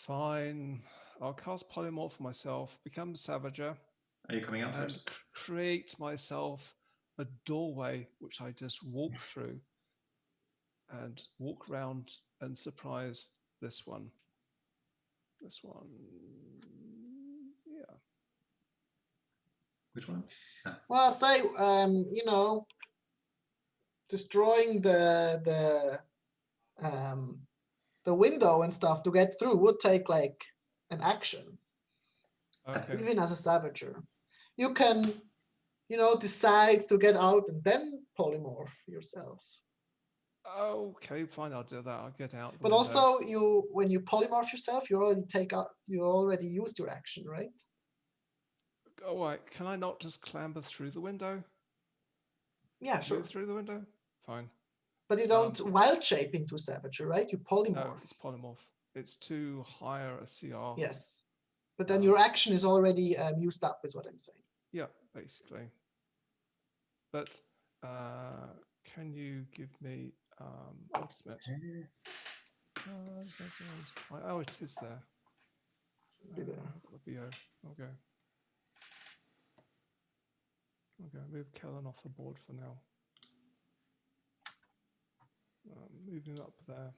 Speaker 2: Fine. I'll cast polymorph for myself, become Savager,
Speaker 3: Are you coming out
Speaker 2: and
Speaker 3: first?
Speaker 2: create myself a doorway which I just walk through and walk around and surprise this one. This one, yeah.
Speaker 3: Which one?
Speaker 1: Well, say, you know, destroying the window and stuff to get through would take like an action.
Speaker 2: Okay.
Speaker 1: Even as a Savager. You can, you know, decide to get out and then polymorph yourself.
Speaker 2: Okay, fine, I'll do that. I'll get out.
Speaker 1: But also, when you polymorph yourself, you already used your action, right?
Speaker 2: Oh, right. Can I not just clamber through the window?
Speaker 1: Yeah, sure.
Speaker 2: Move through the window? Fine.
Speaker 1: But you don't wild shape into Savager, right? You polymorph.
Speaker 2: No, it's polymorph. It's too higher a CR.
Speaker 1: Yes. But then your action is already used up, is what I'm saying.
Speaker 2: Yeah, basically. But can you give me ultimate? Oh, it is there.
Speaker 1: Should be there.
Speaker 2: Okay. Okay, move Kellen off the board for now. Moving up there.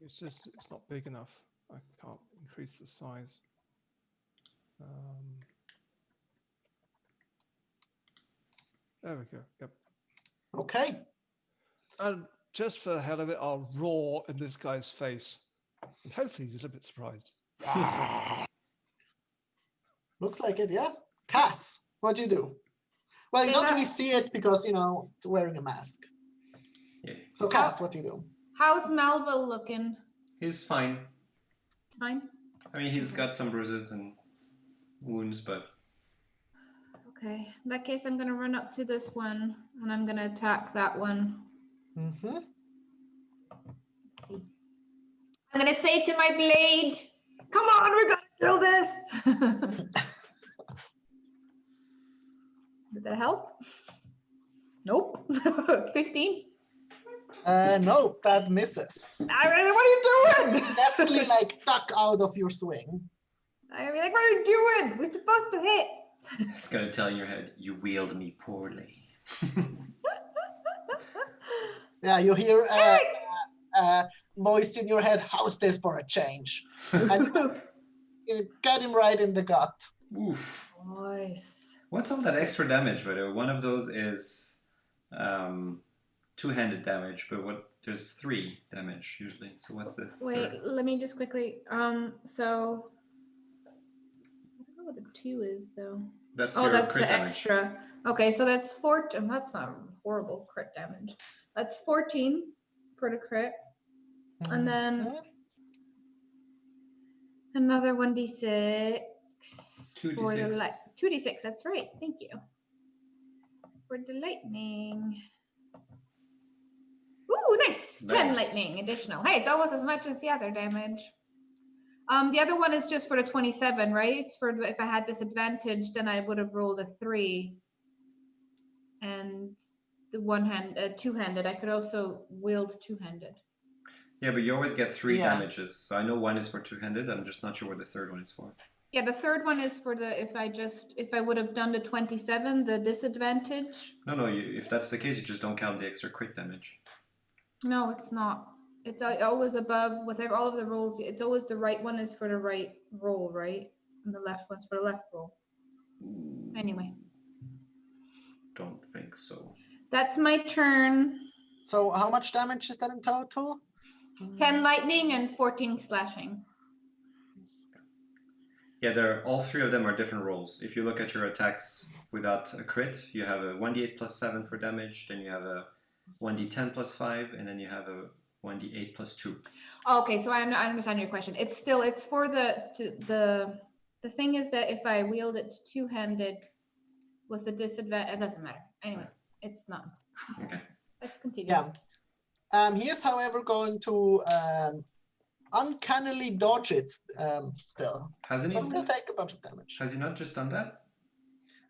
Speaker 2: It's not big enough. I can't increase the size. There we go. Yep.
Speaker 1: Okay.
Speaker 2: And just for the hell of it, I'll roar in this guy's face. And hopefully he's a little bit surprised.
Speaker 1: Looks like it, yeah. Cass, what do you do? Well, you don't really see it because, you know, it's wearing a mask.
Speaker 3: Yeah.
Speaker 1: So, Cass, what do you do?
Speaker 4: How's Melville looking?
Speaker 3: He's fine.
Speaker 4: Fine.
Speaker 3: I mean, he's got some bruises and wounds, but...
Speaker 4: Okay. In that case, I'm going to run up to this one, and I'm going to attack that one.
Speaker 1: Mm-hmm.
Speaker 4: Let's see. I'm going to say to my blade, come on, we're going to kill this! Did that help? Nope. 15?
Speaker 1: No, that misses.
Speaker 4: I mean, what are you doing?
Speaker 1: Definitely like duck out of your swing.
Speaker 4: I mean, like, what are you doing? We're supposed to hit.
Speaker 3: It's gonna tell in your head, you wield me poorly.
Speaker 1: Yeah, you hear voice in your head, how's this for a change? And you get him right in the gut.
Speaker 3: Oof.
Speaker 4: Nice.
Speaker 3: What's all that extra damage, by the way? One of those is two-handed damage, but there's 3 damage usually. So what's the third?
Speaker 4: Wait, let me just quickly, so I don't know what the 2 is though.
Speaker 3: That's
Speaker 4: Oh,
Speaker 3: your
Speaker 4: that's
Speaker 3: crit
Speaker 4: the
Speaker 3: damage.
Speaker 4: extra. Okay, so that's 14. That's not horrible crit damage. That's 14 for the crit. And then
Speaker 1: Mhm.
Speaker 4: another 1d6 for the
Speaker 3: 2d6.
Speaker 4: light. 2d6, that's right. Thank you. For the lightning. Ooh, nice. 10
Speaker 3: Nice.
Speaker 4: lightning additional. Hey, it's almost as much as the other damage. The other one is just for the 27, right? It's for if I had disadvantage, then I would have rolled a 3. And the two-handed, I could also wield two-handed.
Speaker 3: Yeah, but you always get 3
Speaker 1: Yeah.
Speaker 3: damages. So I know one is for two-handed. I'm just not sure what the third one is for.
Speaker 4: Yeah, the third one is for the if I would have done the 27, the disadvantage.
Speaker 3: No, if that's the case, you just don't count the extra crit damage.
Speaker 4: No, it's not. It's always above with all of the rolls. It's always the right one is for the right roll, right? And the left one's for the left roll. Anyway,
Speaker 3: Don't think so.
Speaker 4: that's my turn.
Speaker 1: So how much damage is that in total?
Speaker 4: 10 lightning and 14 slashing.
Speaker 3: Yeah, all 3 of them are different rolls. If you look at your attacks without a crit, you have a 1d8 plus 7 for damage, then you have a 1d10 plus 5, and then you have a 1d8 plus 2.
Speaker 4: Okay, so I understand your question. It's for the thing is that if I wield it two-handed with the disadvantage, it doesn't matter. Anyway, it's not.
Speaker 3: Okay.
Speaker 4: Let's continue.
Speaker 1: Yeah. He is, however, going to uncannily dodge it still.
Speaker 3: Hasn't
Speaker 1: But it's
Speaker 3: he?
Speaker 1: going to take a bunch of damage.
Speaker 3: Has he not just done that?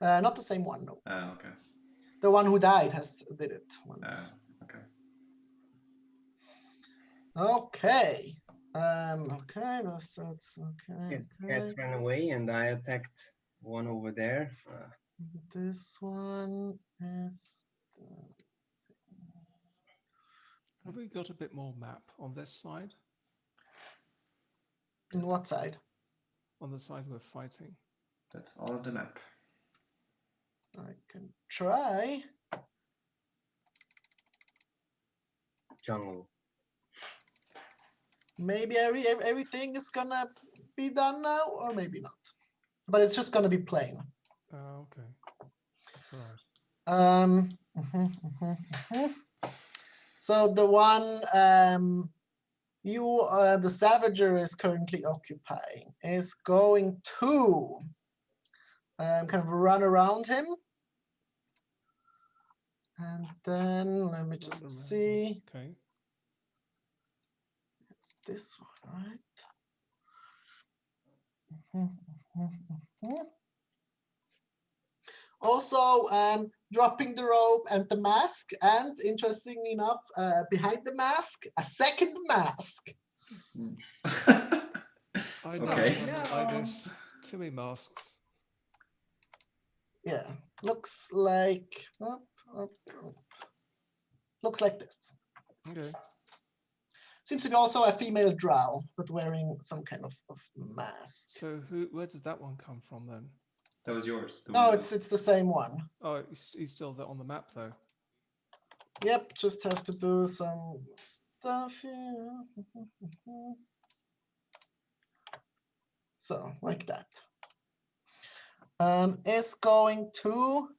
Speaker 1: Not the same one, no.
Speaker 3: Oh, okay.
Speaker 1: The one who died did it once.
Speaker 3: Okay.
Speaker 1: Okay. Okay, that's okay.
Speaker 5: Yeah, guys ran away and I attacked one over there.
Speaker 1: This one is.
Speaker 2: Have we got a bit more map on this side?
Speaker 1: On what side?
Speaker 2: On the side we're fighting.
Speaker 3: That's all of the map.
Speaker 1: I can try.
Speaker 5: Jungle.
Speaker 1: Maybe everything is gonna be done now, or maybe not. But it's just gonna be plain.
Speaker 2: Okay. Right.
Speaker 1: So the one the Savager is currently occupying is going to kind of run around him. And then let me just see.
Speaker 2: Okay.
Speaker 1: It's this one, right? Also, dropping the rope and the mask, and interestingly enough, behind the mask, a second mask.
Speaker 2: I know.
Speaker 3: Okay.
Speaker 2: There's too many masks.
Speaker 1: Yeah, looks like looks like this.
Speaker 2: Okay.
Speaker 1: Seems to be also a female drow, but wearing some kind of mask.
Speaker 2: So where did that one come from then?
Speaker 3: That was yours.
Speaker 1: No, it's the same one.
Speaker 2: Oh, he's still there on the map though.
Speaker 1: Yep, just have to do some stuff here. So, like that. Is going to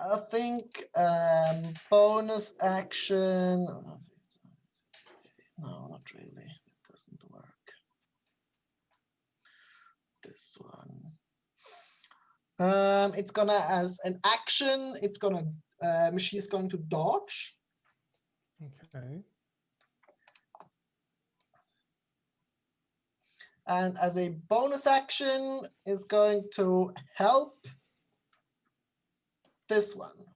Speaker 1: I think bonus action. No, not really. It doesn't work. This one. It's gonna, as an action, it's gonna. She's going to dodge.
Speaker 2: Okay.
Speaker 1: And as a bonus action, is going to help this one.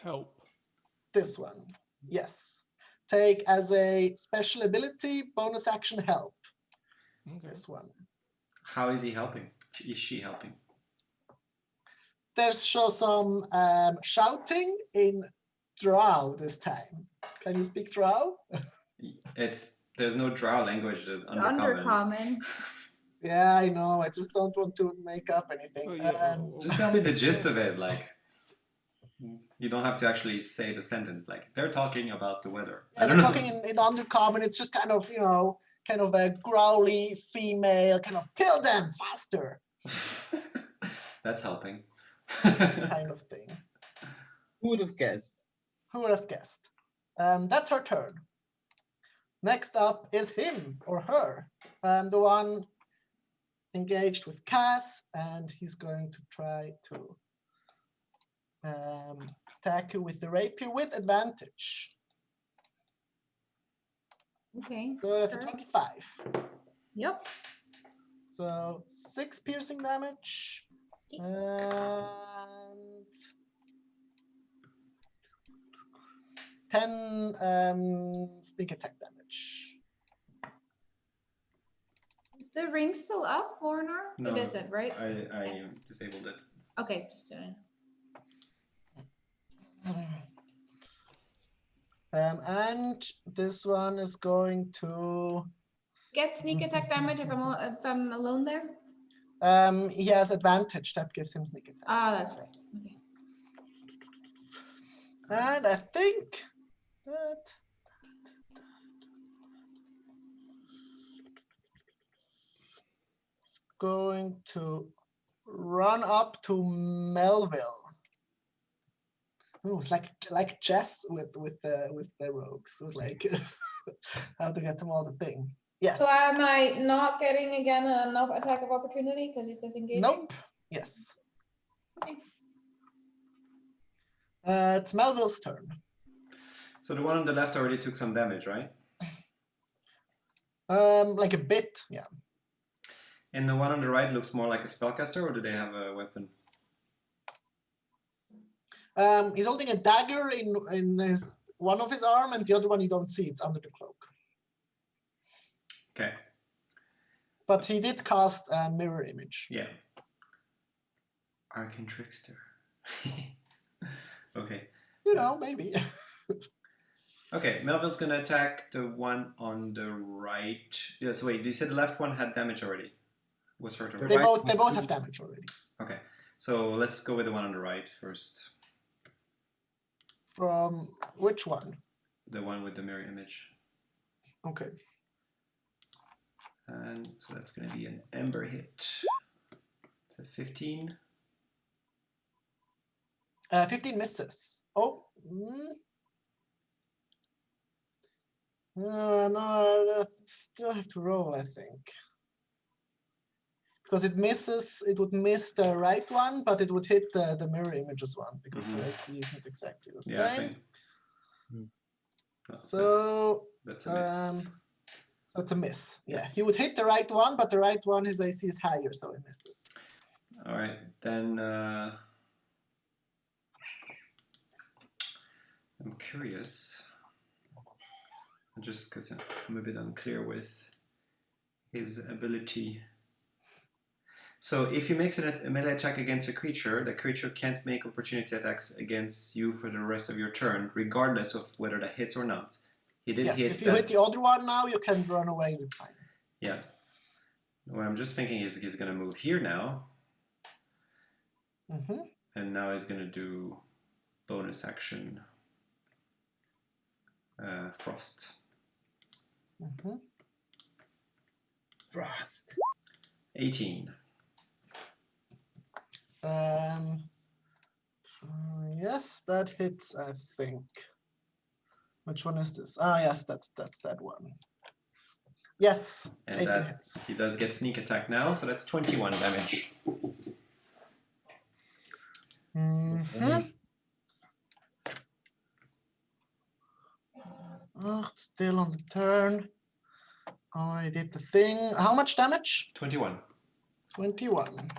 Speaker 2: Help.
Speaker 1: This one, yes. Take as a special ability, bonus action help.
Speaker 2: Okay.
Speaker 1: This one.
Speaker 3: How is he helping? Is she helping?
Speaker 1: There's some shouting in Drow this time. Can you speak Drow?
Speaker 3: There's no Drow language. There's
Speaker 4: It's
Speaker 3: undercommon.
Speaker 4: undercommon.
Speaker 1: Yeah, I know. I just don't want to make up anything.
Speaker 2: Oh, yeah,
Speaker 3: Just tell me the gist of it. Like, you don't have to actually say the sentence. Like, they're talking about the weather.
Speaker 1: Yeah,
Speaker 3: I
Speaker 1: they're
Speaker 3: don't know.
Speaker 1: talking in undercommon. It's just kind of, kind of a growly female, kind of kill them faster
Speaker 3: That's helping.
Speaker 1: kind of thing.
Speaker 5: Who would have guessed?
Speaker 1: Who would have guessed? That's her turn. Next up is him or her, the one engaged with Cass, and he's going to try to attack you with the rapier with advantage.
Speaker 4: Okay.
Speaker 1: So that's a
Speaker 4: sure.
Speaker 1: 25.
Speaker 4: Yep.
Speaker 1: So 6 piercing damage and 10 sneak attack damage.
Speaker 4: Is the ring still up, Warner?
Speaker 3: No,
Speaker 4: It isn't, right?
Speaker 3: I disabled it.
Speaker 4: Okay, just doing it.
Speaker 1: And this one is going to.
Speaker 4: Get sneak attack damage if I'm alone there?
Speaker 1: He has advantage. That gives him sneak attack.
Speaker 4: Ah, that's right. Okay.
Speaker 1: And I think that. Going to run up to Melville. Oh, it's like chess with the rogues. With like how to get them all the thing. Yes.
Speaker 4: So am I not getting again enough attack of opportunity because it's disengaging?
Speaker 1: Nope. Yes.
Speaker 4: Okay.
Speaker 1: It's Melville's turn.
Speaker 3: So the one on the left already took some damage, right?
Speaker 1: Like a bit, yeah.
Speaker 3: And the one on the right looks more like a spellcaster, or do they have a weapon?
Speaker 1: He's holding a dagger in one of his arm, and the other one you don't see. It's under the cloak.
Speaker 3: Okay.
Speaker 1: But he did cast a mirror image.
Speaker 3: Yeah. Arcane trickster. Okay.
Speaker 1: Maybe.
Speaker 3: Okay, Melville's gonna attack the one on the right. Yeah, so wait, you said the left one had damage already. Was hurt already.
Speaker 1: They both have damage already.
Speaker 3: Okay, so let's go with the one on the right first.
Speaker 1: From which one?
Speaker 3: The one with the mirror image.
Speaker 1: Okay.
Speaker 3: And so that's gonna be an ember hit. It's a 15.
Speaker 1: 15 misses. Oh. No, I still have to roll, I think. Because it misses, it would miss the right one, but it would hit the mirror images one, because the AC isn't exactly the same.
Speaker 3: No,
Speaker 1: So
Speaker 3: that's a miss.
Speaker 1: So it's a miss. Yeah, he would hit the right one, but the right one, his AC is higher, so it misses.
Speaker 3: All right, then I'm curious. Just because I'm a bit unclear with his ability. So if he makes a melee attack against a creature, the creature can't make opportunity attacks against you for the rest of your turn, regardless of whether that hits or not. He did hit.
Speaker 1: If you hit the other one now, you can run away with time.
Speaker 3: Yeah. What I'm just thinking is he's going to move here now.
Speaker 1: Mm-hmm.
Speaker 3: And now he's going to do bonus action. Frost.
Speaker 1: Mm-hmm.
Speaker 5: Frost.
Speaker 3: 18.
Speaker 1: Yes, that hits, I think. Which one is this? Ah, yes, that's that one. Yes,
Speaker 3: And
Speaker 1: 18
Speaker 3: that
Speaker 1: hits.
Speaker 3: he does get sneak attack now, so that's 21 damage.
Speaker 1: Mm-hmm. Oh, still on the turn. I did the thing. How much damage?
Speaker 3: 21.
Speaker 1: 21.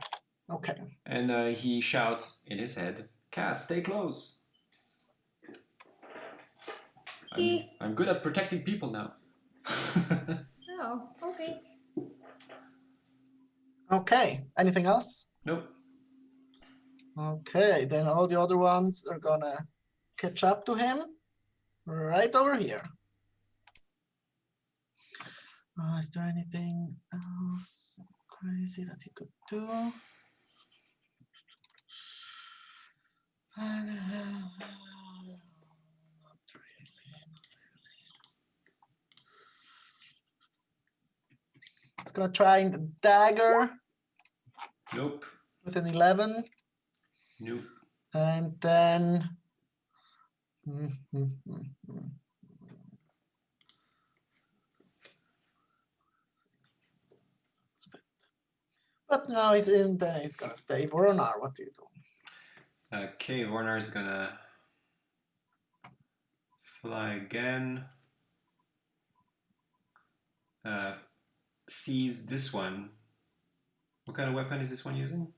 Speaker 1: Okay.
Speaker 3: And he shouts in his head, Cass, stay close. I'm good at protecting people now.
Speaker 4: Oh, okay.
Speaker 1: Okay. Anything else?
Speaker 3: Nope.
Speaker 1: Okay, then all the other ones are gonna catch up to him right over here. Is there anything else crazy that he could do? Not really. It's gonna try the dagger
Speaker 3: Nope.
Speaker 1: with an 11.
Speaker 3: Nope.
Speaker 1: And then but now he's in there, he's gonna stay. Voronar, what do you do?
Speaker 3: Okay, Warner is gonna fly again. Seize this one. What kind of weapon is this one using?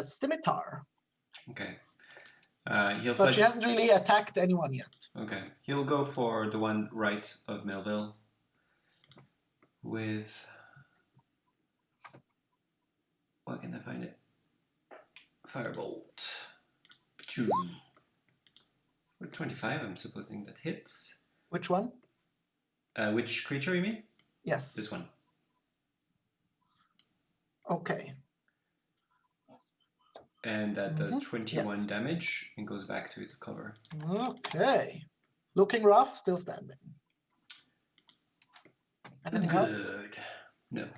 Speaker 1: Scimitar.
Speaker 3: Okay.
Speaker 1: But she hasn't really attacked anyone yet.
Speaker 3: Okay. He'll go for the one right of Melville with... Why can't I find it? Firebolt. 2. With 25, I'm supposing that hits.
Speaker 1: Which one?
Speaker 3: Which creature you mean?
Speaker 1: Yes.
Speaker 3: This one.
Speaker 1: Okay.
Speaker 3: And that does 21
Speaker 1: yes.
Speaker 3: damage and goes back to its cover.
Speaker 1: Okay. Looking rough, still standing. Anything else?
Speaker 3: Good. No.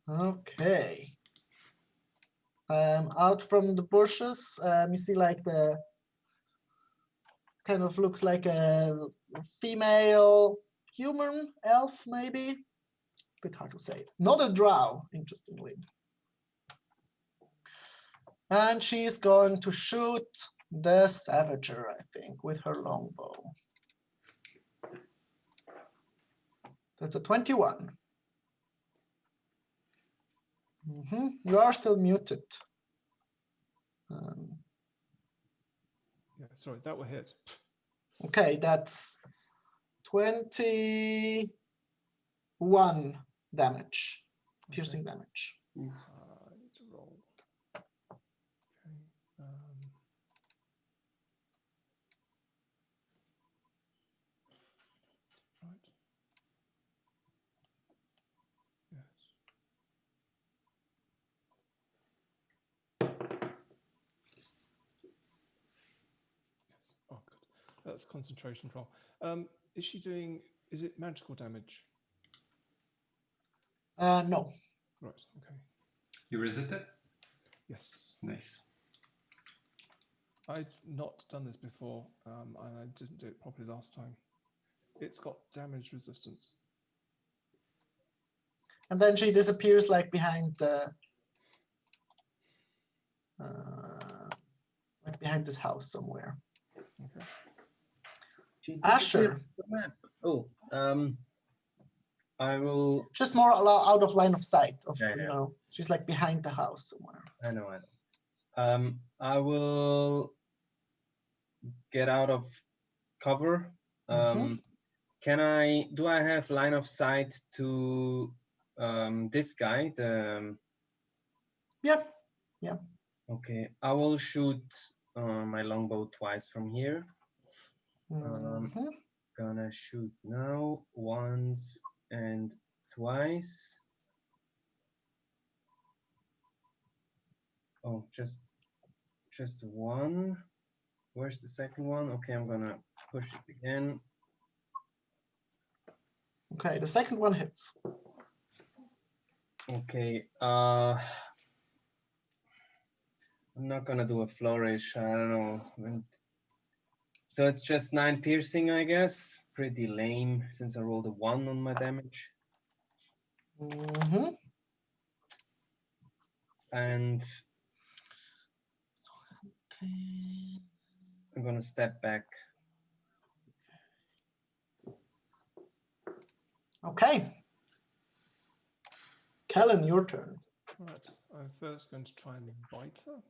Speaker 1: Okay. Out from the bushes, you see like the kind of looks like a female human elf, maybe. Bit hard to say. Not a drow, interestingly. And she's going to shoot the Savager, I think, with her longbow. That's a 21. You are still muted.
Speaker 2: Yeah, sorry, that will hit.
Speaker 1: Okay, that's 21 damage, piercing damage.
Speaker 2: I need to roll. Okay. Right. Yes. Yes. Oh, good. That's concentration roll. Is she doing? Is it magical damage?
Speaker 1: No.
Speaker 2: Right. Okay.
Speaker 3: You resist it?
Speaker 2: Yes.
Speaker 3: Nice.
Speaker 2: I've not done this before, and I didn't do it properly last time. It's got damage resistance.
Speaker 1: And then she disappears like behind this house somewhere.
Speaker 2: Okay.
Speaker 1: Asher.
Speaker 5: Oh, I will.
Speaker 1: Just more out of line of sight of
Speaker 5: Yeah.
Speaker 1: you know, she's like behind the house somewhere.
Speaker 5: I know. I will get out of cover. Do I have line of sight to this guy?
Speaker 1: Yeah.
Speaker 5: Okay, I will shoot my longbow twice from here. Gonna shoot now once and twice. Oh, just one. Where's the second one? Okay, I'm gonna push it again.
Speaker 1: Okay, the second one hits.
Speaker 5: Okay, I'm not gonna do a flourish. I don't know. So it's just 9 piercing, I guess. Pretty lame since I rolled a 1 on my damage. And I'm gonna step back.
Speaker 1: Okay. Kellen, your turn.
Speaker 2: Right. I'm first going to try and bite her.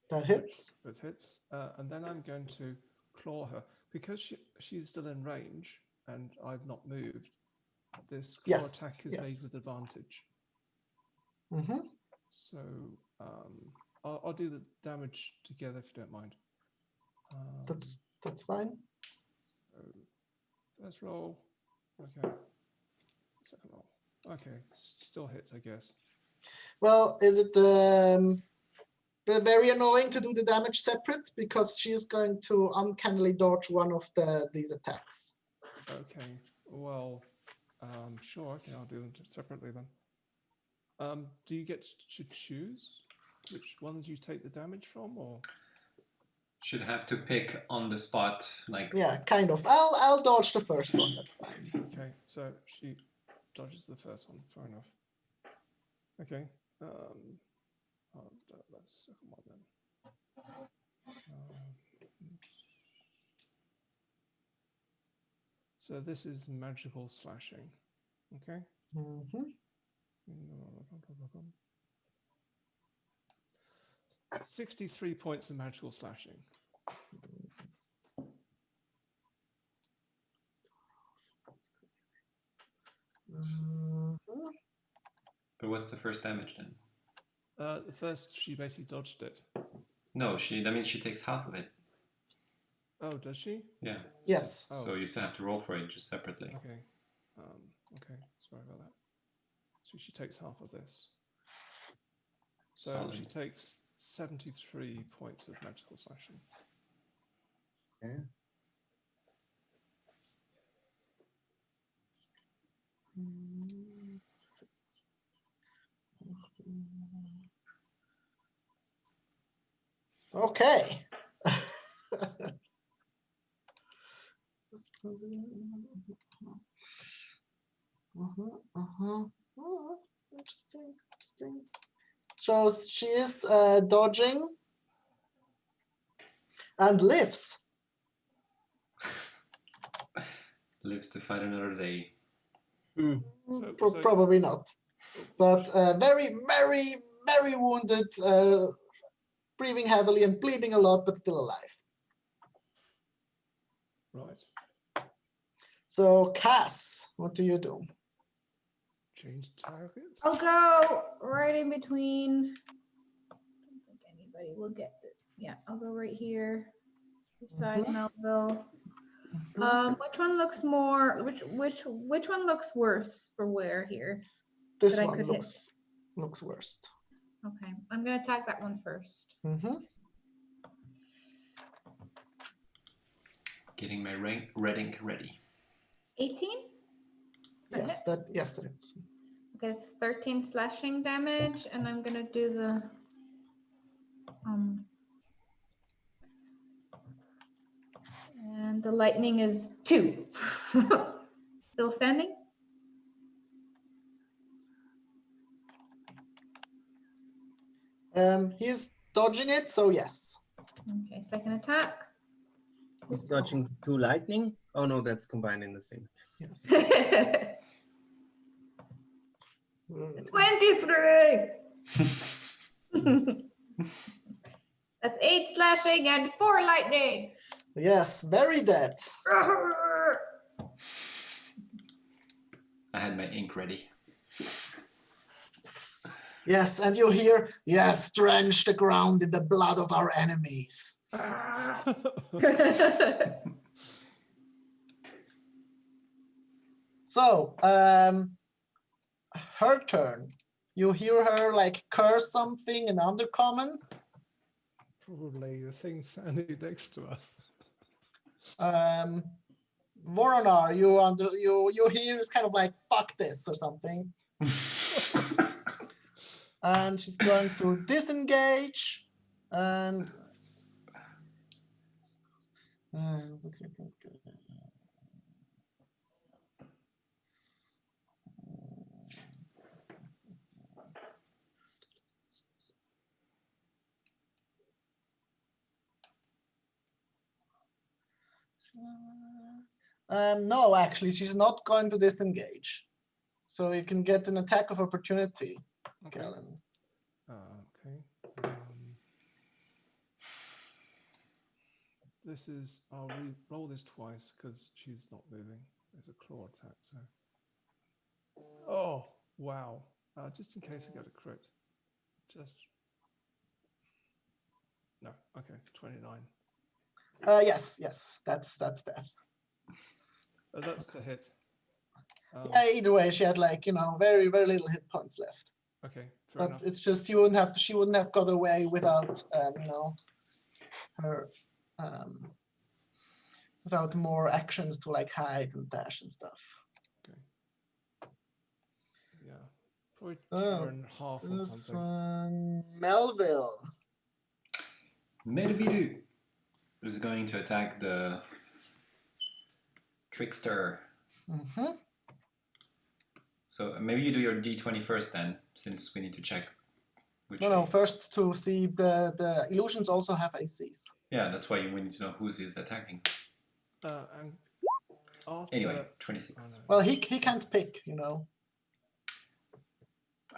Speaker 1: That hits.
Speaker 2: That hits. And then I'm going to claw her. because she's still in range and I've not moved, this claw
Speaker 1: Yes,
Speaker 2: attack is
Speaker 1: yes.
Speaker 2: made with advantage.
Speaker 1: Mm-hmm.
Speaker 2: So I'll do the damage together if you don't mind.
Speaker 1: That's fine.
Speaker 2: So first roll. Okay. Second roll. Okay. Still hits, I guess.
Speaker 1: Well, is it very annoying to do the damage separate because she's going to uncannily dodge one of these attacks?
Speaker 2: Okay. Well, sure. Okay, I'll do them separately then. Do you get to choose which ones you take the damage from, or?
Speaker 3: Should have to pick on the spot, like.
Speaker 1: Yeah, kind of. I'll dodge the first one. That's fine.
Speaker 2: Okay, so she dodges the first one. Fair enough. Okay. I'll do the second one then. So this is magical slashing. Okay.
Speaker 1: Mm-hmm.
Speaker 2: 63 points of magical slashing.
Speaker 1: Mm-hmm.
Speaker 3: But what's the first damage then?
Speaker 2: The first, she basically dodged it.
Speaker 3: No, that means she takes half of it.
Speaker 2: Oh, does she?
Speaker 1: Yeah.
Speaker 3: So,
Speaker 1: Yes.
Speaker 3: So you still have to roll for it just separately.
Speaker 2: Okay. Okay. Sorry about that. So she takes half of this. So
Speaker 3: Solid.
Speaker 2: she takes 73 points of magical slashing.
Speaker 5: Okay.
Speaker 1: Okay. Interesting. So she is dodging and lives.
Speaker 3: Lives to fight another day.
Speaker 1: Probably not. But very, very, very wounded, breathing heavily and bleeding a lot, but still alive.
Speaker 2: Right.
Speaker 1: So Cass, what do you do?
Speaker 2: Change target.
Speaker 4: I'll go right in between. I don't think anybody will get it. Yeah, I'll go right here beside Melville. Which one looks more? Which one looks worse for wear here?
Speaker 1: This
Speaker 4: that I
Speaker 1: one
Speaker 4: could
Speaker 1: looks worst.
Speaker 4: Okay, I'm gonna attack that one first.
Speaker 1: Mm-hmm.
Speaker 3: Getting my red ink ready.
Speaker 4: 18?
Speaker 1: Yes, that is.
Speaker 4: Okay, it's 13 slashing damage, and I'm gonna do the and the lightning is 2. Still standing?
Speaker 1: He's dodging it, so yes.
Speaker 4: Okay, second attack.
Speaker 5: He's dodging 2 lightning. Oh no, that's combined in the same.
Speaker 1: Yes.
Speaker 4: 23! That's 8 slashing and 4 lightning.
Speaker 1: Yes, very dead.
Speaker 3: I had my ink ready.
Speaker 1: Yes, and you hear, yes, drench the ground in the blood of our enemies. So, her turn. You hear her like curse something in Undercommon.
Speaker 2: Probably the thing standing next to her.
Speaker 1: Voronar, you hear is kind of like fuck this or something. And she's going to disengage and no, actually, she's not going to disengage. So you can get an attack of opportunity,
Speaker 2: Okay.
Speaker 1: Kellen.
Speaker 2: Okay. this is. I'll re-roll this twice because she's not moving. There's a claw attack, so. Oh wow! Just in case I get a crit, just. No, okay, 29.
Speaker 1: Yes, that's that.
Speaker 2: That's to hit.
Speaker 1: Yeah, either way, she had like very little hit points left.
Speaker 2: Okay, fair
Speaker 1: But
Speaker 2: enough.
Speaker 1: it's just she wouldn't have got away without her without more actions to like hide and dash and stuff.
Speaker 2: Okay. Yeah, probably
Speaker 1: Oh,
Speaker 2: tear in half or
Speaker 1: This
Speaker 2: something.
Speaker 1: one, Melville.
Speaker 3: Melville is going to attack the trickster.
Speaker 1: Mm-hmm.
Speaker 3: So maybe you do your d20 first then, since we need to check which.
Speaker 1: No, first to see the illusions also have ACs.
Speaker 3: Yeah, that's why we need to know who's is attacking.
Speaker 2: And after
Speaker 3: Anyway, 26.
Speaker 1: Well, he can't pick,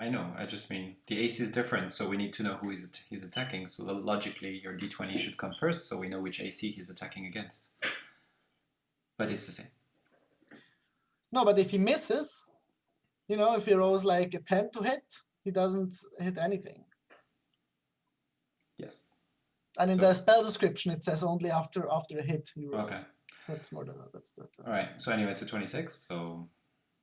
Speaker 3: I know, I just mean the AC is different, so we need to know who he's attacking. So logically, your d20 should come first, so we know which AC he's attacking against. But it's the same.
Speaker 1: No, but if he misses, if he rolls like a 10 to hit, he doesn't hit anything.
Speaker 3: Yes.
Speaker 1: And in
Speaker 3: So-
Speaker 1: the spell description, it says only after a hit you roll.
Speaker 3: Okay.
Speaker 1: That's more than that.
Speaker 3: All right. So anyway, it's a 26, so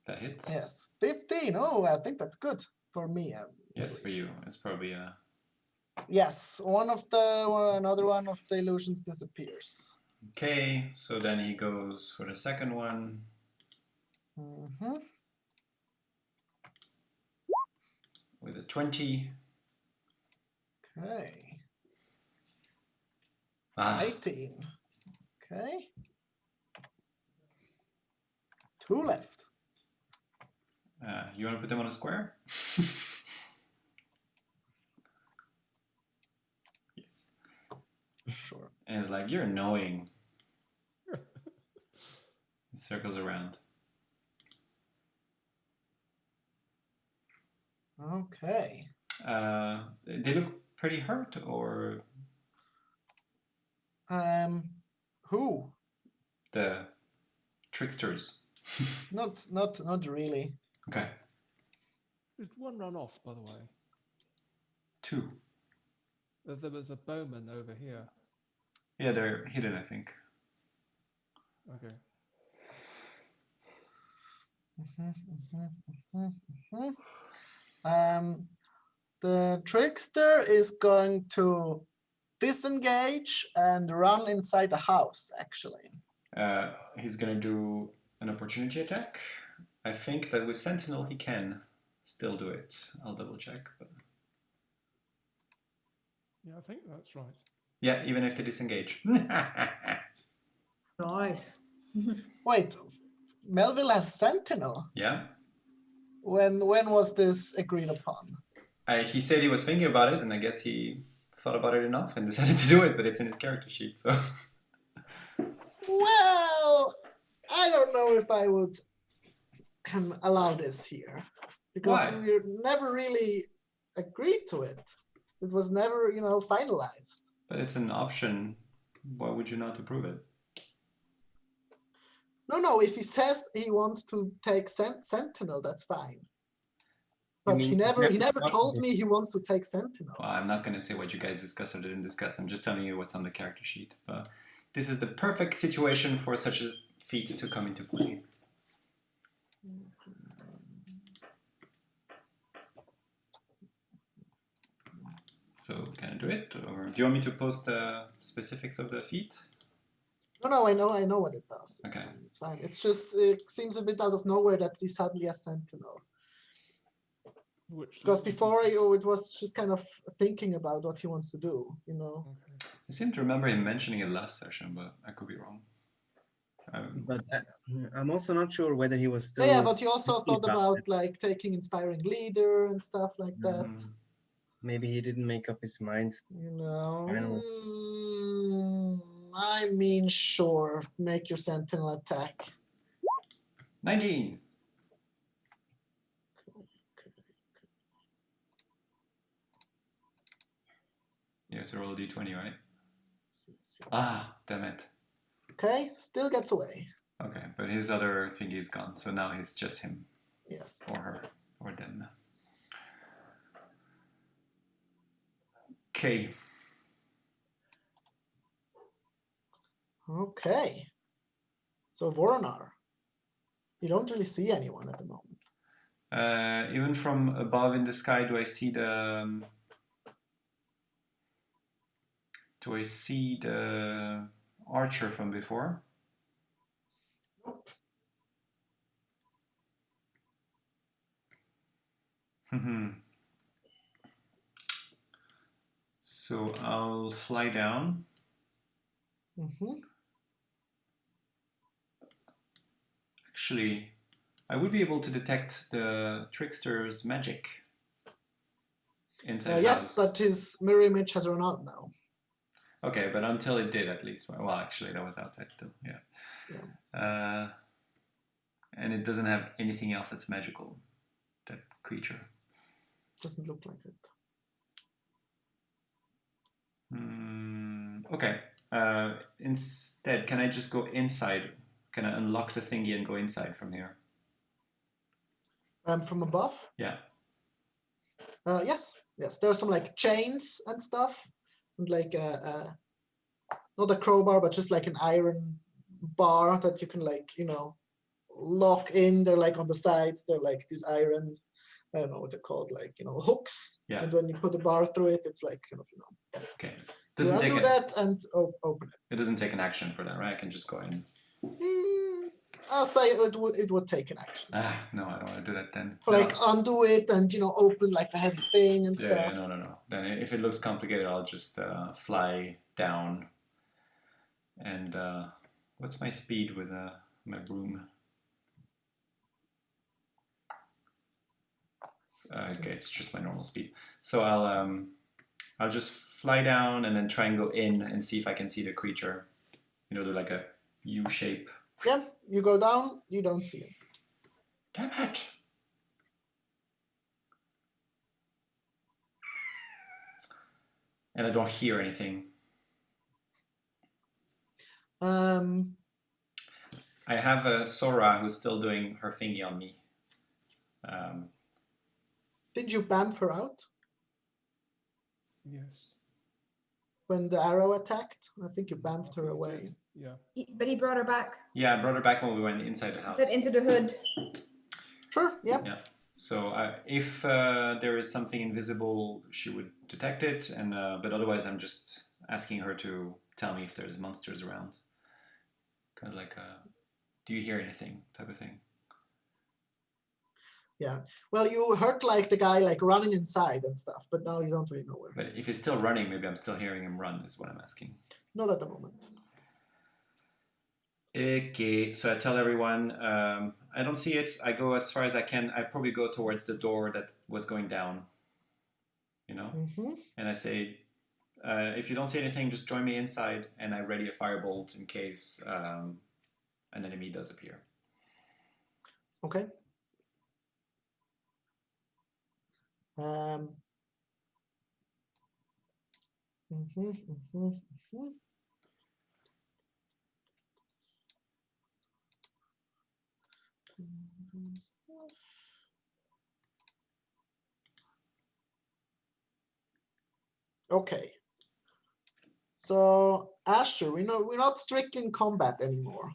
Speaker 3: that hits.
Speaker 1: Yes, 15. Oh, I think that's good for me.
Speaker 3: Yes, for you. It's probably
Speaker 1: Yes, another one of the illusions disappears.
Speaker 3: okay. So then he goes for the second one.
Speaker 1: Mm-hmm.
Speaker 3: With a 20.
Speaker 1: Okay.
Speaker 3: Ah,
Speaker 1: 18. Okay. 2 left.
Speaker 3: you want to put them on a square? Yes.
Speaker 1: Sure.
Speaker 3: And it's like, you're annoying. He circles around.
Speaker 1: Okay.
Speaker 3: They look pretty hurt, or
Speaker 1: Who?
Speaker 3: the tricksters.
Speaker 1: Not really.
Speaker 3: Okay.
Speaker 2: Did one run off, by the way?
Speaker 3: 2.
Speaker 2: There was a bowman over here.
Speaker 3: Yeah, they're hidden, I think.
Speaker 2: Okay.
Speaker 1: The trickster is going to disengage and run inside the house, actually.
Speaker 3: He's gonna do an opportunity attack. I think that with Sentinel he can still do it. I'll double check. But...
Speaker 2: Yeah, I think that's right.
Speaker 3: yeah, even if they disengage.
Speaker 4: Nice.
Speaker 1: Wait, Melville has Sentinel.
Speaker 3: Yeah.
Speaker 1: When was this agreed upon?
Speaker 3: He said he was thinking about it, and I guess he thought about it enough and decided to do it, but it's in his character sheet, so...
Speaker 1: Well, I don't know if I would allow this here. Because
Speaker 3: Why?
Speaker 1: we never really agreed to it. It was never, finalized.
Speaker 3: But it's an option. Why would you not approve it?
Speaker 1: No, if he says he wants to take Sentinel, that's fine. But
Speaker 5: mean
Speaker 1: he never told
Speaker 5: it?
Speaker 1: me he wants to take Sentinel.
Speaker 3: Well, I'm not going to say what you guys discussed or didn't discuss. I'm just telling you what's on the character sheet. But this is the perfect situation for such a feat to come into play. So can I do it? Or do you want me to post the specifics of the feat?
Speaker 1: No, I know what it does.
Speaker 3: Okay.
Speaker 1: It's fine. It's just, it seems a bit out of nowhere that he suddenly has Sentinel. Because before it was just kind of thinking about what he wants to do,
Speaker 2: Okay.
Speaker 3: I seem to remember him mentioning it last session, but I could be wrong.
Speaker 5: But I'm also not sure whether he was still.
Speaker 1: Yeah, but you also
Speaker 5: thinking
Speaker 1: thought about like taking Inspiring Leader and stuff like that.
Speaker 3: Mhm.
Speaker 5: Maybe he didn't make up his mind. Final.
Speaker 1: I mean, sure, make your Sentinel attack.
Speaker 3: 19. You have to roll a d20, right? Ah, damn it.
Speaker 1: Okay, still gets away.
Speaker 3: Okay, but his other thingy is gone, so now he's just him.
Speaker 1: Yes.
Speaker 3: Or her. Or them. Okay.
Speaker 1: Okay. So Voronar, you don't really see anyone at the moment.
Speaker 3: Even from above in the sky, do I see the... Do I see the archer from before?
Speaker 1: Nope.
Speaker 3: So I'll fly down. Actually, I would be able to detect the trickster's magic inside the
Speaker 1: yes,
Speaker 3: house.
Speaker 1: but his mirror image has run out now.
Speaker 3: Okay, but until it did, at least. Well, actually, that was outside still. Yeah. And it doesn't have anything else that's magical. That creature
Speaker 1: doesn't look like it.
Speaker 3: Okay. Instead, can I just go inside? Can I unlock the thingy and go inside from here?
Speaker 1: From above?
Speaker 3: Yeah.
Speaker 1: Yes. There's some like chains and stuff, and like not a crowbar, but just like an iron bar that you can like lock in. They're like on the sides. They're like these iron. I don't know what they're called, like hooks.
Speaker 3: Yeah.
Speaker 1: And when you put a bar through it, it's like Yeah.
Speaker 3: Okay.
Speaker 1: Doesn't take that and open it.
Speaker 3: It doesn't take an action for that, right? I can just go in.
Speaker 1: I'll say it would take an action.
Speaker 3: No, I don't want to do that then.
Speaker 1: Like undo it and open like the heavy thing and stuff.
Speaker 3: Yeah, no. Then if it looks complicated, I'll just fly down. And what's my speed with my broom? Okay, it's just my normal speed. So I'll just fly down and then try and go in and see if I can see the creature. They're like a U shape.
Speaker 1: Yeah, you go down, you don't see it.
Speaker 3: Damn it! And I don't hear anything. I have a Sora who's still doing her thingy on me.
Speaker 1: Did you bamf her out?
Speaker 2: Yes.
Speaker 1: When the arrow attacked, I think you bamfed her away.
Speaker 2: Yeah.
Speaker 4: But he brought her back.
Speaker 3: Yeah, I brought her back when we went inside the house.
Speaker 4: He said into the hood.
Speaker 1: Sure, yeah.
Speaker 3: Yeah. So if there is something invisible, she would detect it, and but otherwise I'm just asking her to tell me if there's monsters around. Kind of like do you hear anything type of thing.
Speaker 1: Yeah. Well, you heard like the guy like running inside and stuff, but now you don't really know where.
Speaker 3: But if he's still running, maybe I'm still hearing him run, is what I'm asking.
Speaker 1: Not at the moment.
Speaker 3: Okay, so I tell everyone, I don't see it. I go as far as I can. I probably go towards the door that was going down, And I say, if you don't see anything, just join me inside, and I ready a firebolt in case an enemy does appear.
Speaker 1: Okay. Okay. So Asher, we're not strictly in combat anymore.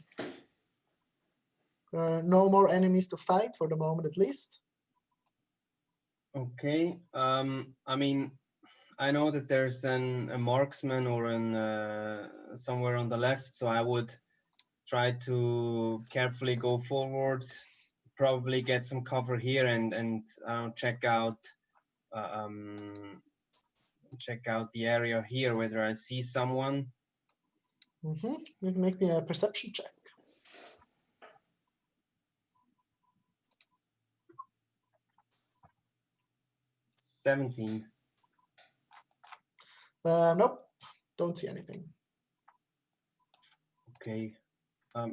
Speaker 1: No more enemies to fight for the moment, at least.
Speaker 5: Okay. I mean, I know that there's a marksman or somewhere on the left, so I would try to carefully go forward, probably get some cover here, and check out the area here whether I see someone.
Speaker 1: You can make me a perception check.
Speaker 5: 17.
Speaker 1: Nope, don't see anything.
Speaker 5: Okay.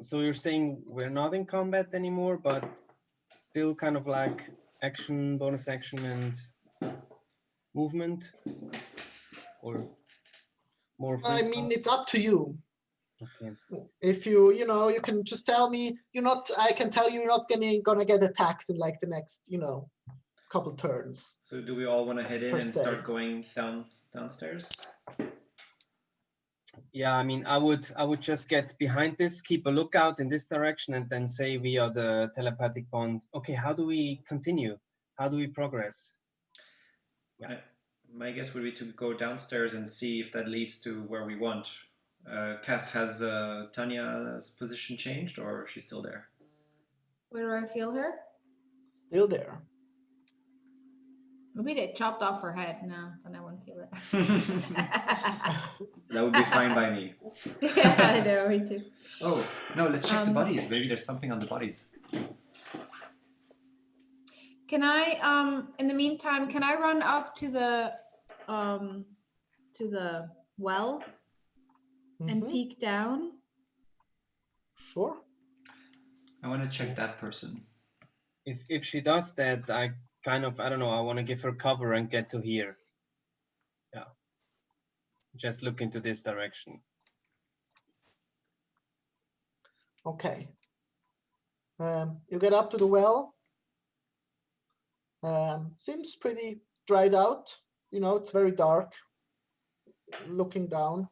Speaker 5: So you're saying we're not in combat anymore, but still kind of like action, bonus action, and movement? Or more
Speaker 1: I
Speaker 5: free
Speaker 1: mean, it's up to you.
Speaker 5: Okay.
Speaker 1: If you know, you can just tell me I can tell you're not gonna get attacked in like the next, couple turns.
Speaker 3: So do we all want to head in
Speaker 1: Per
Speaker 3: and
Speaker 1: se.
Speaker 3: start going downstairs?
Speaker 5: Yeah, I mean, I would just get behind this, keep a lookout in this direction, and then say via the telepathic bond, okay, how do we continue? How do we progress? Yeah.
Speaker 3: My guess would be to go downstairs and see if that leads to where we want. Cass, has Tanya's position changed, or is she still there?
Speaker 4: Where do I feel her?
Speaker 1: Still there.
Speaker 4: Maybe they chopped off her head. No, then I wouldn't feel it.
Speaker 3: That would be fine by me.
Speaker 4: Yeah, I know, me too.
Speaker 3: Oh, no, let's check the bodies. Maybe there's something on the bodies.
Speaker 4: Can I, in the meantime, can I run up to the well and peek down?
Speaker 1: Sure.
Speaker 3: I want to check that person.
Speaker 5: If she does that, I don't know, I want to give her cover and get to here. Yeah. Just look into this direction.
Speaker 1: Okay. You get up to the well. Seems pretty dried out. It's very dark. Looking down.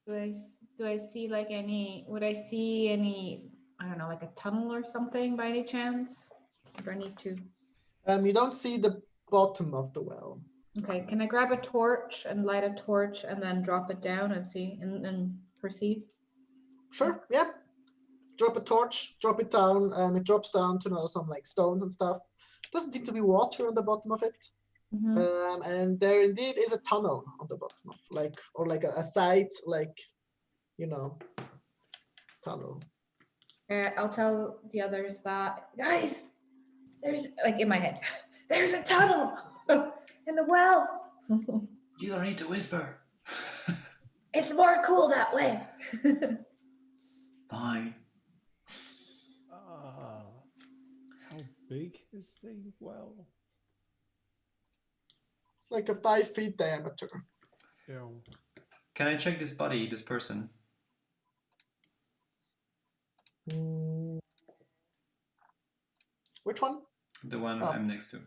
Speaker 4: Do I see like any? Would I see any? I don't know, like a tunnel or something by any chance? Or do I need to?
Speaker 1: You don't see the bottom of the well.
Speaker 4: Okay, can I grab a torch and light a torch and then drop it down and see and perceive?
Speaker 1: Sure. Yeah. Drop a torch. Drop it down. It drops down to some like stones and stuff. Doesn't seem to be water on the bottom of it. And there indeed is a tunnel on the bottom of like a side tunnel.
Speaker 4: I'll tell the others that, guys, there's like in my head, there's a tunnel in the well.
Speaker 3: You don't need to whisper.
Speaker 4: It's more cool that way.
Speaker 3: Fine.
Speaker 2: How big is the well?
Speaker 1: It's like a 5 feet diameter.
Speaker 2: Yeah.
Speaker 3: Can I check this body, this person?
Speaker 1: Which one?
Speaker 3: The one I'm next to.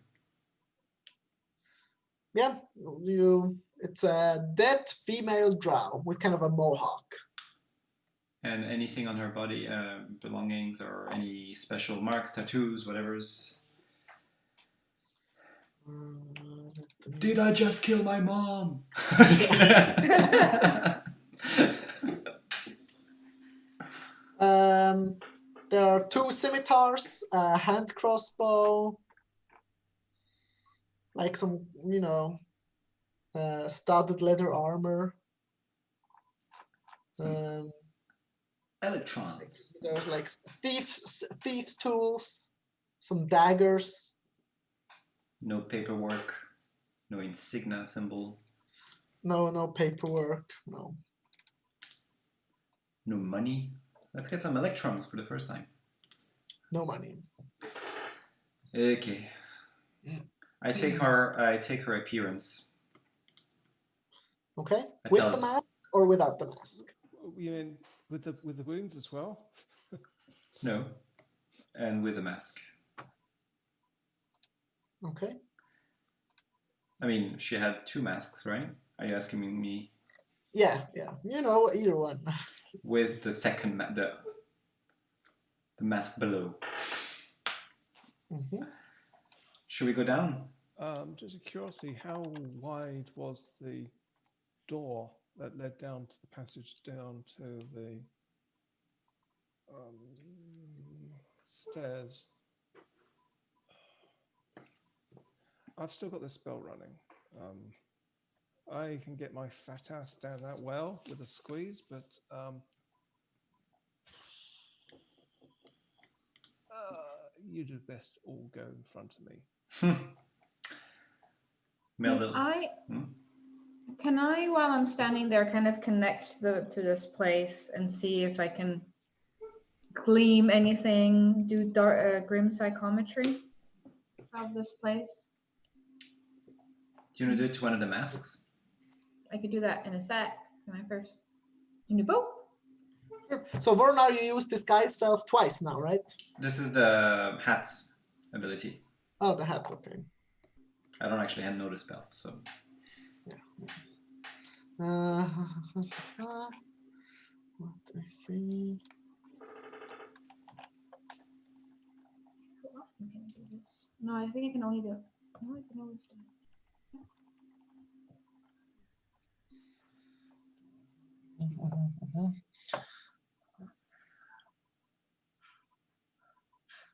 Speaker 1: Yeah, it's a dead female drow with kind of a mohawk.
Speaker 3: And anything on her body, belongings or any special marks, tattoos, whatever's. Did I just kill my mom?
Speaker 1: There are 2 scimitars, a hand crossbow, like some, studded leather armor.
Speaker 3: Electrons.
Speaker 1: There's like thieves' tools, some daggers.
Speaker 3: No paperwork, no insignia symbol.
Speaker 1: No paperwork, no.
Speaker 3: No money. Let's get some electrons for the first time.
Speaker 1: No money.
Speaker 3: Okay. I take her appearance.
Speaker 1: Okay. With the mask or without the mask?
Speaker 2: You mean with the wounds as well?
Speaker 3: No. And with the mask.
Speaker 1: Okay.
Speaker 3: I mean, she had 2 masks, right? Are you asking me?
Speaker 1: Yeah. Either one.
Speaker 3: With the second the mask below. Should we go down?
Speaker 2: Just a curiosity, how wide was the door that led down to the passage down to the stairs? I've still got this spell running. I can get my fat ass down that well with a squeeze, but you do best all go in front of me.
Speaker 3: Melville.
Speaker 4: Can I, while I'm standing there, kind of connect to this place and see if I can gleam anything, do grim psychometry of this place?
Speaker 3: Do you want to do it to one of the masks?
Speaker 4: I could do that in a sec. Can I first? Can you both?
Speaker 1: Sure. So Vornar, you use disguise self twice now, right?
Speaker 3: This is the hat's ability.
Speaker 1: Oh, the hat. Okay.
Speaker 3: I don't actually know the spell, so.
Speaker 1: Uh, what I see.
Speaker 4: How often can I do this? No, I think I can only do it. No, I can always do it.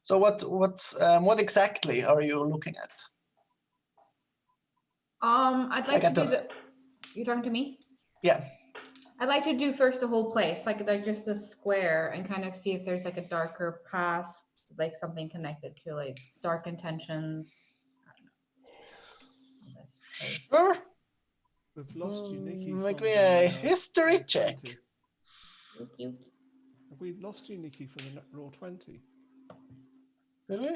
Speaker 1: So what exactly are you looking at?
Speaker 4: I'd like
Speaker 1: Like
Speaker 4: to
Speaker 1: at
Speaker 4: do
Speaker 1: the-
Speaker 4: the. You're talking to me?
Speaker 1: Yeah.
Speaker 4: I'd like to do first the whole place, like just a square, and kind of see if there's like a darker past, like something connected to like dark intentions. I don't know. This place.
Speaker 1: Sure.
Speaker 2: We've lost you, Nikki.
Speaker 1: Make
Speaker 2: from
Speaker 1: me
Speaker 2: the,
Speaker 1: a history
Speaker 2: roll
Speaker 1: check.
Speaker 2: 20.
Speaker 4: So cute.
Speaker 2: Have we lost you, Nikki, from the roll 20?
Speaker 1: Did we?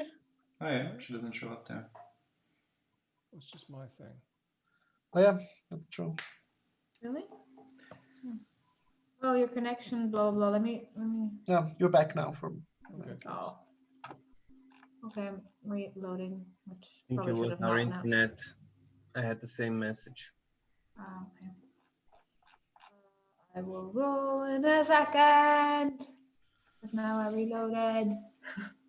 Speaker 3: Oh yeah, she doesn't show up there.
Speaker 2: It's just my thing.
Speaker 1: Oh yeah, that's true.
Speaker 4: Really? Oh, your connection, blah blah. Let me.
Speaker 1: No, you're back now from.
Speaker 2: Okay.
Speaker 4: Oh. Okay, I'm reloading, which
Speaker 5: I think
Speaker 4: probably
Speaker 5: it
Speaker 4: should
Speaker 5: was
Speaker 4: have
Speaker 5: our
Speaker 4: not now.
Speaker 5: internet. I had the same message.
Speaker 4: Oh, okay. I will roll in a second. Because now I reloaded.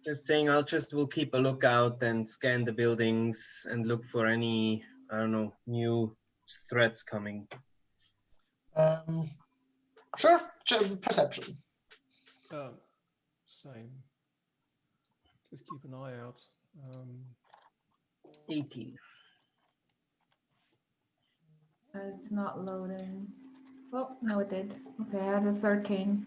Speaker 5: Just saying, we'll keep a lookout and scan the buildings and look for any, I don't know, new threats coming.
Speaker 1: Sure. Perception.
Speaker 2: Same. Just keep an eye out.
Speaker 5: 18.
Speaker 4: It's not loading. Oh, no, it did. Okay, I had a 13.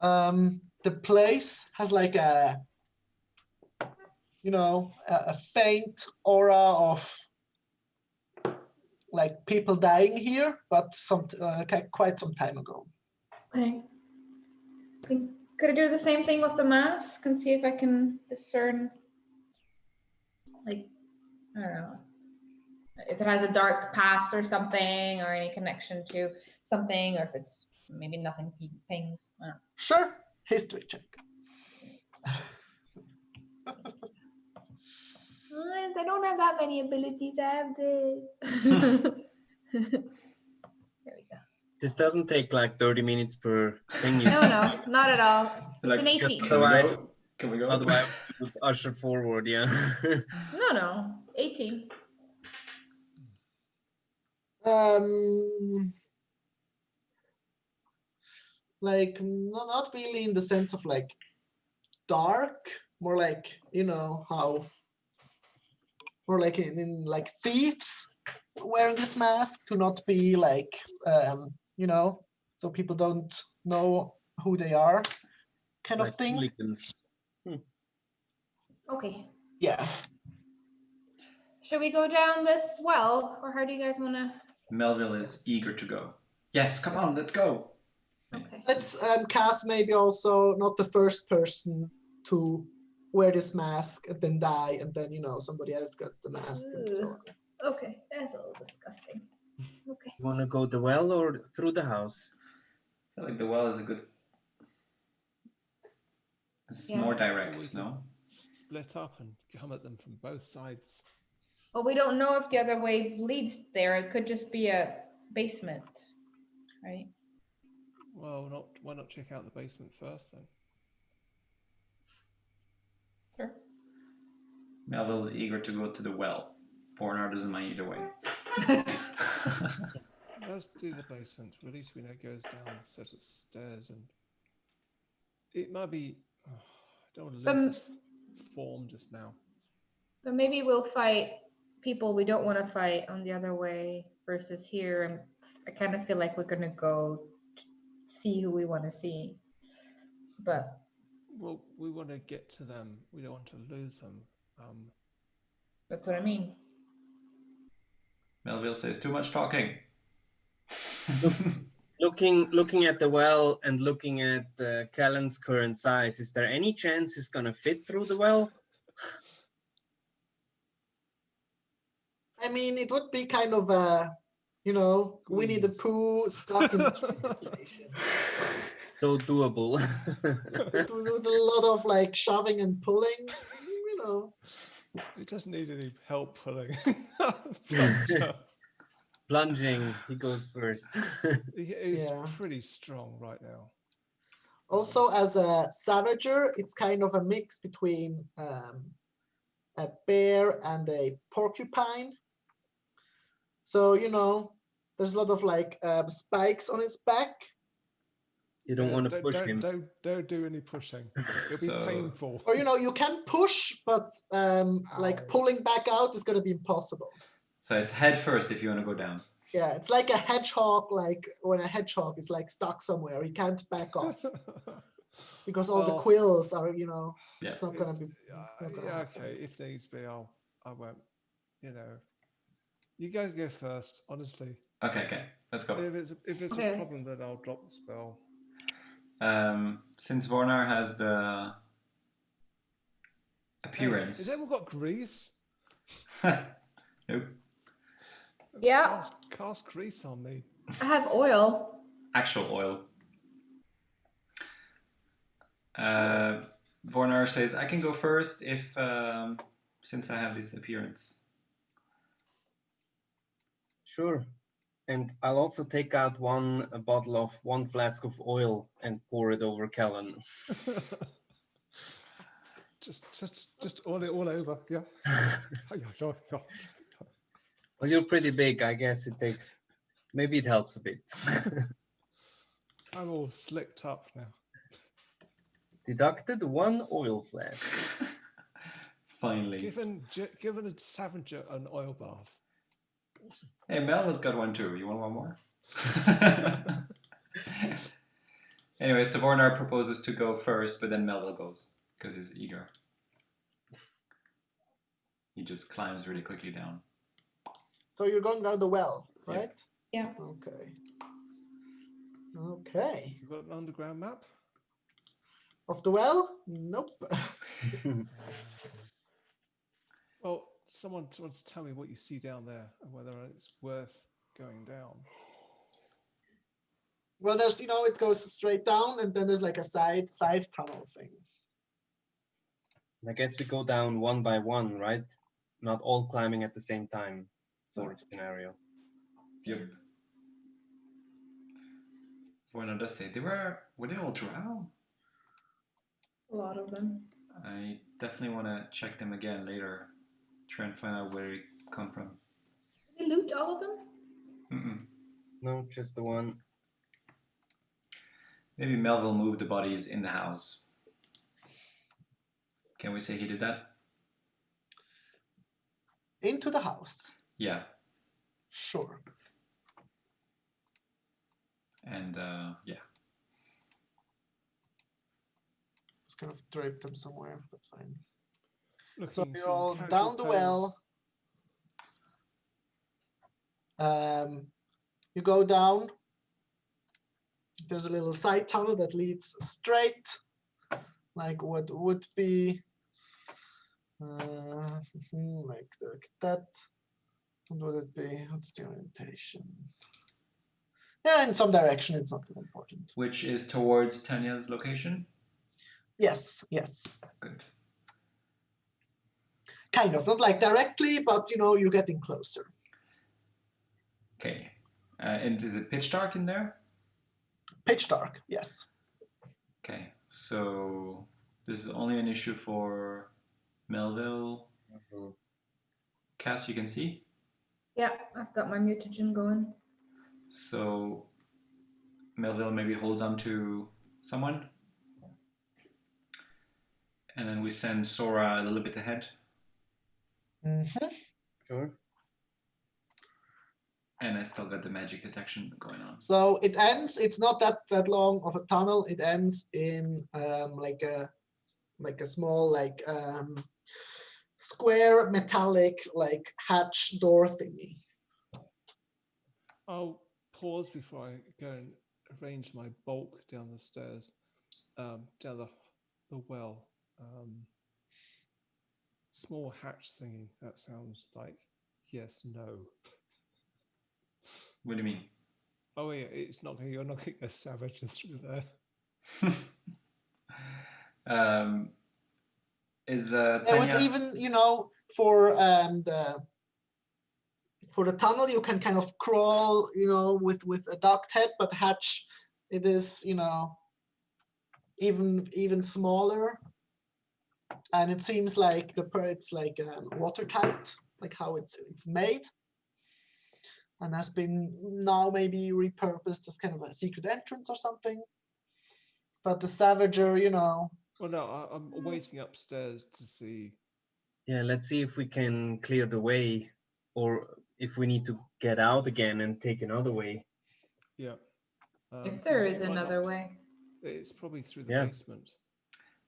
Speaker 1: The place has like a, a faint aura of like people dying here, but quite some time ago.
Speaker 4: Okay. Could I do the same thing with the mask and see if I can discern, like, I don't know, if it has a dark past or something, or any connection to something, or if it's maybe nothing pings. I don't know.
Speaker 1: Sure. History check.
Speaker 4: I don't have that many abilities. I have this. There we go.
Speaker 5: This doesn't take like 30 minutes per thing.
Speaker 4: No, not at all. It's
Speaker 3: Like,
Speaker 4: an 18.
Speaker 5: Otherwise-
Speaker 3: Can we go?
Speaker 5: Otherwise, we would usher forward, yeah.
Speaker 4: No, 18.
Speaker 1: Like not really in the sense of like dark, more like how, more like in like thieves wearing this mask to not be like so people don't know who they are, kind
Speaker 5: Like
Speaker 1: of thing.
Speaker 5: hooligans.
Speaker 4: Okay.
Speaker 1: Yeah.
Speaker 4: Should we go down this well, or how do you guys want to?
Speaker 3: Melville is eager to go. Yes, come on, let's go.
Speaker 4: Okay.
Speaker 1: Let's cast maybe also not the first person to wear this mask and then die, and then somebody else gets the mask and so on.
Speaker 4: Okay, that's a little disgusting. Okay.
Speaker 5: You want to go the well or through the house?
Speaker 3: I feel like the well is a good. It's
Speaker 4: Yeah.
Speaker 3: more direct, no?
Speaker 2: Split up and come at them from both sides.
Speaker 4: Well, we don't know if the other way leads there. It could just be a basement, right?
Speaker 2: Well, why not check out the basement first then?
Speaker 4: Sure.
Speaker 3: Melville is eager to go to the well. Bornar doesn't mind either way.
Speaker 2: Let's do the basement. At least we know it goes down a set of stairs, and it might be. I don't want to lose this form just now.
Speaker 4: But maybe we'll fight people we don't want to fight on the other way versus here. And I kind of feel like we're gonna go see who we want to see. But
Speaker 2: Well, we want to get to them. We don't want to lose them.
Speaker 4: that's what I mean.
Speaker 3: Melville says too much talking.
Speaker 5: Looking at the well and looking at Callan's current size, is there any chance he's gonna fit through the well?
Speaker 1: I mean, it would be kind of a, Winnie the
Speaker 2: Squeeze.
Speaker 1: Pooh stuck in a train station.
Speaker 5: So doable.
Speaker 1: With a lot of like shoving and pulling,
Speaker 2: He doesn't need any help pulling.
Speaker 5: Plunging, he goes first.
Speaker 2: He's
Speaker 1: Yeah.
Speaker 2: pretty strong right now.
Speaker 1: Also, as a savager, it's kind of a mix between a bear and a porcupine. So, there's a lot of like spikes on his back.
Speaker 5: You don't want to push him.
Speaker 2: Don't do any pushing. It'll be painful.
Speaker 1: Or, you can push, but like pulling back out is going to be impossible.
Speaker 3: So it's head first if you want to go down.
Speaker 1: Yeah, it's like a hedgehog, like when a hedgehog is like stuck somewhere, he can't back off. Because all the quills are, it's not gonna be.
Speaker 2: Okay. If needs be, I won't. You guys go first. Honestly.
Speaker 3: Okay. Let's go.
Speaker 2: If it's a problem, then I'll drop the spell.
Speaker 3: Since Vornar has the appearance.
Speaker 2: Hey, has everyone got grease?
Speaker 3: Nope.
Speaker 4: Yeah.
Speaker 2: Cast grease on me.
Speaker 4: I have oil.
Speaker 3: Actual oil. Vornar says, I can go first if since I have this appearance.
Speaker 5: Sure. And I'll also take out one flask of oil and pour it over Kellen.
Speaker 2: just all over, yeah.
Speaker 5: Well, you're pretty big. I guess maybe it helps a bit.
Speaker 2: I'm all slicked up now.
Speaker 5: Deducted 1 oil flask.
Speaker 3: Finally.
Speaker 2: Given a scavenger an oil bath.
Speaker 3: Hey, Melvin's got one too. You want one more? Anyway, Savornar proposes to go first, but then Melville goes because he's eager. He just climbs really quickly down.
Speaker 1: So you're going down the well, right?
Speaker 4: Yeah.
Speaker 1: Okay.
Speaker 2: You got an underground map?
Speaker 1: Of the well? Nope.
Speaker 2: Well, someone wants to tell me what you see down there and whether it's worth going down.
Speaker 1: Well, there's, it goes straight down and then there's like a side tunnel thing.
Speaker 5: I guess we go down one by one, right? Not all climbing at the same time, sort of scenario.
Speaker 3: Yep. Vornar does say, were they all drow?
Speaker 4: A lot of them.
Speaker 3: I definitely want to check them again later. Try and find out where they come from.
Speaker 4: Did we loot all of them?
Speaker 3: Mm-mm.
Speaker 5: No, just the one.
Speaker 3: Maybe Melville moved the bodies in the house. Can we say he did that?
Speaker 1: Into the house.
Speaker 3: Yeah.
Speaker 1: Sure.
Speaker 3: And yeah.
Speaker 1: Just kind of drape them somewhere. That's fine.
Speaker 2: Looking
Speaker 1: So you're
Speaker 2: through
Speaker 1: all
Speaker 2: the
Speaker 1: down the
Speaker 2: casual
Speaker 1: well. You go down. There's a little side tunnel that leads straight, like what would be like that. What would it be? What's the orientation? Yeah, in some direction. It's not that important.
Speaker 3: Which is towards Tanya's location?
Speaker 1: Yes.
Speaker 3: Good.
Speaker 1: Kind of, not like directly, but you're getting closer.
Speaker 3: Okay. And is it pitch dark in there?
Speaker 1: Pitch dark, yes.
Speaker 3: Okay. So this is only an issue for Melville. Cass, you can see?
Speaker 4: Yeah, I've got my mutagen going.
Speaker 3: So Melville maybe holds on to someone. And then we send Sora a little bit ahead.
Speaker 1: Mm-hmm.
Speaker 5: Sure.
Speaker 3: And I still got the magic detection going on.
Speaker 1: So it ends. It's not that long of a tunnel. It ends in like a small square metallic hatch door thingy.
Speaker 2: I'll pause before I go and arrange my bulk down the stairs, down the well. Small hatch thingy. That sounds like yes, no.
Speaker 3: What do you mean?
Speaker 2: Oh yeah, it's not. You're knocking a savage through there.
Speaker 3: Is
Speaker 1: Yeah,
Speaker 3: Tanya?
Speaker 1: it's even, you know, for the tunnel you can kind of crawl, you know, with a ducked head, but hatch it is, you know, even smaller, and it seems like it's like watertight, like how it's made, and has been now maybe repurposed as kind of a secret entrance or something. But the Savager, you know.
Speaker 2: Well, no, I'm waiting upstairs to see.
Speaker 5: Yeah, let's see if we can clear the way, or if we need to get out again and take another way.
Speaker 2: Yeah.
Speaker 4: If there
Speaker 2: it
Speaker 4: is
Speaker 2: might
Speaker 4: another
Speaker 2: not-
Speaker 4: way.
Speaker 2: It's probably through the
Speaker 5: Yeah.
Speaker 2: basement.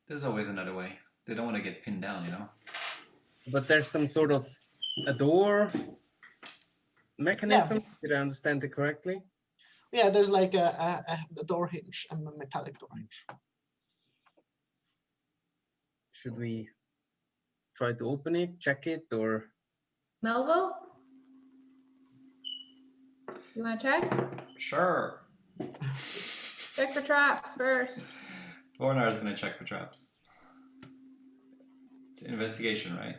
Speaker 3: There's always another way. They don't want to get pinned down, you know.
Speaker 5: But there's some sort of a door mechanism. Did I understand it correctly?
Speaker 1: Yeah, there's like a door hinge, a metallic door hinge.
Speaker 5: Should we try to open it, check it, or?
Speaker 4: Melville? You want to check?
Speaker 3: Sure.
Speaker 4: Check for traps first.
Speaker 3: Vornar is going to check for traps. It's investigation, right?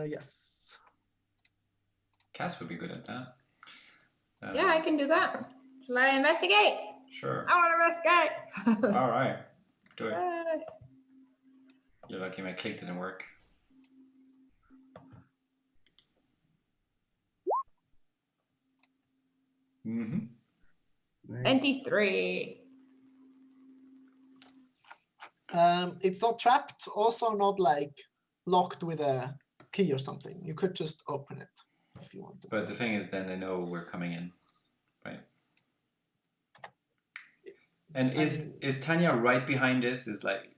Speaker 1: Yes.
Speaker 3: Cass would be good at that.
Speaker 4: Yeah, I can do that. Shall I investigate?
Speaker 3: Sure.
Speaker 4: I want to investigate.
Speaker 3: All right. Do it.
Speaker 4: Yay.
Speaker 3: You're lucky my click didn't work. Mm-hmm.
Speaker 5: Nice.
Speaker 4: 23.
Speaker 1: It's not trapped, also not like locked with a key or something. You could just open it if you want to.
Speaker 3: But the thing is, then they know we're coming in, right? And is Tanya right behind this? Is like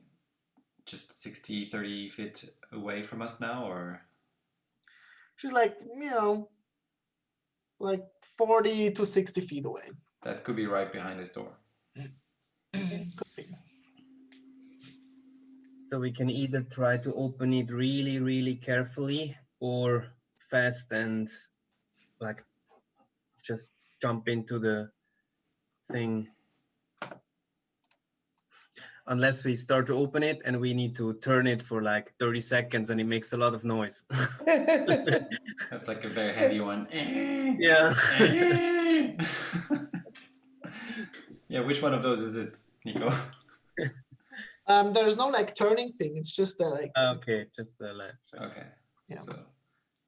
Speaker 3: just 60, 30 feet away from us now, or?
Speaker 1: She's like, you know, like 40 to 60 feet away.
Speaker 3: That could be right behind this door.
Speaker 1: Could be.
Speaker 5: So we can either try to open it really, really carefully, or fast and like just jump into the thing. Unless we start to open it and we need to turn it for like 30 seconds and it makes a lot of noise.
Speaker 3: That's like a very heavy one.
Speaker 5: Yeah.
Speaker 3: Yeah, which one of those is it, Nico?
Speaker 1: There's no like turning thing. It's just like.
Speaker 5: Okay, just the left.
Speaker 3: Okay.
Speaker 1: Yeah.
Speaker 3: So,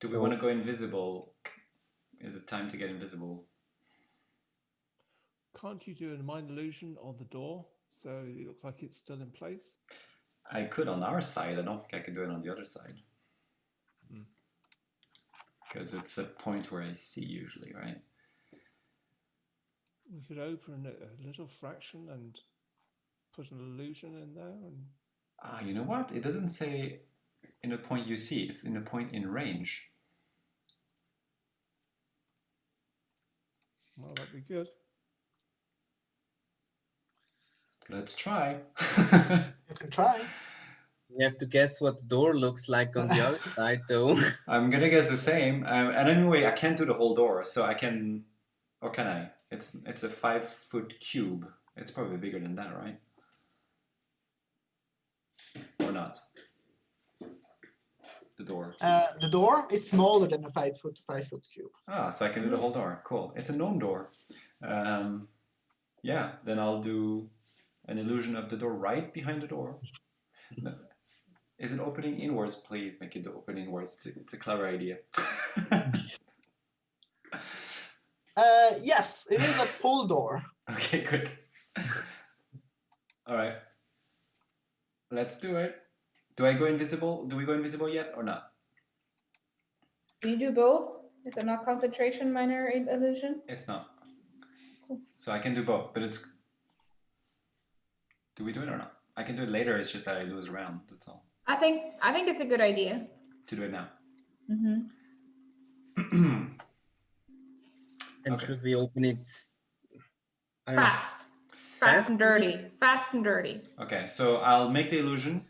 Speaker 3: do we want to go invisible? Is it time to get invisible?
Speaker 2: Can't you do a mind illusion on the door so it looks like it's still in place?
Speaker 3: I could on our side. I don't think I could do it on the other side. Because it's a point where I see usually, right?
Speaker 2: We could open a little fraction and put an illusion in there. And...
Speaker 3: You know what? It doesn't say in a point you see. It's in a point in range.
Speaker 2: Well, that'd be good.
Speaker 3: Let's try.
Speaker 1: You can try.
Speaker 5: You have to guess what the door looks like on the other side, though.
Speaker 3: I'm gonna guess the same. And anyway, I can't do the whole door, so I can, or can I? It's a 5-foot cube. It's probably bigger than that, right? Or not? The door.
Speaker 1: The door is smaller than a 5-foot cube.
Speaker 3: So I can do the whole door. Cool. It's a gnome door. Yeah, then I'll do an illusion of the door right behind the door. Is it opening inwards? Please make it open inwards. It's a clever idea.
Speaker 1: Yes, it is a pull door.
Speaker 3: Okay, good. All right. Let's do it. Do I go invisible? Do we go invisible yet or not?
Speaker 4: Can you do both? Is it not concentration minor illusion?
Speaker 3: It's not. So I can do both, but it's... Do we do it or not? I can do it later, it's just that I lose a round, that's all.
Speaker 4: I think it's a good idea.
Speaker 3: To do it now.
Speaker 4: Mm-hmm.
Speaker 5: And
Speaker 3: Okay.
Speaker 5: should we open it?
Speaker 4: Fast. Fast and dirty. Fast and dirty.
Speaker 3: Okay, so I'll make the illusion,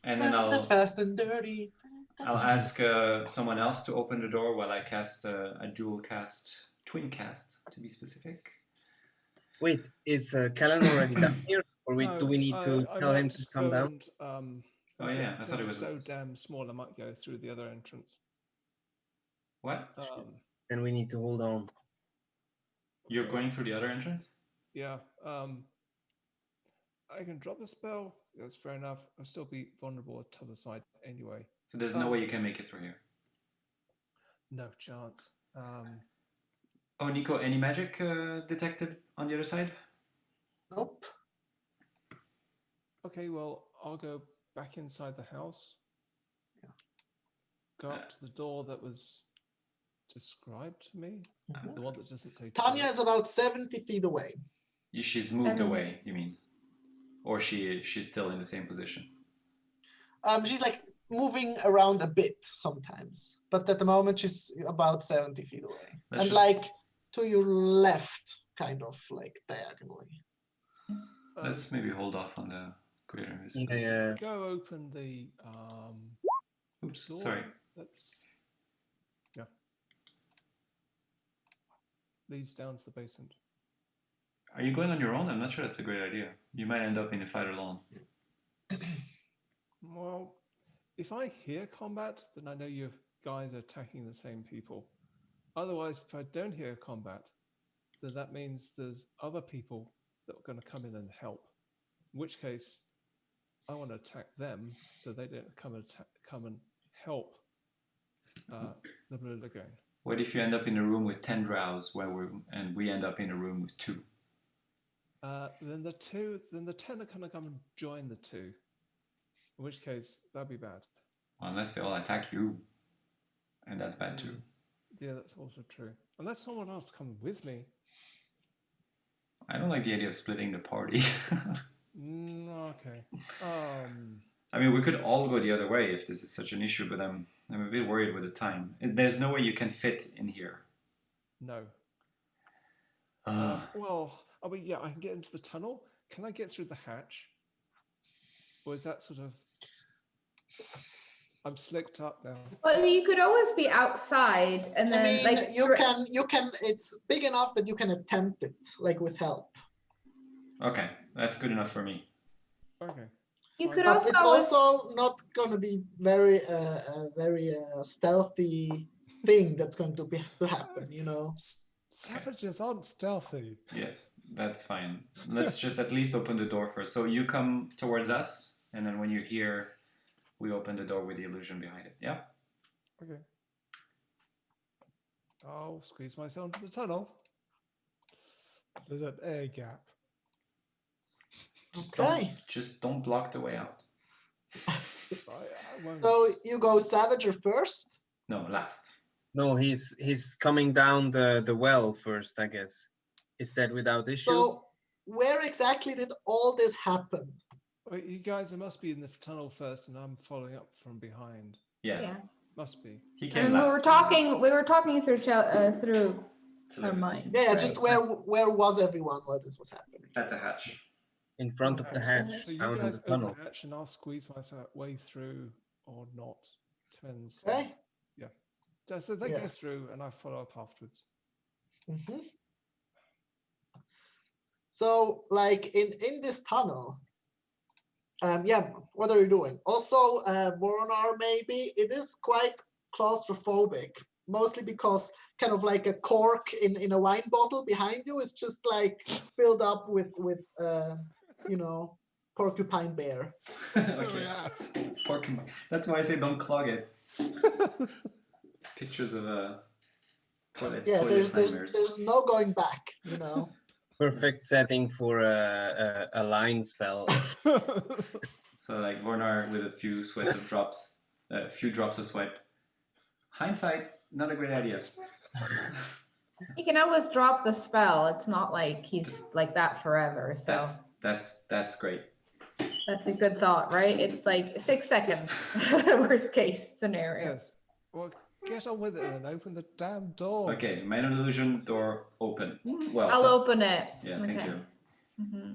Speaker 3: and then
Speaker 1: Fast and dirty.
Speaker 3: I'll ask someone else to open the door while I cast a dual cast, twin cast to be specific.
Speaker 5: Wait, is Callan already down here? Or
Speaker 2: No,
Speaker 5: do we need to
Speaker 2: I
Speaker 5: tell him
Speaker 2: might
Speaker 5: to come
Speaker 2: go
Speaker 5: down?
Speaker 2: And,
Speaker 3: Oh yeah, I thought it was
Speaker 2: so
Speaker 3: with us.
Speaker 2: damn small. I might go through the other entrance.
Speaker 3: What?
Speaker 5: Then we need to hold on.
Speaker 3: You're
Speaker 2: okay.
Speaker 3: going through the other entrance?
Speaker 2: Yeah. I can drop a spell. That's fair enough. I'll still be vulnerable at the other side anyway.
Speaker 3: So there's no way you can make it through here.
Speaker 2: No chance.
Speaker 3: Oh, Nico, any magic detected on the other side?
Speaker 1: Nope.
Speaker 2: Okay, well, I'll go back inside the house.
Speaker 1: Yeah.
Speaker 2: Go up to the door that was described to me. The one that doesn't say.
Speaker 1: Tanya is about 70 feet away.
Speaker 3: She's moved away, you mean? Or she's still in the same position?
Speaker 1: She's like moving around a bit sometimes, but at the moment she's about 70 feet away. And like to your left, kind of like diagonally.
Speaker 3: Let's maybe hold off on the greater invisibility.
Speaker 5: Yeah.
Speaker 2: Go open the
Speaker 3: Oops,
Speaker 2: door.
Speaker 3: sorry.
Speaker 2: Leads down to the basement.
Speaker 3: Are you going on your own? I'm not sure that's a great idea. You might end up in a fight alone.
Speaker 2: Well, if I hear combat, then I know you guys are attacking the same people. Otherwise, if I don't hear combat, then that means there's other people that are going to come in and help. In which case, I want to attack them so they don't come and help the blue lagoon.
Speaker 3: What if you end up in a room with 10 drows and we end up in a room with 2?
Speaker 2: Then the 10 are going to come and join the 2. In which case, that'd be bad.
Speaker 3: Well, unless they all attack you. And that's bad too.
Speaker 2: Yeah, that's also true. Unless someone else comes with me.
Speaker 3: I don't like the idea of splitting the party.
Speaker 2: Okay.
Speaker 3: I mean, we could all go the other way if this is such an issue, but I'm a bit worried with the time. There's no way you can fit in here.
Speaker 2: No. Well, I mean, yeah, I can get into the tunnel. Can I get through the hatch? Or is that sort of... I'm slicked up now.
Speaker 4: Well, you could always be outside and then
Speaker 1: I mean,
Speaker 4: like
Speaker 1: you can, it's big enough that you can attempt it, like with help.
Speaker 3: Okay, that's good enough for me.
Speaker 2: Okay.
Speaker 4: you could
Speaker 1: But
Speaker 4: also
Speaker 1: it's also not going to be very stealthy thing that's going to happen, you know.
Speaker 2: Savages aren't stealthy.
Speaker 3: Yes, that's fine. Let's just at least open the door first. So you come towards us, and then when you're here, we open the door with the illusion behind it. Yeah?
Speaker 2: Okay. I'll squeeze myself into the tunnel. There's an air gap.
Speaker 3: Just don't block the way out.
Speaker 2: I won't.
Speaker 1: So you go Savager first?
Speaker 3: No, last.
Speaker 5: No, he's coming down the well first, I guess. Is that without issue?
Speaker 1: So where exactly did all this happen?
Speaker 2: Wait, you guys must be in the tunnel first, and I'm following up from behind.
Speaker 3: Yeah.
Speaker 2: Must be.
Speaker 3: He came
Speaker 4: and
Speaker 3: last.
Speaker 4: we were talking through her mind.
Speaker 1: Yeah,
Speaker 4: right?
Speaker 1: just where was everyone while this was happening?
Speaker 3: At the hatch.
Speaker 5: In front of the hatch,
Speaker 2: So you
Speaker 5: down in
Speaker 2: guys
Speaker 5: the
Speaker 2: open
Speaker 5: tunnel.
Speaker 2: the hatch, and I'll squeeze myself way through or not. Depends.
Speaker 1: Okay.
Speaker 2: So they go
Speaker 1: Yes.
Speaker 2: through, and I follow up afterwards.
Speaker 1: Mm-hmm. So, like in this tunnel, what are you doing? Also, Voronar, maybe it is quite claustrophobic, mostly because kind of like a cork in a wine bottle behind you is just like filled up with porcupine bear.
Speaker 3: Okay. Porcupine. That's why I say don't clog it. Pictures of a toilet.
Speaker 1: Yeah,
Speaker 3: toilet
Speaker 1: there's no going back, you know.
Speaker 5: Perfect setting for a line spell.
Speaker 3: So like Vornar with a few drops of sweat. Hindsight, not a great idea.
Speaker 4: He can always drop the spell. It's not like he's like that forever. So
Speaker 3: That's great.
Speaker 4: that's a good thought, right? It's like 6 seconds, worst case scenario.
Speaker 2: Yes. Well, get on with it and open the damn door.
Speaker 3: Okay, minor illusion door open. Well,
Speaker 4: I'll open it.
Speaker 3: Yeah, thank you.
Speaker 4: Mm-hmm.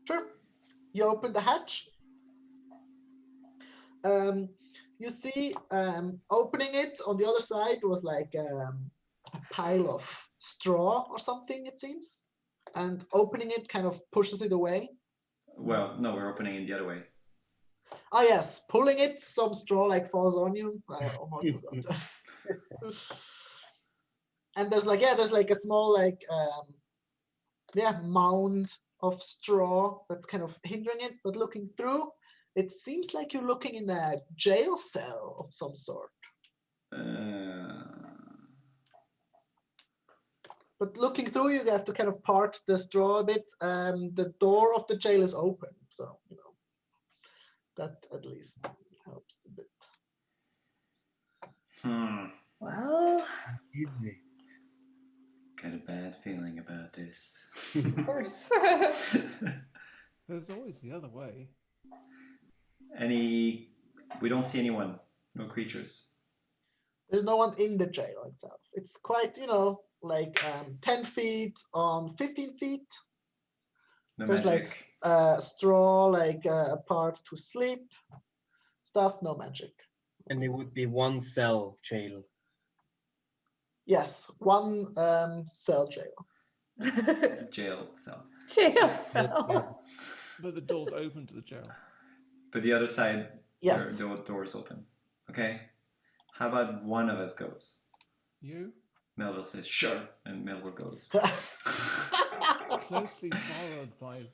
Speaker 1: Sure. You open the hatch. you see opening it on the other side was like a pile of straw or something, it seems. And opening it kind of pushes it away.
Speaker 3: Well, no, we're opening it the other way.
Speaker 1: Oh yes, pulling it, some straw like falls on you. I almost forgot. And there's like a small like mound of straw that's kind of hindering it, but looking through, it seems like you're looking in a jail cell of some sort. But looking through, you have to kind of part the straw a bit. The door of the jail is open, so you know that at least helps a bit.
Speaker 4: Well,
Speaker 5: Is it?
Speaker 3: Got a bad feeling about this.
Speaker 4: of course.
Speaker 2: There's always the other way.
Speaker 3: We don't see anyone. No creatures.
Speaker 1: There's no one in the jail itself. It's quite, like 10 feet on 15 feet.
Speaker 3: No
Speaker 1: There's
Speaker 3: magic.
Speaker 1: like straw, like a part to sleep stuff, no magic.
Speaker 5: And it would be one cell jail.
Speaker 1: Yes, one cell jail.
Speaker 3: Jail cell.
Speaker 4: Jail cell.
Speaker 2: But the door's open to the jail.
Speaker 3: But the other side,
Speaker 1: Yes.
Speaker 3: the door is open. Okay. How about one of us goes?
Speaker 2: You?
Speaker 3: Melville says, sure. And Melville goes.
Speaker 2: Closely followed by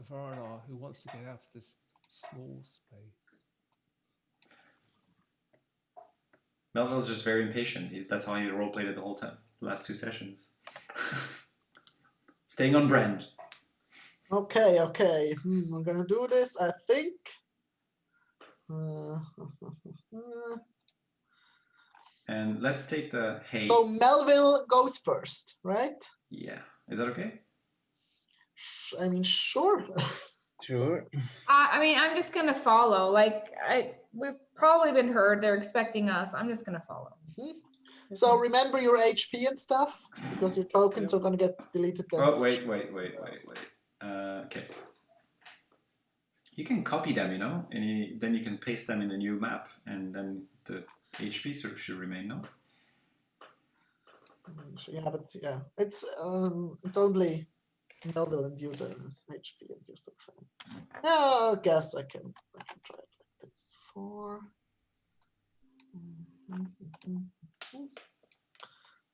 Speaker 2: Varnar, who wants to get out of this small space.
Speaker 3: Melville's just very impatient. That's how he roleplayed it the whole time. The last 2 sessions. Staying on brand.
Speaker 1: Okay. I'm gonna do this, I think.
Speaker 3: And let's take the hay.
Speaker 1: So Melville goes first, right?
Speaker 3: Yeah. Is that okay?
Speaker 1: I mean, sure.
Speaker 5: Sure.
Speaker 4: I mean, I'm just gonna follow. Like, we've probably been heard. They're expecting us. I'm just gonna follow.
Speaker 1: So remember your HP and stuff, because your tokens are gonna get deleted.
Speaker 3: Oh, wait. Okay. You can copy them, and then you can paste them in the new map, and then the HP should remain, no?
Speaker 1: Yeah, but yeah, it's only Melville and you that is HP and you're so fine. Yeah, I guess I can try it like this. 4.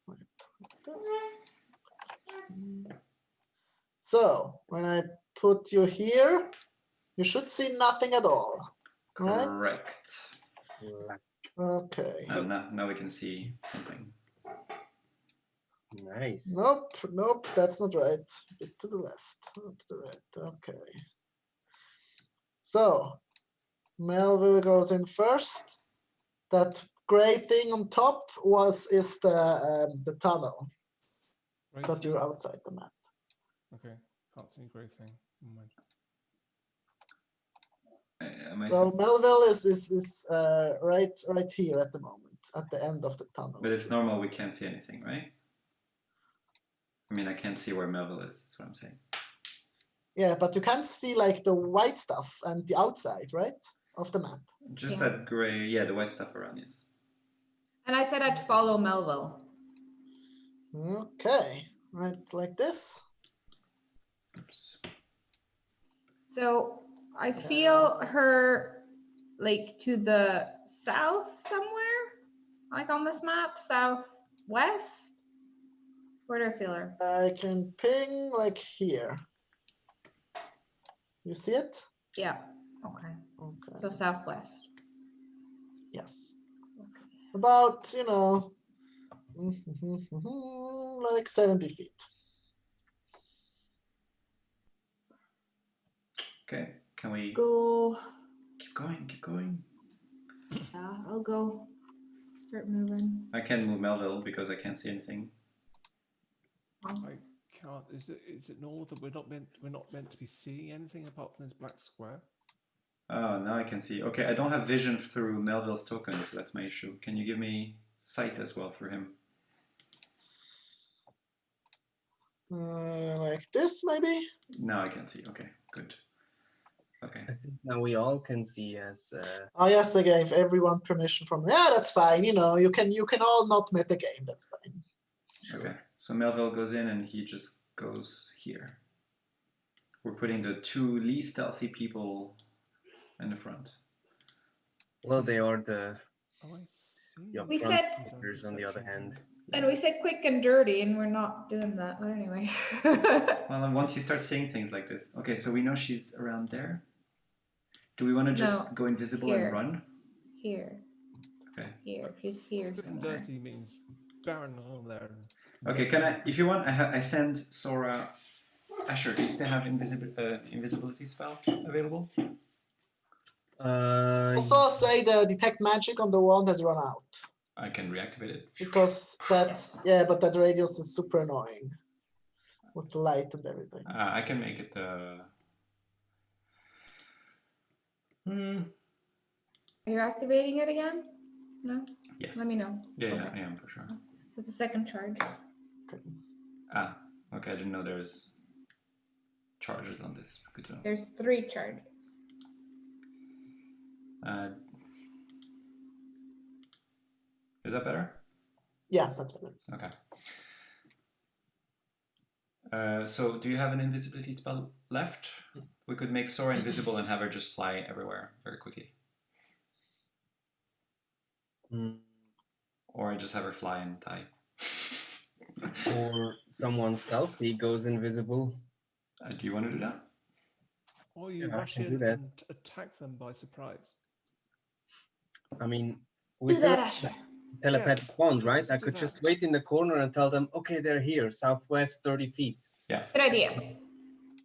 Speaker 1: Like this. So when I put you here, you should see nothing at all. Right?
Speaker 3: Correct.
Speaker 1: Okay.
Speaker 3: Now we can see something.
Speaker 5: Nice.
Speaker 1: Nope, that's not right. A bit to the left, not to the right. Okay. So Melville goes in first. That gray thing on top is the tunnel,
Speaker 2: Great
Speaker 1: but you're
Speaker 2: thing?
Speaker 1: outside the map.
Speaker 2: Okay, can't see a great thing. Never mind.
Speaker 1: So Melville is right here at the moment, at the end of the tunnel.
Speaker 3: But it's normal, we can't see anything, right? I mean, I can't see where Melville is what I'm saying.
Speaker 1: Yeah, but you can't see like the white stuff and the outside, right, of the map.
Speaker 3: Just that gray, the white stuff around, yes.
Speaker 4: And I said I'd follow Melville.
Speaker 1: Okay, right like this.
Speaker 3: Oops.
Speaker 4: So I feel her like to the south somewhere, like on this map, southwest. Where do I feel her?
Speaker 1: I can ping like here. You see it?
Speaker 4: Yeah. Okay.
Speaker 1: Okay.
Speaker 4: So southwest.
Speaker 1: Yes.
Speaker 4: Okay.
Speaker 1: About, like 70 feet.
Speaker 3: Okay, can we
Speaker 4: Go.
Speaker 3: keep going?
Speaker 4: Yeah, I'll go. Start moving.
Speaker 3: I can't move Melville because I can't see anything.
Speaker 2: I can't. Is it normal that we're not meant to be seeing anything apart from this black square?
Speaker 3: Oh, now I can see. Okay, I don't have vision through Melville's token, so that's my issue. Can you give me sight as well through him?
Speaker 1: Like this, maybe?
Speaker 3: Now I can see. Okay, good. Okay.
Speaker 5: I think now we all can see as.
Speaker 1: Oh yes, I gave everyone permission from. Yeah, that's fine. You know, you can all not met the game. That's fine.
Speaker 5: Sure.
Speaker 3: Okay. So Melville goes in and he just goes here. We're putting the 2 least stealthy people in the front.
Speaker 5: Well, they are the
Speaker 2: Oh, I see.
Speaker 5: the
Speaker 4: We
Speaker 5: upfront
Speaker 4: said-
Speaker 5: fighters on the other hand.
Speaker 4: And we said quick and dirty, and we're not doing that. But anyway.
Speaker 3: Well, and once you start saying things like this, okay, so we know she's around there. Do we want to just
Speaker 4: No,
Speaker 3: go invisible
Speaker 4: here.
Speaker 3: and run?
Speaker 4: Here.
Speaker 3: Okay.
Speaker 4: Here. She's here
Speaker 2: Quick and
Speaker 4: somewhere.
Speaker 2: dirty means Baron on there.
Speaker 3: Okay, can I, if you want, I send Sora. Asher, do you still have invisibility spell available?
Speaker 1: Also, say the detect magic on the wand has run out
Speaker 3: I can reactivate it.
Speaker 1: because that's
Speaker 4: Yes.
Speaker 1: but that radius is super annoying with the light and everything.
Speaker 3: I can make it.
Speaker 4: Are you activating it again? No?
Speaker 3: Yes.
Speaker 4: Let me know.
Speaker 3: Yeah,
Speaker 4: Okay.
Speaker 3: I am for sure.
Speaker 4: So it's a second charge.
Speaker 3: Ah, okay. I didn't know there's charges on this. Good to know.
Speaker 4: There's 3 charges.
Speaker 3: Is that better?
Speaker 1: Yeah, that's better.
Speaker 3: Okay. So do you have an invisibility spell left? We could make Sora invisible and have her just fly everywhere very quickly. Or I just have her fly and die.
Speaker 5: Or someone stealthy goes invisible.
Speaker 3: Do you want to do that?
Speaker 2: Or you
Speaker 5: Yeah, I
Speaker 2: rush
Speaker 5: can do
Speaker 2: in
Speaker 5: that.
Speaker 2: and attack them by surprise.
Speaker 5: I mean, we
Speaker 4: Do
Speaker 5: still
Speaker 4: that,
Speaker 5: have
Speaker 4: Asher.
Speaker 5: telepathic wand, right?
Speaker 2: just
Speaker 5: I
Speaker 2: do
Speaker 5: could
Speaker 2: that.
Speaker 5: just wait in the corner and tell them, okay, they're here, southwest 30 feet.
Speaker 3: Yeah.
Speaker 4: Good idea.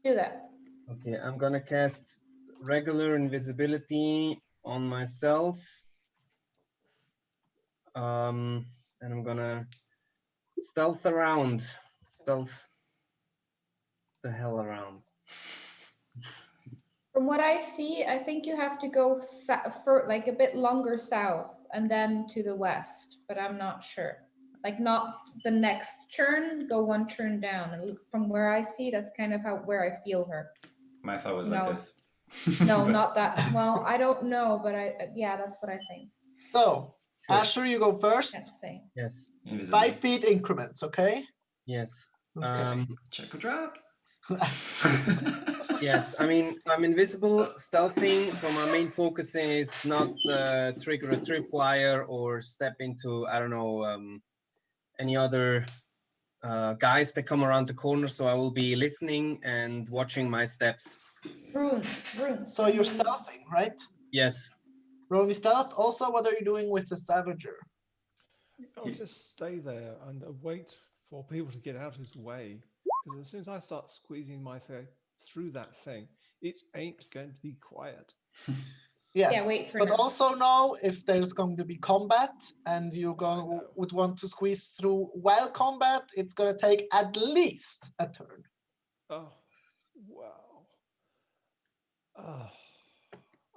Speaker 4: Do that.
Speaker 5: Okay, I'm gonna cast regular invisibility on myself. And I'm gonna stealth around. Stealth the hell around.
Speaker 4: From what I see, I think you have to go for like a bit longer south and then to the west, but I'm not sure. Like not the next turn, go 1 turn down. And from where I see, that's kind of where I feel her.
Speaker 3: My thought was
Speaker 4: No.
Speaker 3: like this.
Speaker 4: No,
Speaker 3: But-
Speaker 4: not that. Well, I don't know, but yeah, that's what I think.
Speaker 1: So,
Speaker 5: Sure.
Speaker 1: Asher, you go first.
Speaker 4: Can't say.
Speaker 5: Yes,
Speaker 3: Invisible.
Speaker 1: 5 feet increments, okay?
Speaker 5: yes.
Speaker 1: Okay.
Speaker 3: Check the traps.
Speaker 5: Yes, I mean, I'm invisible, stealthing, so my main focus is not trigger a tripwire or step into, I don't know, any other guys that come around the corner, so I will be listening and watching my steps.
Speaker 4: Runes.
Speaker 1: So you're stealthing, right?
Speaker 5: Yes.
Speaker 1: Roll me stealth. Also, what are you doing with the Savager?
Speaker 2: I'll just stay there and wait for people to get out of his way. Because as soon as I start squeezing my way through that thing, it ain't going to be quiet.
Speaker 1: Yes.
Speaker 4: Yeah, wait for
Speaker 1: but
Speaker 4: him.
Speaker 1: also know if there's going to be combat and you would want to squeeze through while combat, it's going to take at least a turn.
Speaker 2: Oh, wow.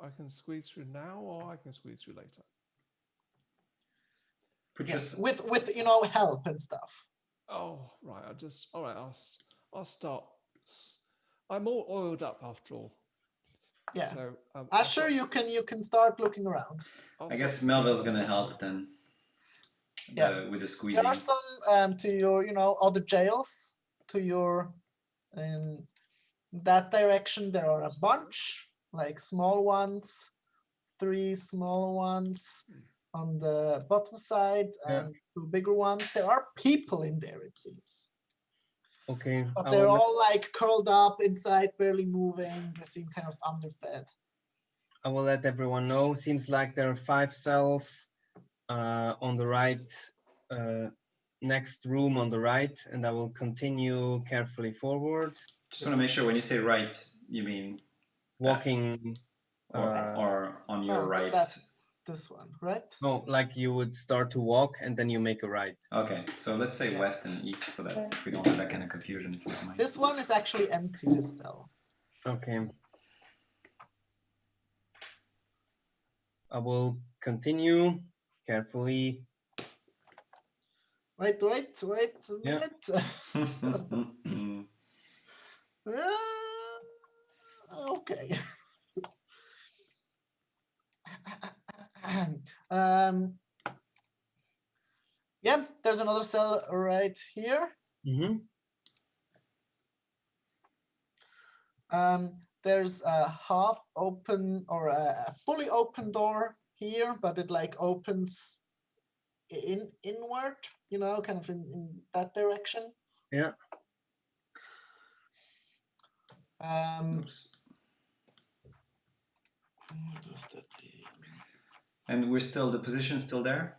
Speaker 2: I can squeeze through now or I can squeeze through later.
Speaker 3: Put
Speaker 1: Yes,
Speaker 3: your-
Speaker 1: with help and stuff.
Speaker 2: Oh, right. I'll start. I'm all oiled up after all.
Speaker 1: Yeah.
Speaker 2: So,
Speaker 1: Asher, you can start looking around.
Speaker 3: I guess Melville's gonna help then.
Speaker 1: Yeah.
Speaker 3: With the
Speaker 1: There
Speaker 3: squeezing.
Speaker 1: are some to your other jails to your in that direction. There are a bunch, like small ones, 3 small ones on the bottom side and 2 bigger ones. There are people in there, it seems,
Speaker 5: Okay.
Speaker 1: but
Speaker 5: I
Speaker 1: they're
Speaker 5: will
Speaker 1: all like curled up inside, barely moving. They seem kind of underfed.
Speaker 5: I will let everyone know. Seems like there are 5 cells on the right, next room on the right, and I will continue carefully forward,
Speaker 3: Just want to make sure when you say right, you mean
Speaker 5: walking.
Speaker 3: or on your
Speaker 1: No,
Speaker 3: right.
Speaker 1: This one, right?
Speaker 5: No, like you would start to walk and then you make a right.
Speaker 3: Okay, so let's say
Speaker 1: Yeah.
Speaker 3: west and east so that we don't have that kind of confusion, if you don't mind.
Speaker 1: This one is actually empty, this cell.
Speaker 5: Okay. I will continue carefully.
Speaker 1: Wait a
Speaker 5: Yeah.
Speaker 1: minute. Okay. Yeah, there's another cell right here.
Speaker 5: Mm-hmm.
Speaker 1: There's a half open or a fully open door here, but it like opens inward, you know, kind of in that direction.
Speaker 5: Yeah.
Speaker 3: Oops. And we're still, the position's still there?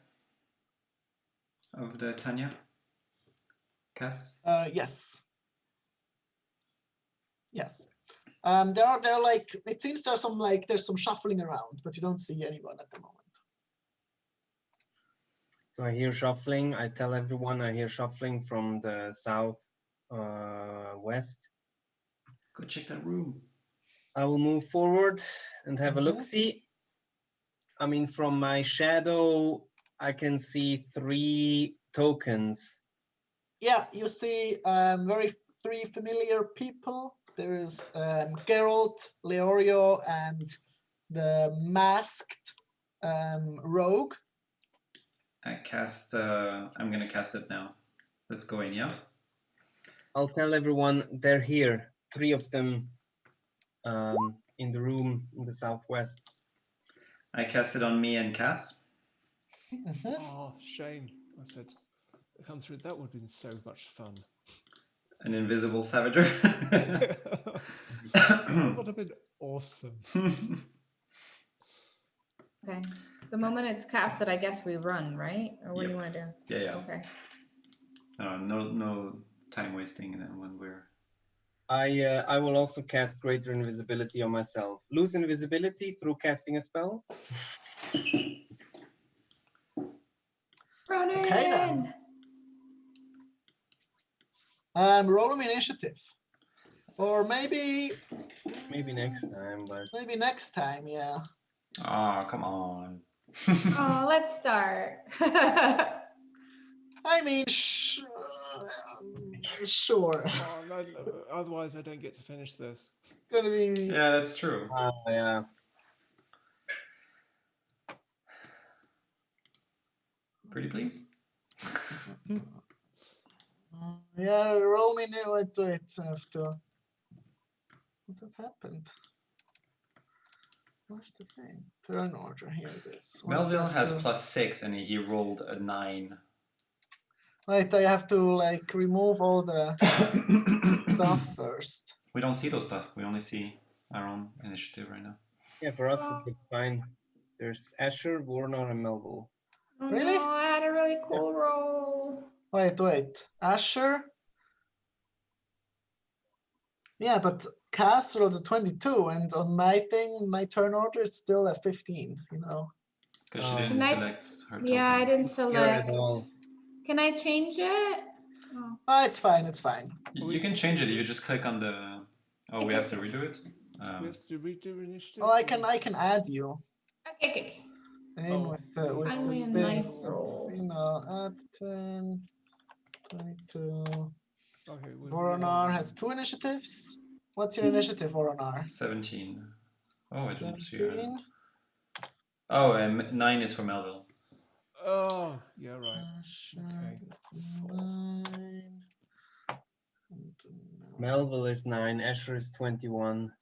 Speaker 3: Of the Tanya? Cass?
Speaker 1: Yes. Yes. There like, it seems there's some shuffling around, but you don't see anyone at the moment.
Speaker 5: So I hear shuffling. I tell everyone I hear shuffling from the south west.
Speaker 3: Go check that room.
Speaker 5: I will move forward and have a look-see. I mean, from my shadow, I can see 3 tokens.
Speaker 1: Yeah, you see three familiar people. There is Geralt, Leorio, and the masked rogue.
Speaker 3: I'm gonna cast it now. Let's go in, yeah?
Speaker 5: I'll tell everyone they're here. 3 of them in the room in the southwest.
Speaker 3: I cast it on me and Cass.
Speaker 2: Oh, shame. I said, come through. That would have been so much fun.
Speaker 3: An invisible savager.
Speaker 2: That would have been awesome.
Speaker 4: Okay. The moment it's casted, I guess we run, right? Or what do you want to do?
Speaker 3: Yeah.
Speaker 4: Okay.
Speaker 3: No time wasting then when we're...
Speaker 5: I will also cast Greater Invisibility on myself. Lose invisibility through casting a spell.
Speaker 4: Run in!
Speaker 1: Okay, then. Roll me initiative. Or maybe
Speaker 5: next time, but
Speaker 1: maybe next time, yeah.
Speaker 3: Ah, come on.
Speaker 4: Oh, let's start.
Speaker 1: I mean, sure.
Speaker 2: Oh, no, otherwise I don't get to finish this.
Speaker 1: It's gonna be.
Speaker 3: Yeah, that's true.
Speaker 5: yeah.
Speaker 3: Pretty please.
Speaker 1: Yeah, roll me new. Wait, I have to. What has happened? Where's the thing? Turn order. Here it is.
Speaker 3: Melville has +6 and he rolled a 9.
Speaker 1: Wait, I have to like remove all the stuff first.
Speaker 3: We don't see those stuff. We only see our own initiative right now.
Speaker 5: Yeah, for us it looks fine. There's Asher, Warner, and Melville.
Speaker 4: Oh,
Speaker 1: Really?
Speaker 4: no, I had a really cool roll.
Speaker 1: Wait. Asher? Yeah, but Cass rolled a 22, and on my thing, my turn order, it's still a 15, you know.
Speaker 3: Because she didn't select her token.
Speaker 4: Yeah, I didn't select.
Speaker 5: At all.
Speaker 4: Can I change it?
Speaker 1: Oh, it's fine.
Speaker 3: You can change it. You just click on the... Oh, we have to redo it?
Speaker 2: We have to redo initiative?
Speaker 1: Oh, I can add you.
Speaker 4: Okay.
Speaker 1: In with the
Speaker 4: Finally a
Speaker 1: thing.
Speaker 4: nice
Speaker 1: Let's
Speaker 4: roll.
Speaker 1: see now. Add turn 22.
Speaker 2: Okay,
Speaker 1: Voronar has 2 initiatives. What's your initiative, Voronar?
Speaker 3: 17. Oh, I didn't see
Speaker 1: 17.
Speaker 3: her. Oh, and 9 is for Melville.
Speaker 2: Oh, yeah, right.
Speaker 1: Okay. 9.
Speaker 5: Melville is 9, Asher is 21.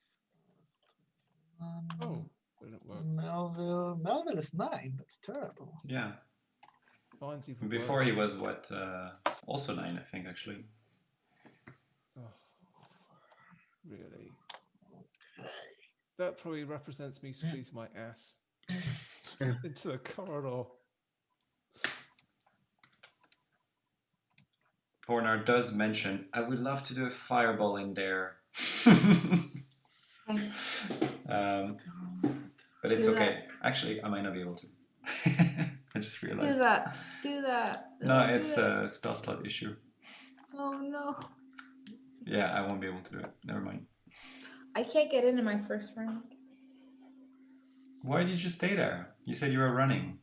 Speaker 2: Oh, didn't work.
Speaker 1: Melville is 9. That's terrible.
Speaker 3: Yeah.
Speaker 2: Mine's even
Speaker 3: Before
Speaker 2: worse.
Speaker 3: he was what? Also 9, I think, actually.
Speaker 2: Oh, really? That probably represents me squeezing my ass into the corridor.
Speaker 3: Vornar does mention, I would love to do a fireball in there. But it's okay. Actually, I might not be able to. I just realized.
Speaker 4: Do that.
Speaker 3: No, it's a spell slot issue.
Speaker 4: Oh no.
Speaker 3: Yeah, I won't be able to do it. Never mind.
Speaker 4: I can't get in my first round.
Speaker 3: Why did you stay there? You said you were running.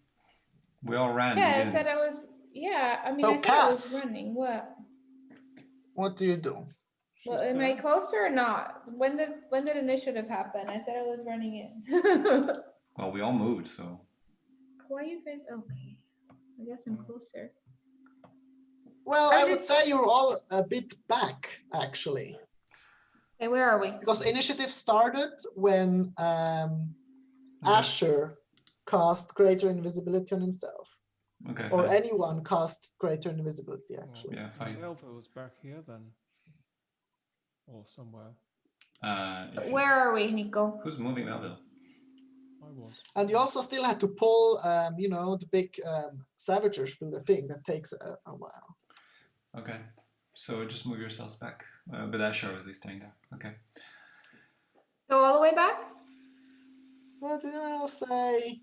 Speaker 3: We all ran.
Speaker 4: Yeah, I said I was. Yeah, I mean,
Speaker 1: So
Speaker 4: I said I was running. What?
Speaker 1: What do you do?
Speaker 4: Well, am I closer or not? When did initiative happen? I said I was running in.
Speaker 3: Well, we all moved, so.
Speaker 4: Why you guys? Okay. I guess I'm closer.
Speaker 1: Well, I would say you're all a bit back, actually.
Speaker 4: Okay, where are we?
Speaker 1: Because initiative started when Asher cast Greater Invisibility on himself.
Speaker 3: Okay.
Speaker 1: Or
Speaker 3: Fine.
Speaker 1: anyone cast Greater Invisibility, actually.
Speaker 3: Yeah, fine.
Speaker 2: Elva was back here then. Or somewhere.
Speaker 4: Where are we, Nico?
Speaker 3: Who's moving Melville?
Speaker 2: I was.
Speaker 1: And you also still had to pull, the big Savagers through the thing. That takes a while.
Speaker 3: Okay. So just move yourselves back. But Asher was staying there. Okay.
Speaker 4: Go all the way back?
Speaker 1: But I'll say,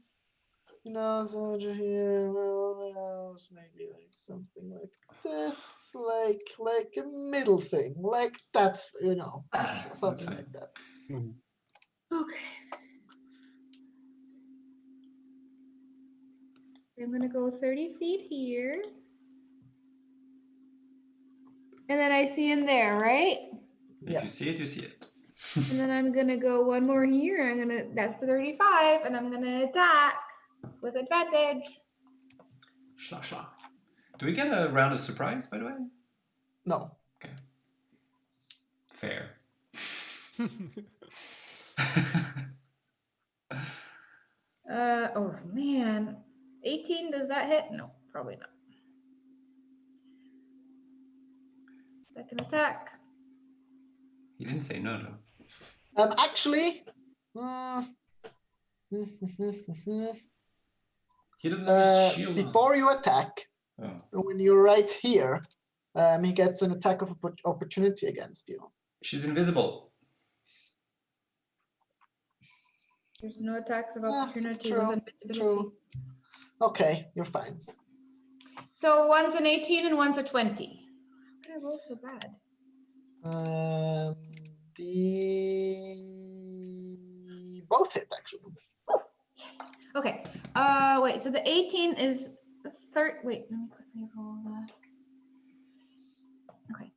Speaker 1: Soldier here, well, maybe like something like this, like a middle thing, like that's, something like that.
Speaker 4: Okay. I'm gonna go 30 feet here. And then I see him there, right?
Speaker 3: If you see it, you see it.
Speaker 4: And then I'm gonna go one more here. That's 35, and I'm gonna attack with advantage.
Speaker 3: Schla, schla. Do we get a round of surprise, by the way?
Speaker 1: No.
Speaker 3: Okay. Fair.
Speaker 4: Oh man. 18, does that hit? No, probably not. Second attack.
Speaker 3: He didn't say no, though.
Speaker 1: Actually,
Speaker 3: He doesn't have his shield on.
Speaker 1: before you attack, when you're right here, he gets an attack of opportunity against you.
Speaker 3: She's invisible.
Speaker 4: There's no attacks of opportunity
Speaker 1: true,
Speaker 4: with
Speaker 1: it's
Speaker 4: invisibility.
Speaker 1: true. Okay, you're fine.
Speaker 4: So one's an 18 and one's a 20. How did I roll so bad?
Speaker 1: The both hit actually.
Speaker 4: Okay. Wait. So the 18 is Wait. Let me quickly roll that. Okay.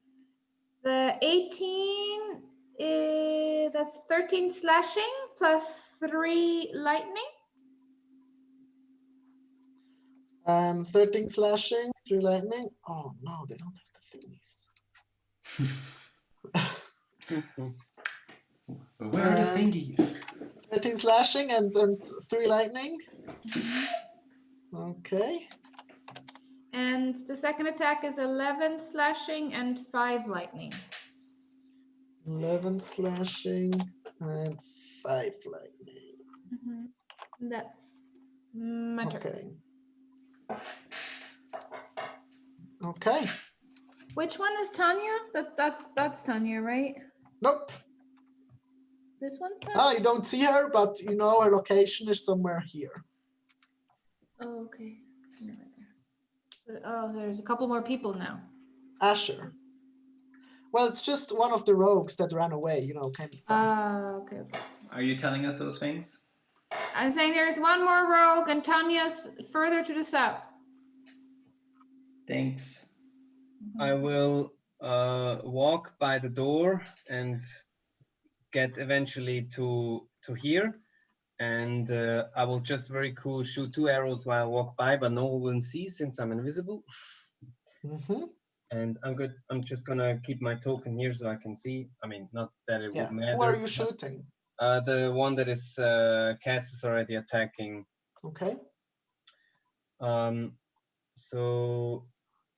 Speaker 4: The 18 is that's 13 slashing plus 3 lightning.
Speaker 1: 13 slashing, 3 lightning. Oh no, they don't have the thingies.
Speaker 3: Where are the thingies?
Speaker 1: 13 slashing and 3 lightning. Okay.
Speaker 4: And the second attack is 11 slashing and 5 lightning.
Speaker 1: 11 slashing and 5 lightning.
Speaker 4: That's my turn.
Speaker 1: Okay. Okay.
Speaker 4: Which one is Tanya? That's Tanya, right?
Speaker 1: Nope.
Speaker 4: This one's Tanya?
Speaker 1: Ah, you don't see her, but you know her location is somewhere here.
Speaker 4: Oh, okay. No, right there. Oh, there's a couple more people now.
Speaker 1: Asher. Well, it's just one of the rogues that ran away, kind of.
Speaker 4: Okay.
Speaker 3: Are you telling us those things?
Speaker 4: I'm saying there's one more rogue and Tanya's further to the south.
Speaker 3: Thanks.
Speaker 5: I will walk by the door and get eventually to here, and I will just very cool shoot 2 arrows while I walk by, but no one will see since I'm invisible. And I'm just gonna keep my token here so I can see. I mean, not that it would matter.
Speaker 1: Who are you shooting?
Speaker 5: The one that is cast is already attacking.
Speaker 1: Okay.
Speaker 5: So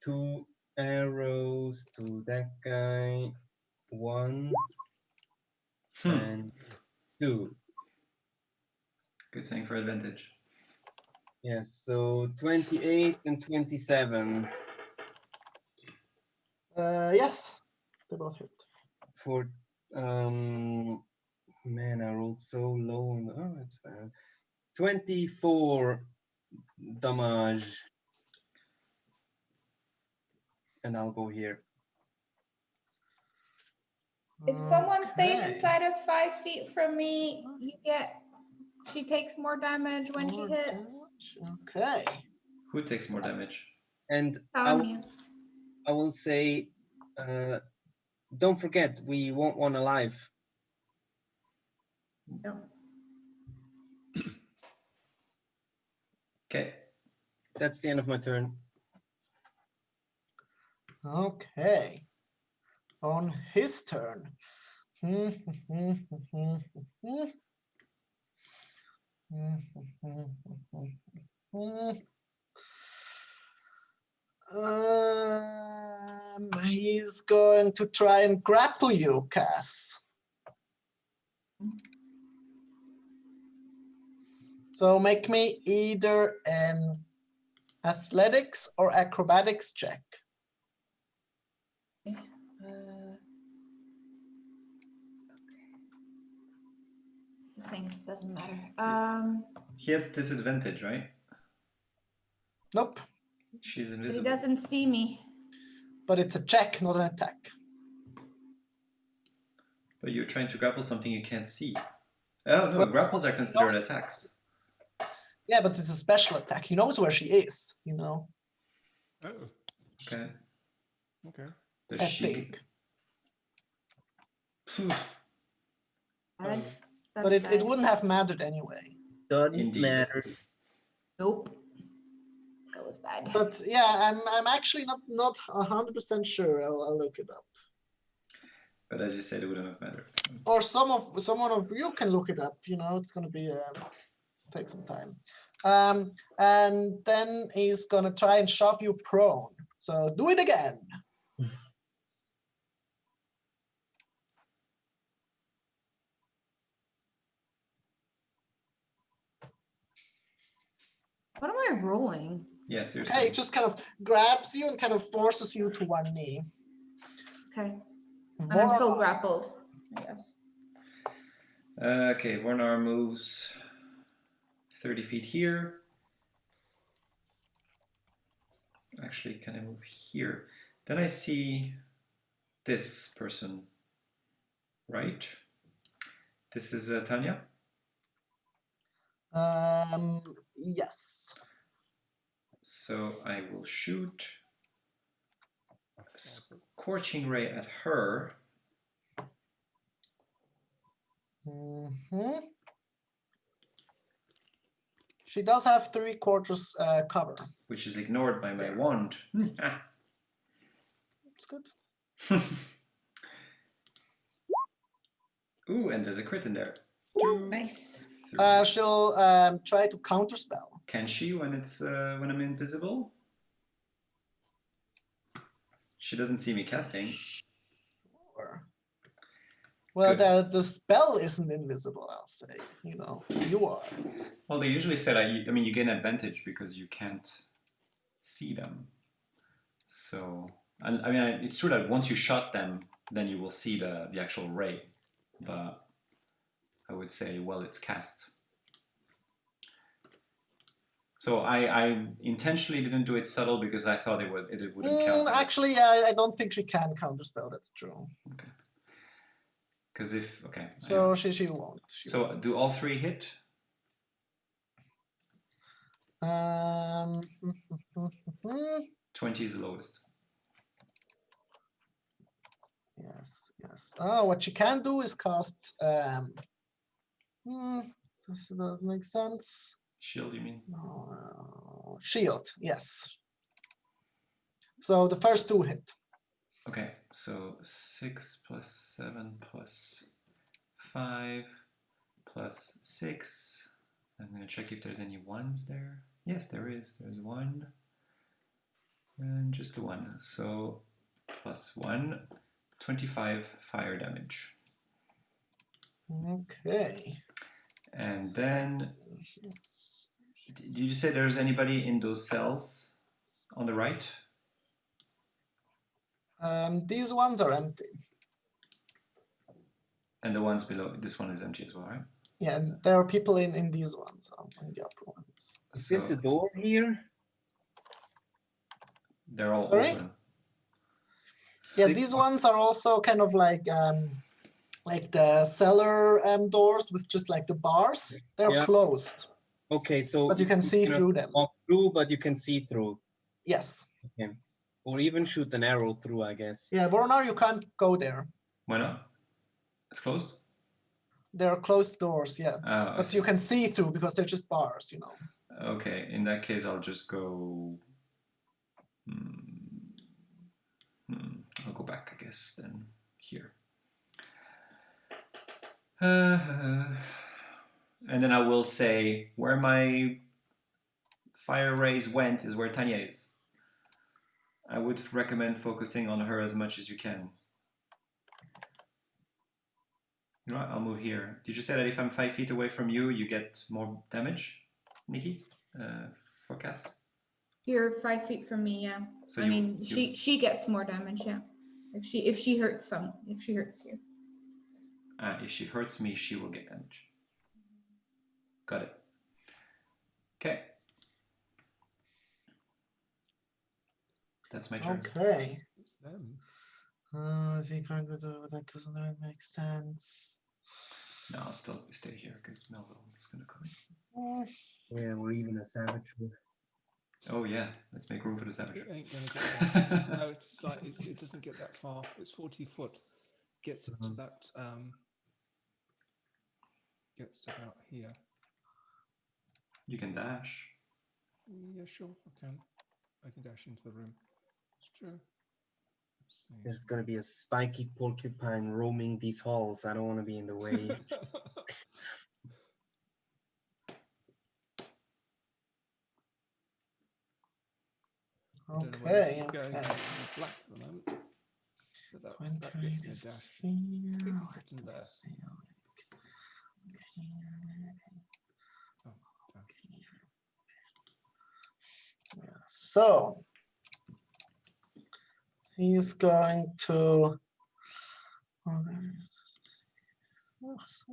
Speaker 5: 2 arrows to that guy, 1 and 2.
Speaker 3: Good thing for advantage.
Speaker 5: Yes, so 28 and 27.
Speaker 1: Yes, they both hit.
Speaker 5: For man, I rolled so low. Oh, that's bad. 24 damage. And I'll go here.
Speaker 4: If someone stays
Speaker 1: Okay.
Speaker 4: inside of 5 feet from me, she takes more damage when she hits.
Speaker 1: Okay.
Speaker 3: Who takes more damage?
Speaker 5: And
Speaker 4: Tanya.
Speaker 5: I will say, don't forget, we want one alive.
Speaker 4: No.
Speaker 3: Okay.
Speaker 5: That's the end of my turn.
Speaker 1: Okay. On his turn. He's going to try and grapple you, Cass. So make me either an athletics or acrobatics check.
Speaker 4: The same, doesn't matter.
Speaker 3: He has disadvantage, right?
Speaker 1: Nope,
Speaker 3: She's
Speaker 4: But he
Speaker 3: invisible.
Speaker 4: doesn't see me.
Speaker 1: but it's a check, not an attack.
Speaker 3: But you're trying to grapple something you can't see. Oh no,
Speaker 1: Well,
Speaker 3: grapples are considered
Speaker 1: knows.
Speaker 3: attacks.
Speaker 1: Yeah, but it's a special attack. He knows where she is, you know.
Speaker 2: Oh,
Speaker 3: Okay.
Speaker 2: okay.
Speaker 3: Does
Speaker 1: I
Speaker 3: she?
Speaker 1: think.
Speaker 3: Poof.
Speaker 4: Bad.
Speaker 1: But
Speaker 4: That's
Speaker 1: it
Speaker 4: bad.
Speaker 1: wouldn't have mattered anyway.
Speaker 5: Doesn't
Speaker 3: Indeed.
Speaker 5: matter.
Speaker 4: Nope. That was bad.
Speaker 1: But yeah, I'm actually not 100% sure. I'll look it up.
Speaker 3: But as you said, it wouldn't have mattered. So.
Speaker 1: Or someone of you can look it up. You know, it's gonna be take some time. And then he's gonna try and shove you prone. So do it again.
Speaker 4: What am I rolling?
Speaker 3: Yeah, seriously.
Speaker 1: Okay, it just kind of grabs you and kind of forces you to one knee.
Speaker 4: Okay. And I'm still
Speaker 1: Vornar.
Speaker 4: grappled, I guess.
Speaker 3: Okay, Vornar moves 30 feet here. Actually, can I move here? Then I see this person, right? This is Tanya.
Speaker 1: Yes.
Speaker 3: So I will shoot a scorching ray at her.
Speaker 1: Mhm. She does have 3/4 cover.
Speaker 3: Which is ignored by my wand.
Speaker 1: It's good.
Speaker 3: Ooh, and there's a crit in there.
Speaker 4: Nice.
Speaker 3: 3.
Speaker 1: She'll try to counterspell.
Speaker 3: Can she when it's when I'm invisible? She doesn't see me casting.
Speaker 1: Sure. Well,
Speaker 3: Good.
Speaker 1: the spell isn't invisible, I'll say. You know, you are.
Speaker 3: Well, they usually said I mean you gain advantage because you can't see them. So I mean it's true that once you shot them, then you will see the actual ray. But I would say, well, it's cast. So I intentionally didn't do it subtle because I thought it wouldn't count.
Speaker 1: Actually, I don't think she can counterspell. That's true.
Speaker 3: Okay. Because if
Speaker 1: So
Speaker 3: anyway.
Speaker 1: she won't.
Speaker 3: So
Speaker 1: won't.
Speaker 3: do all 3 hit? 20 is the lowest.
Speaker 1: Yes. Oh, what she can do is cast. This does make sense.
Speaker 3: Shield, you mean?
Speaker 1: No, shield. Yes. So the first 2 hit.
Speaker 3: Okay, so 6 plus 7 plus 5 plus 6. I'm going to check if there's any 1s there. Yes, there is. There's 1. And just a 1. So plus 1, 25 fire damage.
Speaker 1: Okay.
Speaker 3: And then, did you say there's anybody in those cells on the right?
Speaker 1: These ones are empty.
Speaker 3: And the ones below, this one is empty as well, right?
Speaker 1: Yeah, there are people in these ones, in the upper ones.
Speaker 5: Is this a door here?
Speaker 3: They're all
Speaker 1: Sorry?
Speaker 3: open.
Speaker 1: Yeah,
Speaker 5: This
Speaker 1: these
Speaker 5: one.
Speaker 1: ones are also kind of like the cellar doors with just like the bars. They're
Speaker 5: Yeah.
Speaker 1: closed,
Speaker 5: Okay, so
Speaker 1: but you can see
Speaker 5: cannot
Speaker 1: through them.
Speaker 5: walk through, but you can see through.
Speaker 1: Yes.
Speaker 5: Okay. Or even shoot an arrow through, I guess.
Speaker 1: Yeah, Vornar, you can't go there.
Speaker 3: Why not? It's closed?
Speaker 1: There are closed doors, yeah.
Speaker 3: Oh, I
Speaker 1: But
Speaker 3: see.
Speaker 1: you can see through because they're just bars, you know.
Speaker 3: Okay, in that case, I'll just go. I'll go back, I guess, then here. And then I will say where my fire rays went is where Tanya is. I would recommend focusing on her as much as you can. You know what? I'll move here. Did you say that if I'm 5 feet away from you, you get more damage, Nikki? Forecast?
Speaker 4: You're 5 feet from me, yeah.
Speaker 3: So
Speaker 4: I mean, she gets more damage, yeah. If she hurts you.
Speaker 3: If she hurts me, she will get damage. Got it. Okay. That's my turn.
Speaker 1: Okay.
Speaker 2: It's them.
Speaker 1: I think I'm gonna do that. Doesn't really make sense.
Speaker 3: No, I'll still stay here because Melville is gonna come in.
Speaker 5: Yeah, or even a savage.
Speaker 3: Oh yeah, let's make room for the savage.
Speaker 2: It ain't gonna get there. No, it's like it doesn't get that far. It's 40 foot. Gets to that. Gets to about here.
Speaker 3: You can dash.
Speaker 2: Yeah, sure, I can. I can dash into the room. It's true. Let's see.
Speaker 5: There's gonna be a spiky porcupine roaming these halls. I don't want to be in the way.
Speaker 1: Okay.
Speaker 2: Going
Speaker 1: Okay.
Speaker 2: black at the moment. But that
Speaker 1: 20
Speaker 2: gets me a
Speaker 1: this
Speaker 2: dash.
Speaker 1: sphere.
Speaker 2: Big
Speaker 1: Let
Speaker 2: foot in
Speaker 1: me
Speaker 2: there.
Speaker 1: see.
Speaker 2: Oh, damn.
Speaker 1: Yeah. So he's going to. That's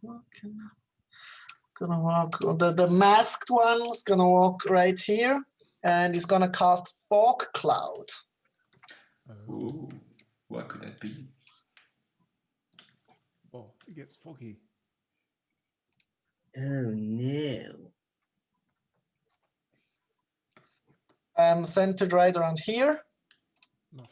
Speaker 1: not gonna walk. The masked one is gonna walk right here, and he's gonna cast fog cloud.
Speaker 3: Ooh, what could that be?
Speaker 2: Oh, it gets foggy.
Speaker 5: Oh no.
Speaker 1: Centered right around here.
Speaker 2: No.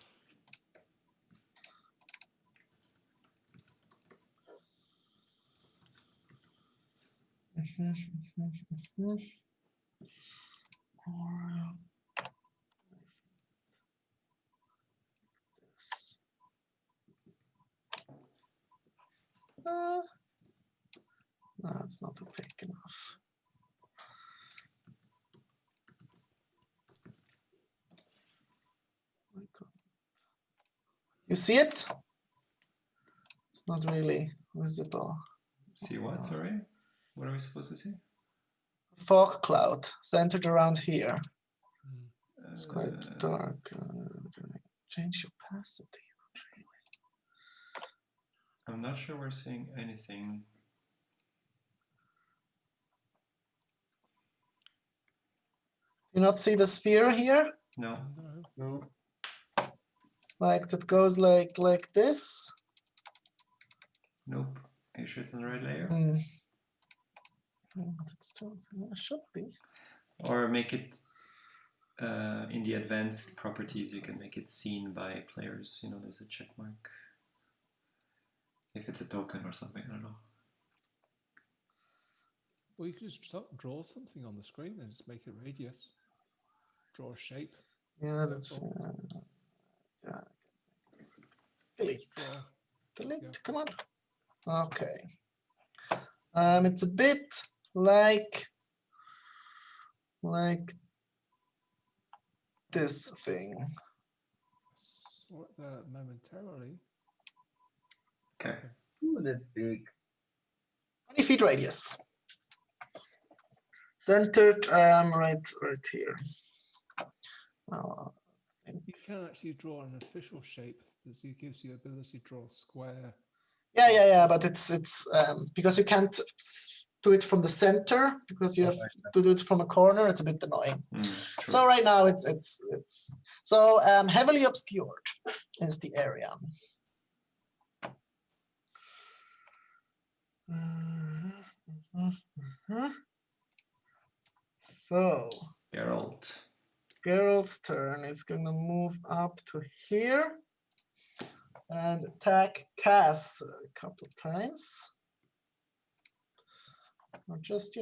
Speaker 1: No, it's not opaque enough. You see it? It's not really visible.
Speaker 3: See what? Sorry? What are we supposed to see?
Speaker 1: Fog cloud centered around here. It's quite
Speaker 3: Uh,
Speaker 1: dark. Change opacity.
Speaker 3: I'm not sure we're seeing anything.
Speaker 1: You not see the sphere here?
Speaker 3: No.
Speaker 5: No.
Speaker 1: Like that goes like this?
Speaker 3: Nope. Are you sure it's on the right layer?
Speaker 1: It should be.
Speaker 3: Or make it in the advanced properties, you can make it seen by players. You know, there's a check mark. If it's a token or something, I don't know.
Speaker 2: Well, you could just draw something on the screen and just make it radius. Draw a shape.
Speaker 1: Yeah, that's yeah. Delete.
Speaker 2: Draw.
Speaker 1: Delete.
Speaker 2: Yeah.
Speaker 1: Come on. Okay. It's a bit like this thing.
Speaker 2: Sort that momentarily.
Speaker 3: Okay.
Speaker 5: Ooh, that's big.
Speaker 1: 20 feet radius. Centered right here.
Speaker 2: You can actually draw an official shape that gives you the ability to draw a square.
Speaker 1: Yeah, but it's because you can't do it from the center because you have to do it from a corner. It's a bit annoying. So right now it's so heavily obscured is the area. So Geralt's turn is going to move up to here and attack Cass a couple times. Or just,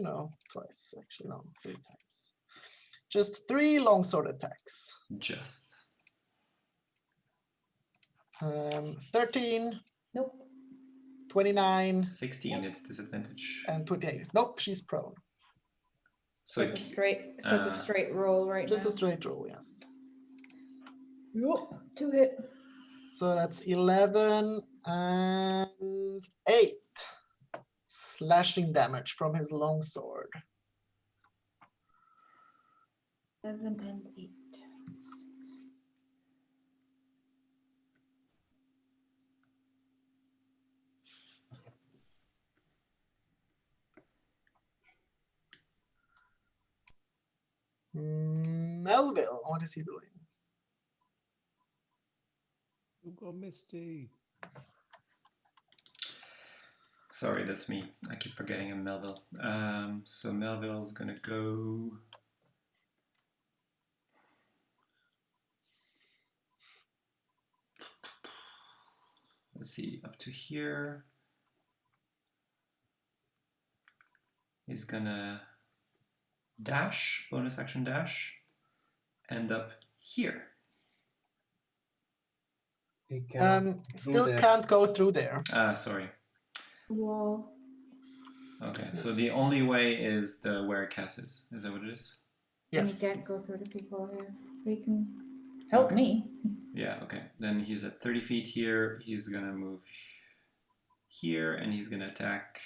Speaker 1: twice, actually, no, 3 times. Just 3 longsword attacks.
Speaker 3: Just.
Speaker 1: 13,
Speaker 4: Nope.
Speaker 1: 29,
Speaker 3: 16, it's disadvantage.
Speaker 1: and 28. Nope, she's prone.
Speaker 4: So it's a straight roll right
Speaker 1: Just
Speaker 4: now.
Speaker 1: a straight roll, yes.
Speaker 4: Yup, 2 hit.
Speaker 1: So that's 11 and 8 slashing damage from his longsword.
Speaker 4: 7 and 8.
Speaker 1: Melville, what is he doing?
Speaker 2: You've got Misty.
Speaker 3: Sorry, that's me. I keep forgetting I'm Melville. So Melville's gonna go. Let's see, up to here. He's gonna dash, bonus action dash, end up here.
Speaker 5: He cannot
Speaker 1: Still
Speaker 5: there.
Speaker 1: can't go through there.
Speaker 3: Sorry.
Speaker 4: Wall.
Speaker 3: Okay, so the only way is where Cass is. Is that what it is?
Speaker 4: And you
Speaker 1: Yes.
Speaker 4: can't go through the people here. But you can help me.
Speaker 3: Yeah, okay. Then he's at 30 feet here. He's gonna move here and he's gonna attack.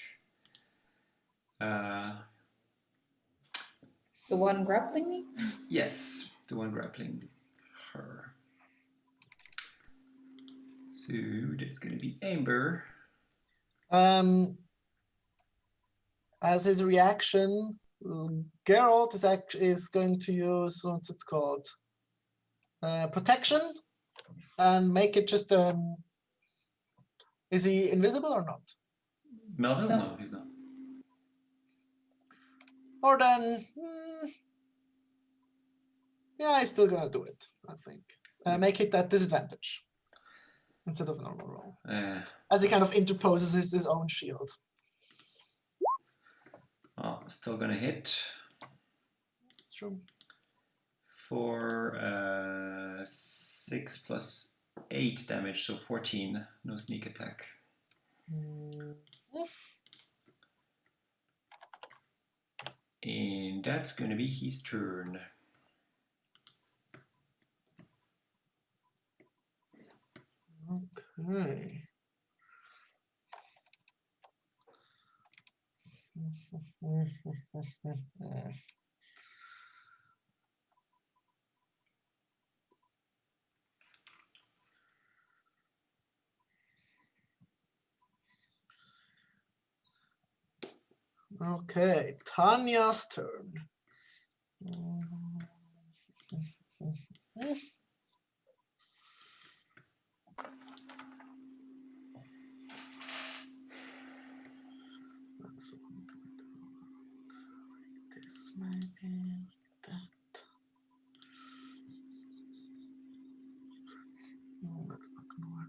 Speaker 4: The one grappling me?
Speaker 3: Yes, the one grappling her. So that's gonna be Amber.
Speaker 1: As his reaction, Geralt is going to use what's it called? Protection, and make it just is he invisible or not?
Speaker 3: Melville?
Speaker 4: No.
Speaker 3: No, he's not.
Speaker 1: Or then, yeah, he's still gonna do it, I think. Make it at disadvantage instead of a normal roll. As he kind of interposes his own shield.
Speaker 3: Oh, still gonna hit.
Speaker 1: True.
Speaker 3: For 6 plus 8 damage, so 14. No sneak attack. And that's gonna be his turn.
Speaker 1: Okay. Okay, Tanya's turn. This maybe that. No, that's not gonna work.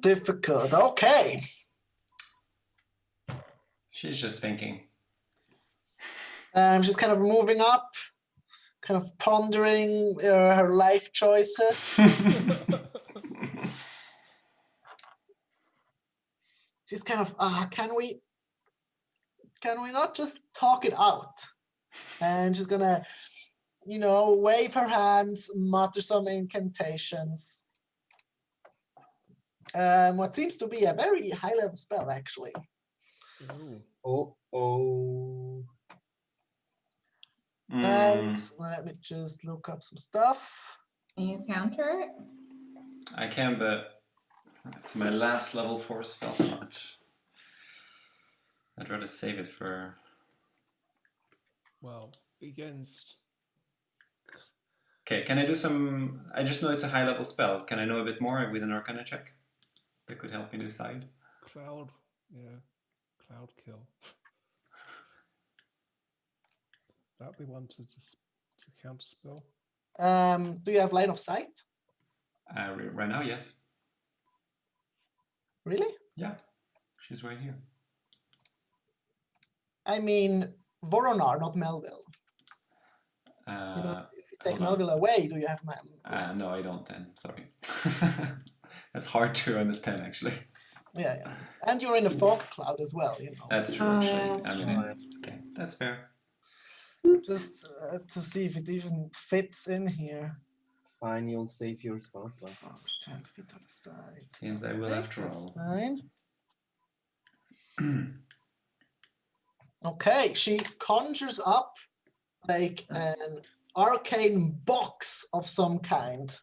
Speaker 1: Difficult. Okay.
Speaker 3: She's just thinking.
Speaker 1: She's kind of moving up, kind of pondering her life choices. She's kind of, can we not just talk it out? And she's gonna, wave her hands, mutter some incantations. What seems to be a very high level spell, actually.
Speaker 5: Oh.
Speaker 1: And let me just look up some stuff.
Speaker 4: Can you counter it?
Speaker 3: I can, but it's my last level 4 spell slot. I'd rather save it for...
Speaker 2: Well, against...
Speaker 3: Okay, can I do some... I just know it's a high level spell. Can I know a bit more with an Arcana check? That could help me decide.
Speaker 2: Cloud kill. that be one to counter spell?
Speaker 1: Do you have line of sight?
Speaker 3: Right now, yes.
Speaker 1: Really?
Speaker 3: Yeah, she's right here.
Speaker 1: I mean, Voronar, not Melville. If you take Melville away, do you have
Speaker 3: no, I don't then. Sorry. That's hard to understand, actually.
Speaker 1: Yeah. And you're in a fog cloud as well,
Speaker 3: That's true, actually. I mean, okay, that's fair.
Speaker 1: Just to see if it even fits in here.
Speaker 5: It's fine, you'll save your spell slot.
Speaker 1: 10 feet on the side.
Speaker 3: Seems I will after
Speaker 1: That's
Speaker 3: all.
Speaker 1: fine. Okay, she conjures up like an arcane box of some kind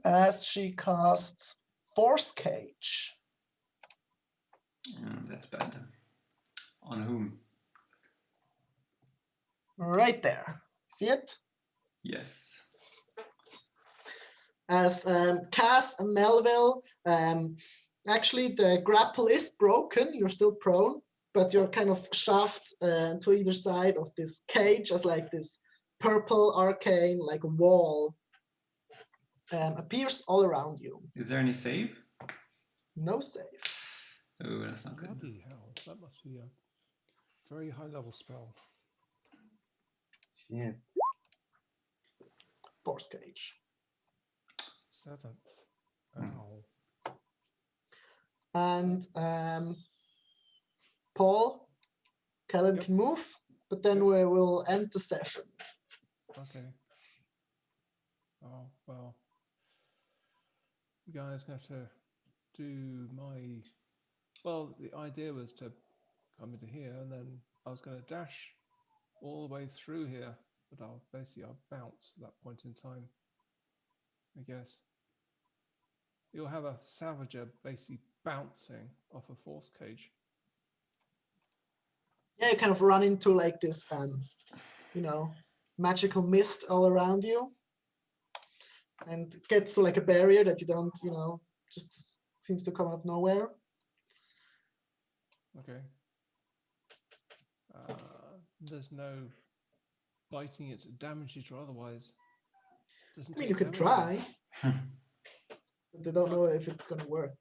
Speaker 1: as she casts Force Cage.
Speaker 3: That's bad. On whom?
Speaker 1: Right there. See it?
Speaker 3: Yes.
Speaker 1: As Cass and Melville, actually the grapple is broken, you're still prone, but you're kind of shoved to either side of this cage as like this purple arcane like wall appears all around you.
Speaker 3: Is there any save?
Speaker 1: No save.
Speaker 3: Oh, that's not good.
Speaker 2: Bloody hell, that must be a very high level spell.
Speaker 5: Shit.
Speaker 1: Force Cage.
Speaker 2: 7th. Ow.
Speaker 1: And Paul, Kellen
Speaker 2: Yep.
Speaker 1: can move, but then we will end the session.
Speaker 2: Okay. Oh, well. You guys have to do my... Well, the idea was to come into here, and then I was going to dash all the way through here, but I'll bounce at that point in time, I guess. You'll have a Savager basically bouncing off a force cage.
Speaker 1: Yeah, you kind of run into like this, magical mist all around you, and get to like a barrier that you don't, just seems to come out of nowhere.
Speaker 2: Okay. There's no biting it, damage it, or otherwise.
Speaker 1: I mean, you could try. But they don't know if it's gonna work,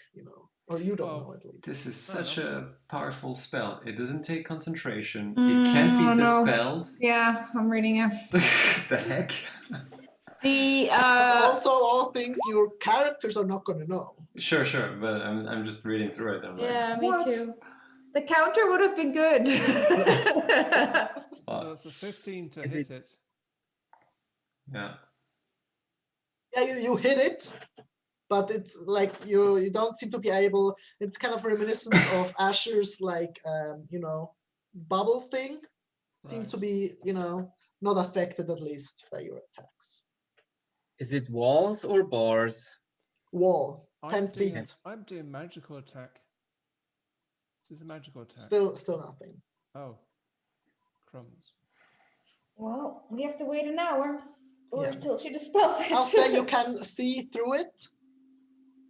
Speaker 1: or you don't know at least.
Speaker 3: This is such a powerful spell. It doesn't take concentration. It can't be dispelled.
Speaker 4: Yeah, I'm reading it.
Speaker 3: The heck?
Speaker 1: It's also all things your characters are not gonna know.
Speaker 3: Sure, but I'm just reading through it. I'm
Speaker 4: Yeah,
Speaker 3: like,
Speaker 4: me too. The counter would have been good.
Speaker 2: So it's a 15 to hit it.
Speaker 3: Yeah.
Speaker 1: Yeah, you hit it, but it's like you don't seem to be able. It's kind of reminiscent of Asher's bubble thing. Seems to be not affected at least by your attacks.
Speaker 5: Is it walls or bars?
Speaker 1: Wall, 10 feet.
Speaker 2: I'm doing magical attack. This is a magical attack.
Speaker 1: Still nothing.
Speaker 2: Oh, crumbs.
Speaker 4: Well, we have to wait an hour or
Speaker 1: Yeah.
Speaker 4: until she dispels it.
Speaker 1: I'll say you can see through it,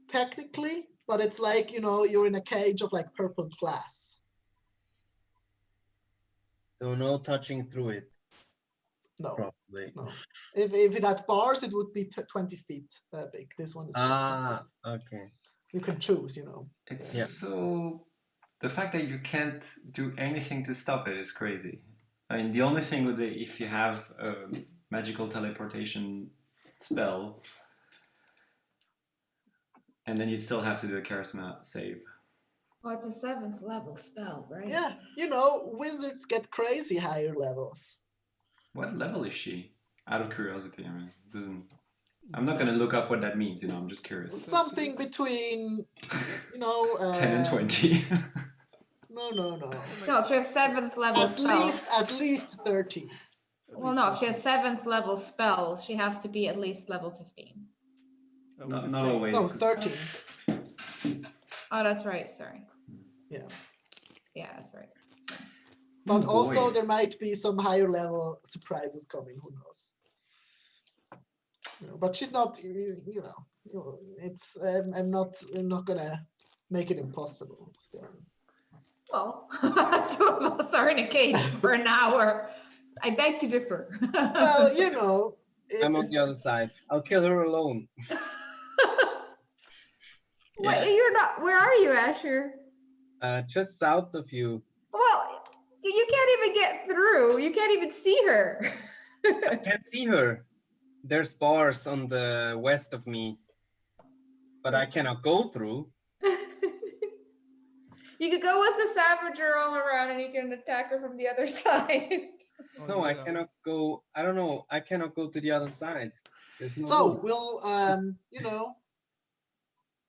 Speaker 1: technically, but it's like you're in a cage of like purple glass.
Speaker 5: So no touching through it.
Speaker 1: No,
Speaker 5: Probably.
Speaker 1: no. If it had bars, it would be 20 feet big. This one is just 10 feet.
Speaker 5: Okay.
Speaker 1: You can choose,
Speaker 3: It's so... The fact that you can't do anything to stop it is crazy. I mean, the only thing would be if you have a magical teleportation spell, and then you'd still have to do a charisma save.
Speaker 4: Well, it's a 7th level spell, right?
Speaker 1: Yeah, wizards get crazy higher levels.
Speaker 3: What level is she? Out of curiosity, I mean, I'm not gonna look up what that means, I'm just curious.
Speaker 1: Something between,
Speaker 3: 10 and 20.
Speaker 1: No.
Speaker 4: No, if she has 7th level spells.
Speaker 1: At least 13.
Speaker 4: Well, no, if she has 7th level spells, she has to be at least level 15.
Speaker 3: Not always.
Speaker 1: No, 13.
Speaker 4: Oh, that's right. Sorry.
Speaker 1: Yeah.
Speaker 4: Yeah, that's right.
Speaker 1: But
Speaker 3: Oh,
Speaker 1: also
Speaker 3: boy.
Speaker 1: there might be some higher level surprises coming. Who knows? But she's not. It's. I'm not gonna make it impossible. Still.
Speaker 4: Well, two of us are in a cage for an hour. I beg to differ.
Speaker 1: Well, you know,
Speaker 5: I'm on
Speaker 1: it's,
Speaker 5: the other side. I'll kill her alone.
Speaker 4: Wait,
Speaker 3: Yeah.
Speaker 4: you're not. Where are you, Asher?
Speaker 5: Just south of you.
Speaker 4: Well, you can't even get through. You can't even see her.
Speaker 5: I can't see her. There's bars on the west of me, but I cannot go through.
Speaker 4: You could go with the Savager all around and you can attack her from the other side.
Speaker 2: Oh,
Speaker 5: No, I
Speaker 2: yeah.
Speaker 5: cannot go. I don't know. I cannot go to the other side. There's no
Speaker 1: so
Speaker 5: room.
Speaker 1: we'll you know,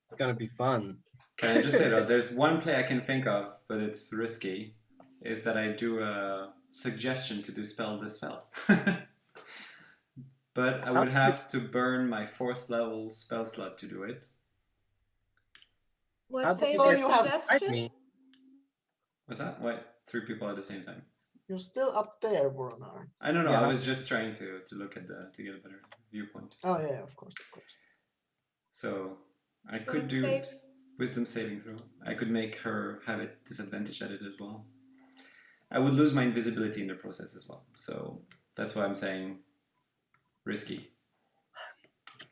Speaker 5: It's gonna be fun.
Speaker 3: Can I just say though, there's one play I can think of, but it's risky, is that I do a suggestion to dispel the spell. But I would have to burn my 4th level spell slot to do it.
Speaker 4: What
Speaker 5: How
Speaker 4: say
Speaker 5: did
Speaker 1: So
Speaker 4: the
Speaker 1: you have-
Speaker 5: Fight
Speaker 4: suggestion?
Speaker 5: me.
Speaker 3: What's that? What? 3 people at the same time?
Speaker 1: you're still up there, Voronar.
Speaker 3: I don't know.
Speaker 5: Yeah.
Speaker 3: I was just trying to look at to get a better viewpoint.
Speaker 1: Oh yeah, of course, of course.
Speaker 3: So I could
Speaker 4: What
Speaker 3: do
Speaker 4: save?
Speaker 3: wisdom saving throw. I could make her have it disadvantage at it as well. I would lose my invisibility in the process as well. So that's why I'm saying risky.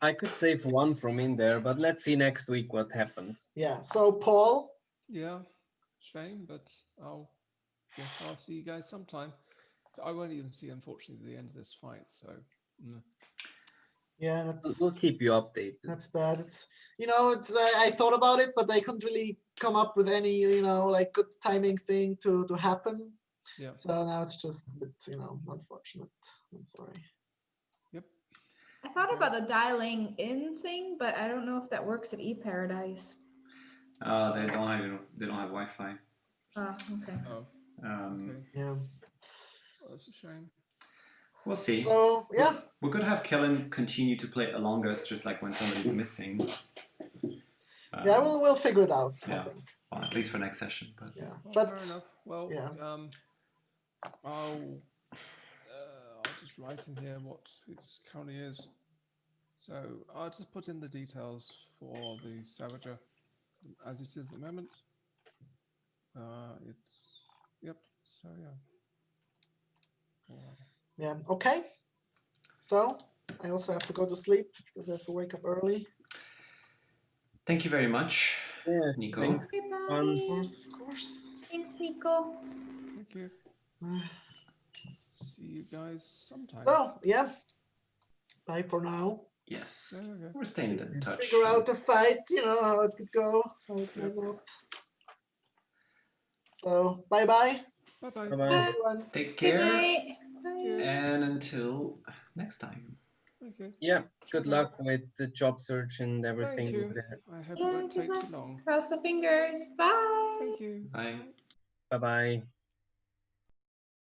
Speaker 5: I could save one from in there, but let's see next week what happens.
Speaker 1: Yeah. So Paul,
Speaker 2: Yeah, shame, but I'll see you guys sometime. I won't even see, unfortunately, the end of this fight. So
Speaker 1: yeah, that's
Speaker 5: We'll keep you updated.
Speaker 1: that's bad. It's it's I thought about it, but I couldn't really come up with any like good timing thing to happen.
Speaker 2: yeah,
Speaker 1: So now it's just a bit unfortunate. I'm sorry.
Speaker 4: I thought about the dialing in thing, but I don't know if that works at eParadise.
Speaker 3: They don't have Wi-Fi.
Speaker 4: Oh, okay.
Speaker 2: oh, okay.
Speaker 1: Yeah.
Speaker 2: Well, that's a shame.
Speaker 3: We'll see.
Speaker 1: So yeah,
Speaker 3: We could have Kellen continue to play along us, just like when somebody's missing.
Speaker 1: yeah, we'll figure it out. I
Speaker 3: yeah.
Speaker 1: think.
Speaker 3: Well, at least for next session. But
Speaker 1: Yeah,
Speaker 2: Well,
Speaker 1: but
Speaker 2: fair enough. Well,
Speaker 1: yeah.
Speaker 2: I'll just write in here what it currently is. So I'll just put in the details for the Savager as it is at the moment. Yep. So yeah.
Speaker 1: yeah, okay. So I also have to go to sleep because I have to wake up early.
Speaker 3: thank you very much,
Speaker 5: Yeah,
Speaker 3: Nico.
Speaker 5: thanks.
Speaker 4: Everybody.
Speaker 1: Of course.
Speaker 4: Thanks, Nico.
Speaker 2: Thank you. See you guys sometime.
Speaker 1: So yeah, bye for now.
Speaker 3: Yes,
Speaker 2: Okay.
Speaker 3: we're staying in touch.
Speaker 1: Figure out the fight, how it could go, how it might not. So bye bye,
Speaker 2: Bye bye.
Speaker 5: Bye-bye.
Speaker 1: everyone.
Speaker 3: Take
Speaker 4: Good
Speaker 3: care,
Speaker 4: night. Bye.
Speaker 3: and until next time.
Speaker 2: Okay.
Speaker 5: Yeah, good luck with the job search and
Speaker 2: Thank
Speaker 5: everything.
Speaker 2: you.
Speaker 5: there.
Speaker 2: I hope
Speaker 4: Yeah,
Speaker 2: it won't
Speaker 4: good
Speaker 2: take
Speaker 4: luck.
Speaker 2: too long.
Speaker 4: Cross the fingers. Bye.
Speaker 2: Thank you.
Speaker 3: Bye.
Speaker 5: Bye-bye.